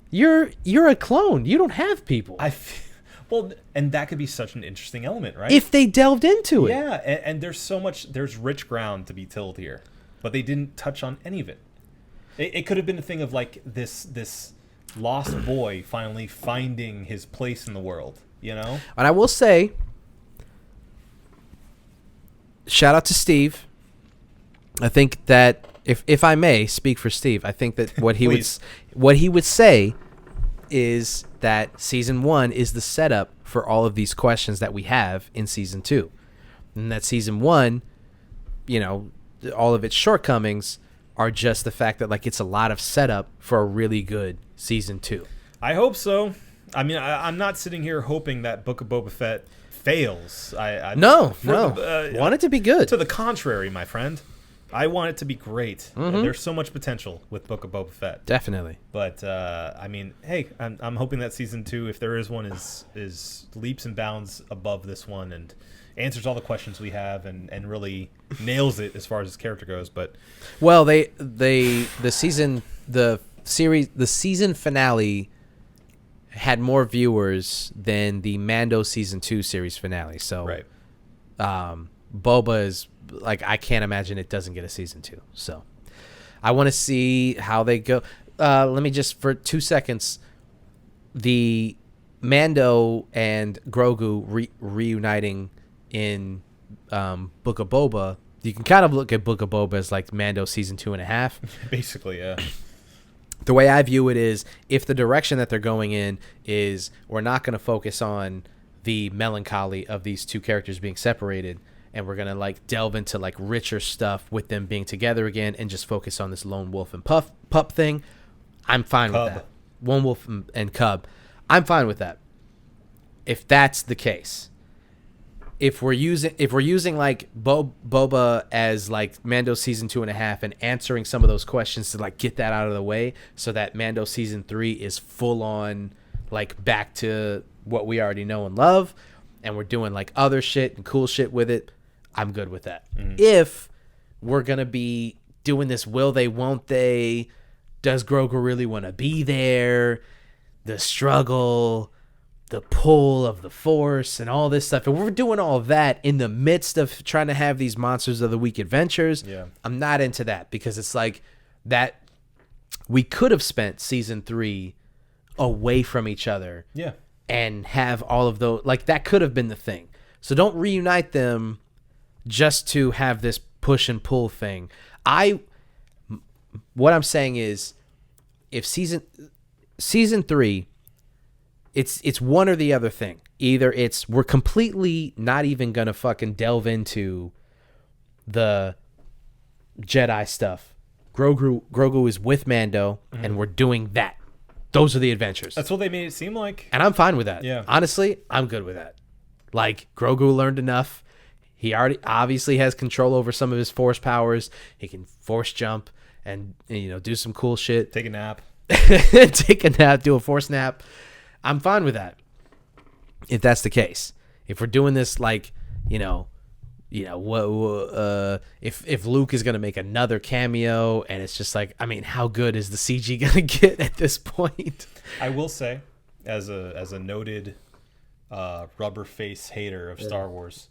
A: You're a clone. You don't have people.
B: Well, and that could be such an interesting element, right?
A: If they delved into it.
B: Yeah, and there's so much, there's rich ground to be tilled here, but they didn't touch on any of it. It could have been a thing of like this lost boy finally finding his place in the world, you know?
A: And I will say, shout out to Steve. I think that if I may speak for Steve, I think that what he would say is that season 1 is the setup for all of these questions that we have in season 2. And that season 1, you know, all of its shortcomings are just the fact that, like, it's a lot of setup for a really good season 2.
B: I hope so. I mean, I'm not sitting here hoping that Book of Boba Fett fails.
A: No. Want it to be good.
B: To the contrary, my friend. I want it to be great. There's so much potential with Book of Boba Fett.
A: Definitely.
B: But I mean, hey, I'm hoping that season 2, if there is one, is leaps and bounds above this one and answers all the questions we have and really nails it as far as his character goes. But
A: well, the season finale had more viewers than the Mando season 2 series finale. So
B: right.
A: Boba is like, I can't imagine it doesn't get a season 2. So I want to see how they go. Let me just, for 2 seconds, the Mando and Grogu reuniting in Book of Boba. You can kind of look at Book of Boba as like Mando season 2.5.
B: Basically, yeah.
A: The way I view it is, if the direction that they're going in is we're not going to focus on the melancholy of these two characters being separated, and we're going to like delve into like richer stuff with them being together again and just focus on this lone wolf and pup thing, I'm fine with that. Lone wolf and cub. I'm fine with that. If that's the case. If we're using like Boba as like Mando season 2.5 and answering some of those questions to like get that out of the way, so that Mando season 3 is full on like back to what we already know and love, and we're doing like other shit and cool shit with it, I'm good with that. If we're gonna be doing this, will they, won't they? Does Grogu really want to be there? The struggle, the pull of the Force, and all this stuff. And we're doing all of that in the midst of trying to have these Monsters of the Week adventures.
B: Yeah.
A: I'm not into that, because it's like that we could have spent season 3 away from each other.
B: Yeah.
A: And have all of those, like, that could have been the thing. So don't reunite them just to have this push and pull thing. What I'm saying is, if season 3, it's one or the other thing. Either it's we're completely not even gonna fucking delve into the Jedi stuff. Grogu is with Mando, and we're doing that. Those are the adventures.
B: That's what they made it seem like.
A: And I'm fine with that.
B: Yeah.
A: Honestly, I'm good with that. Like, Grogu learned enough. He already obviously has control over some of his Force powers. He can Force jump and, you know, do some cool shit.
B: Take a nap.
A: Take a nap, do a Force nap. I'm fine with that. If that's the case. If we're doing this, like, if Luke is going to make another cameo, and it's just like, I mean, how good is the CG going to get at this point?
B: I will say, as a noted rubber face hater of Star Wars,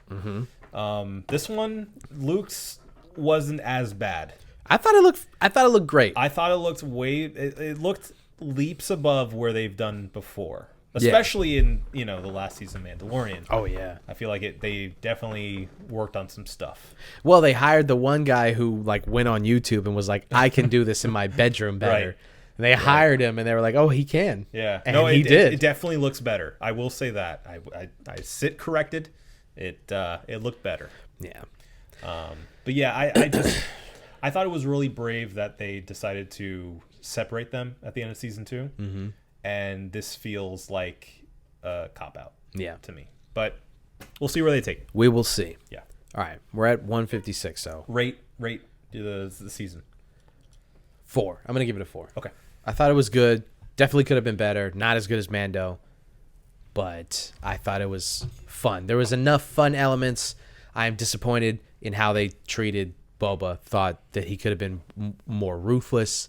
B: this one, Luke's wasn't as bad.
A: I thought it looked great.
B: I thought it looked it looked leaps above where they've done before, especially in the last season of Mandalorian.
A: Oh yeah,
B: I feel like they definitely worked on some stuff.
A: Well, they hired the one guy who like went on YouTube and was like, I can do this in my bedroom better.
B: Right.
A: And they hired him, and they were like, oh, he can.
B: Yeah,
A: and he did.
B: It definitely looks better. I will say that. I sit corrected. It looked better.
A: Yeah.
B: But yeah, I thought it was really brave that they decided to separate them at the end of season 2. Mm-hmm. And this feels like a cop-out to me. But we'll see where they take it.
A: We will see.
B: Yeah.
A: All right. We're at 156, so.
B: Rate the season.
A: 4. I'm going to give it a 4.
B: Okay.
A: I thought it was good. Definitely could have been better. Not as good as Mando. But I thought it was fun. There was enough fun elements. I am disappointed in how they treated Boba. Thought that he could have been more ruthless.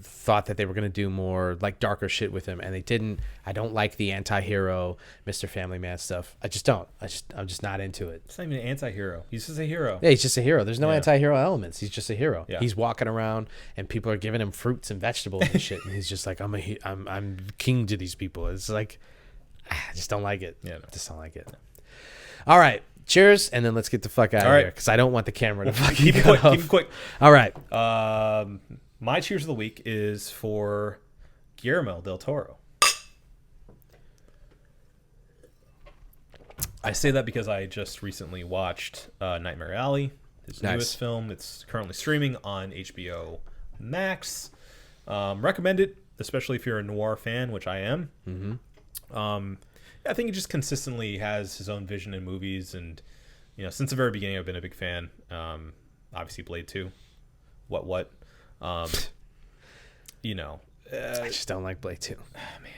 A: Thought that they were going to do more like darker shit with him, and they didn't. I don't like the anti-hero Mr. Family Man stuff. I just don't. I'm just not into it.
B: It's not even an anti-hero. He's just a hero.
A: Yeah, he's just a hero. There's no anti-hero elements. He's just a hero.
B: Yeah.
A: He's walking around and people are giving him fruits and vegetables and shit, and he's just like, I'm king to these people. It's like, I just don't like it.
B: Yeah, no.
A: Just don't like it. All right. Cheers, and then let's get the fuck out of here, because I don't want the camera to fucking
B: keep it quick. Keep it quick.
A: All right.
B: My cheers of the week is for Guillermo del Toro. I say that because I just recently watched Nightmare Alley, his newest film. It's currently streaming on HBO Max. Recommend it, especially if you're a noir fan, which I am. Mm-hmm. I think he just consistently has his own vision in movies, and since the very beginning, I've been a big fan. obviously Blade 2. What? You know,
A: I just don't like Blade 2. Oh, man.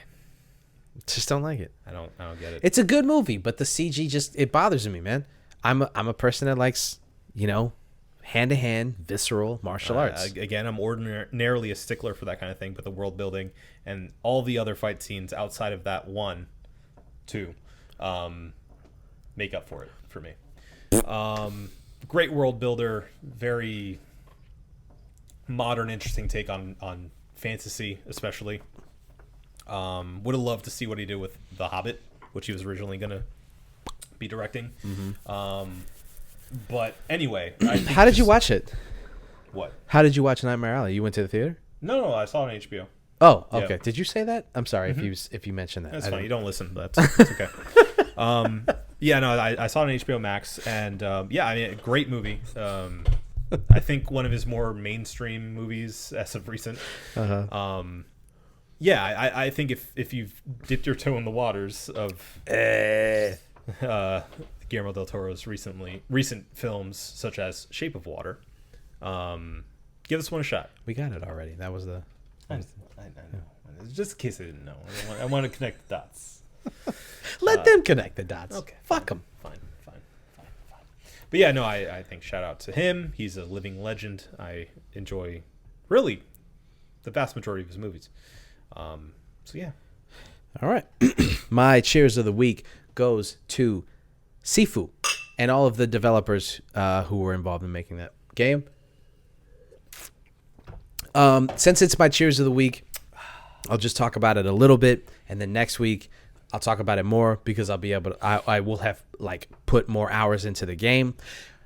A: Just don't like it.
B: I don't get it.
A: It's a good movie, but the CG it bothers me, man. I'm a person that likes, you know, hand-to-hand, visceral martial arts.
B: Again, I'm ordinarily a stickler for that kind of thing, but the world building and all the other fight scenes outside of that 1, 2, make up for it for me. Great world builder, very modern, interesting take on fantasy, especially. Would have loved to see what he did with The Hobbit, which he was originally going to be directing. But anyway,
A: How did you watch it?
B: What?
A: How did you watch Nightmare Alley? You went to the theater?
B: No, I saw it on HBO.
A: Oh, okay.
B: Yeah.
A: Did you say that? I'm sorry if you mentioned that.
B: That's fine. You don't listen. That's okay. Yeah, no, I saw it on HBO Max, and yeah, I mean, a great movie. I think one of his more mainstream movies as of recent. Yeah, I think if you've dipped your toe in the waters of Guillermo del Toro's recent films such as Shape of Water, give this one a shot.
A: We got it already. That was the.
B: I know. Just in case I didn't know. I want to connect the dots.
A: Let them connect the dots.
B: Okay.
A: Fuck them.
B: Fine. But yeah, no, I think shout out to him. He's a living legend. I enjoy really the vast majority of his movies. So yeah.
A: All right. My cheers of the week goes to Sifu and all of the developers who were involved in making that game. Since it's my cheers of the week, I'll just talk about it a little bit, and then next week I'll talk about it more because I'll be able to, I will have like put more hours into the game.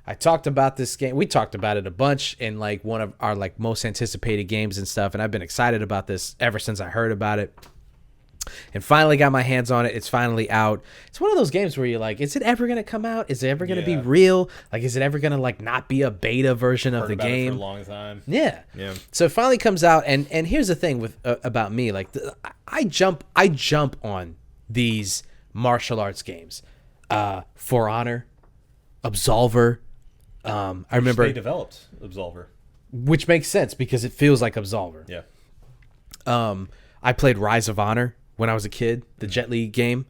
A: I talked about this game. We talked about it a bunch in like one of our like most anticipated games and stuff, and I've been excited about this ever since I heard about it. And finally got my hands on it. It's finally out. It's one of those games where you're like, is it ever going to come out? Is it ever going to be real? Like, is it ever going to like not be a beta version of the game?
B: It for a long time.
A: Yeah.
B: Yeah.
A: So it finally comes out, and here's the thing with about me, like I jump on these martial arts games. For Honor, Absolver. I remember
B: they developed Absolver,
A: which makes sense because it feels like Absolver.
B: Yeah.
A: I played Rise of Honor when I was a kid, the Jet Li game,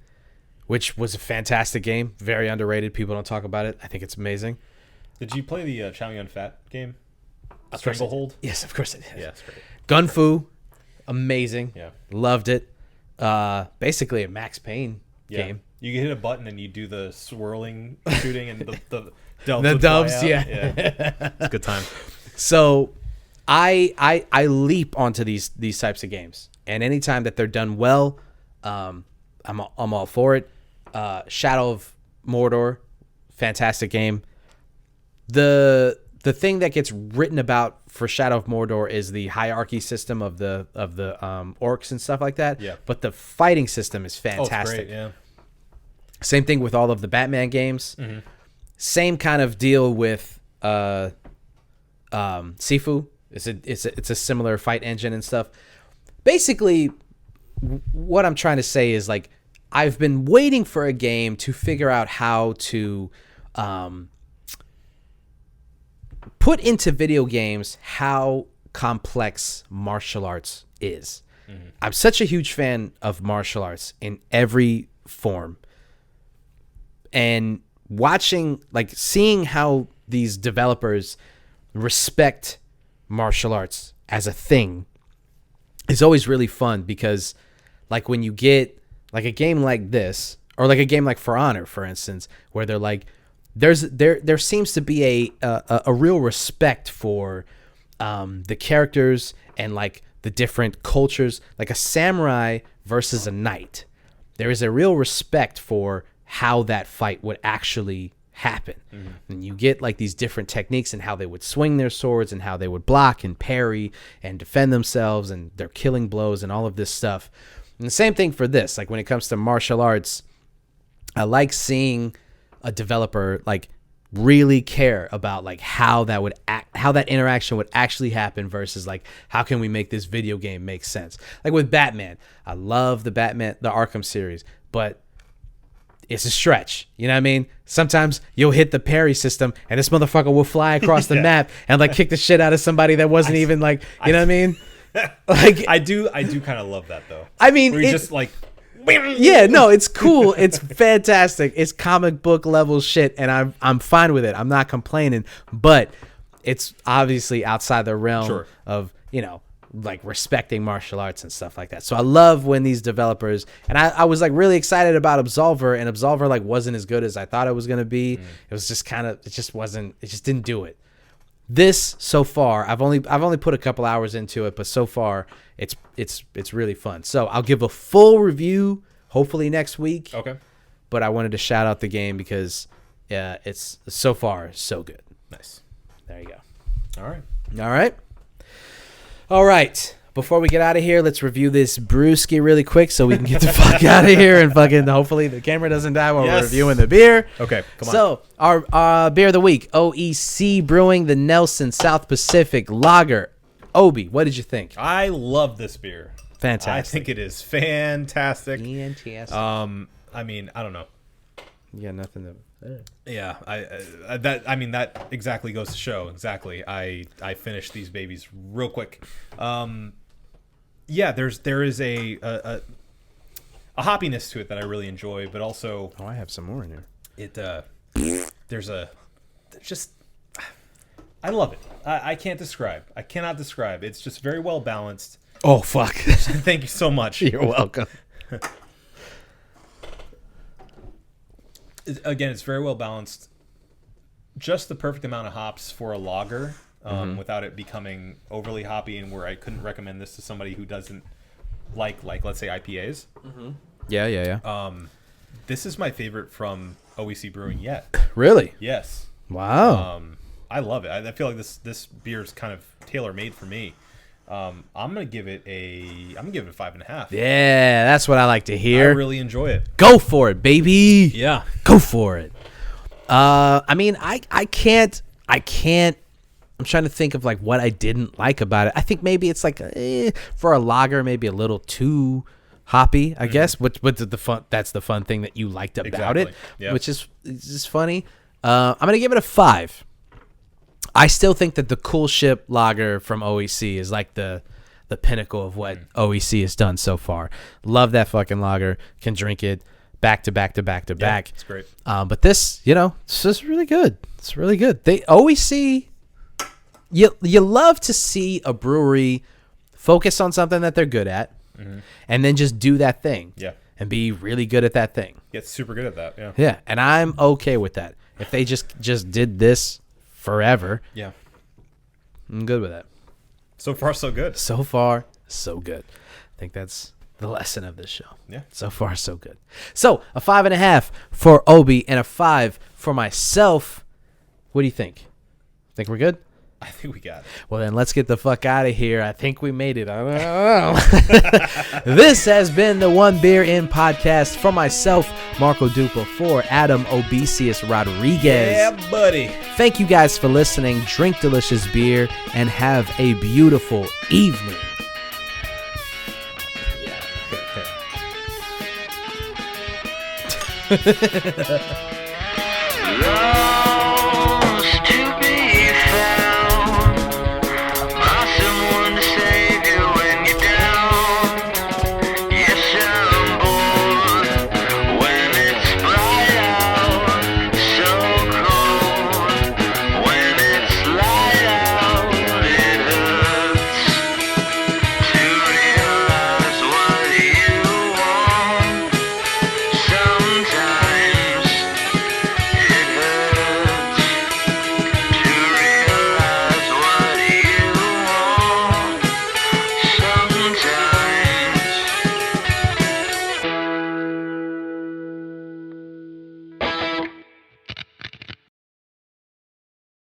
A: which was a fantastic game, very underrated. People don't talk about it. I think it's amazing.
B: Did you play the Chow Yun Fat game?
A: Of course I did.
B: Stranglehold?
A: Yes, of course I did.
B: Yeah, that's great.
A: Gun Fu, amazing.
B: Yeah.
A: Loved it. Basically a Max Payne game.
B: You can hit a button and you do the swirling shooting and the doves.
A: The
B: would fly
A: doves,
B: out.
A: yeah.
B: It's a good time.
A: So I leap onto these types of games, and anytime that they're done well, I'm all for it. Shadow of Mordor, fantastic game. The thing that gets written about for Shadow of Mordor is the hierarchy system of the orcs and stuff like that.
B: Yeah.
A: But the fighting system is
B: Oh, it's
A: fantastic.
B: great, yeah.
A: Same thing with all of the Batman games.
B: Mm-hmm.
A: Same kind of deal with Sifu. It's a similar fight engine and stuff. Basically, what I'm trying to say is like I've been waiting for a game to figure out how to put into video games how complex martial arts is. Mm-hmm. I'm such a huge fan of martial arts in every form. And seeing how these developers respect martial arts as a thing is always really fun because like when you get like a game like this or like a game like For Honor, for instance, where they're like, there seems to be a real respect for the characters and like the different cultures, like a samurai versus a knight. There is a real respect for how that fight would actually happen. Mm-hmm. And you get like these different techniques and how they would swing their swords and how they would block and parry and defend themselves and their killing blows and all of this stuff. And the same thing for this, like when it comes to martial arts, I like seeing a developer like really care about like how that interaction would actually happen versus like how can we make this video game make sense. Like with Batman, I love the Arkham series, but it's a stretch. You know what I mean? Sometimes you'll hit the parry system and this motherfucker will fly across the map and like kick the shit out of somebody that wasn't even like, you know what I mean? Like
B: I do kind of love that though.
A: I mean,
B: where you just like,
A: yeah, no, it's cool. It's fantastic. It's comic book level shit, and I'm fine with it. I'm not complaining, but it's obviously outside the realm of, you know, like respecting martial arts and stuff like that. So I love when these developers, and I was like really excited about Absolver, and Absolver like wasn't as good as I thought it was gonna be. It was just kind of, it just didn't do it. This so far, I've only put a couple hours into it, but so far it's really fun. So I'll give a full review hopefully next week.
B: Okay.
A: But I wanted to shout out the game because it's so far so good.
B: Nice.
A: There you go. All right. Before we get out of here, let's review this brewski really quick so we can get the fuck out of here and fucking hopefully the camera doesn't die while we're reviewing the beer.
B: Okay, come on.
A: So our beer of the week, OEC Brewing, the Nelson South Pacific Lager. Obi, what did you think?
B: I love this beer.
A: Fantastic.
B: I think it is fantastic.
A: Fantastic.
B: I mean, I don't know.
A: You got nothing to...
B: Yeah, that exactly goes to show. Exactly. I finished these babies real quick. Yeah, there is a hoppiness to it that I really enjoy, but also
A: I have some more in here.
B: I love it. I can't describe. I cannot describe. It's just very well balanced.
A: Oh fuck.
B: Thank you so much.
A: You're welcome.
B: Again, it's very well balanced. Just the perfect amount of hops for a lager, without it becoming overly hoppy, and where I couldn't recommend this to somebody who doesn't like let's say IPAs.
A: Yeah.
B: This is my favorite from OEC Brewing yet.
A: Really?
B: Yes.
A: Wow.
B: I love it. I feel like this beer is kind of tailor made for me. I'm gonna give it a 5.5.
A: Yeah, that's what I like to hear.
B: I really enjoy it.
A: Go for it, baby.
B: Yeah.
A: Go for it. I mean, I can't. I'm trying to think of like what I didn't like about it. I think maybe it's like for a lager, maybe a little too hoppy, I guess. But the fun, that's the fun thing that you liked about it, which is just funny. I'm gonna give it a 5. I still think that the Cool Ship Lager from OEC is like the pinnacle of what OEC has done so far. Love that fucking lager. Can drink it back to back.
B: It's great.
A: But this, this is really good. It's really good. They OEC, you love to see a brewery focus on something that they're good at, and then just do that thing.
B: Yeah.
A: And be really good at that thing.
B: Get super good at that. Yeah.
A: Yeah, and I'm okay with that. If they just did this forever,
B: yeah,
A: I'm good with that.
B: So far, so good.
A: So far, so good. I think that's the lesson of this show.
B: Yeah.
A: So far, so good. So a 5.5 for Obi and a 5 for myself. What do you think? Think we're good?
B: I think we got it.
A: Well, then let's get the fuck out of here. I think we made it. I don't know. This has been the One Beer In podcast for myself, Marco Dupa, for Adam Obesius Rodriguez.
B: Yeah, buddy.
A: Thank you guys for listening. Drink delicious beer and have a beautiful evening. Yeah.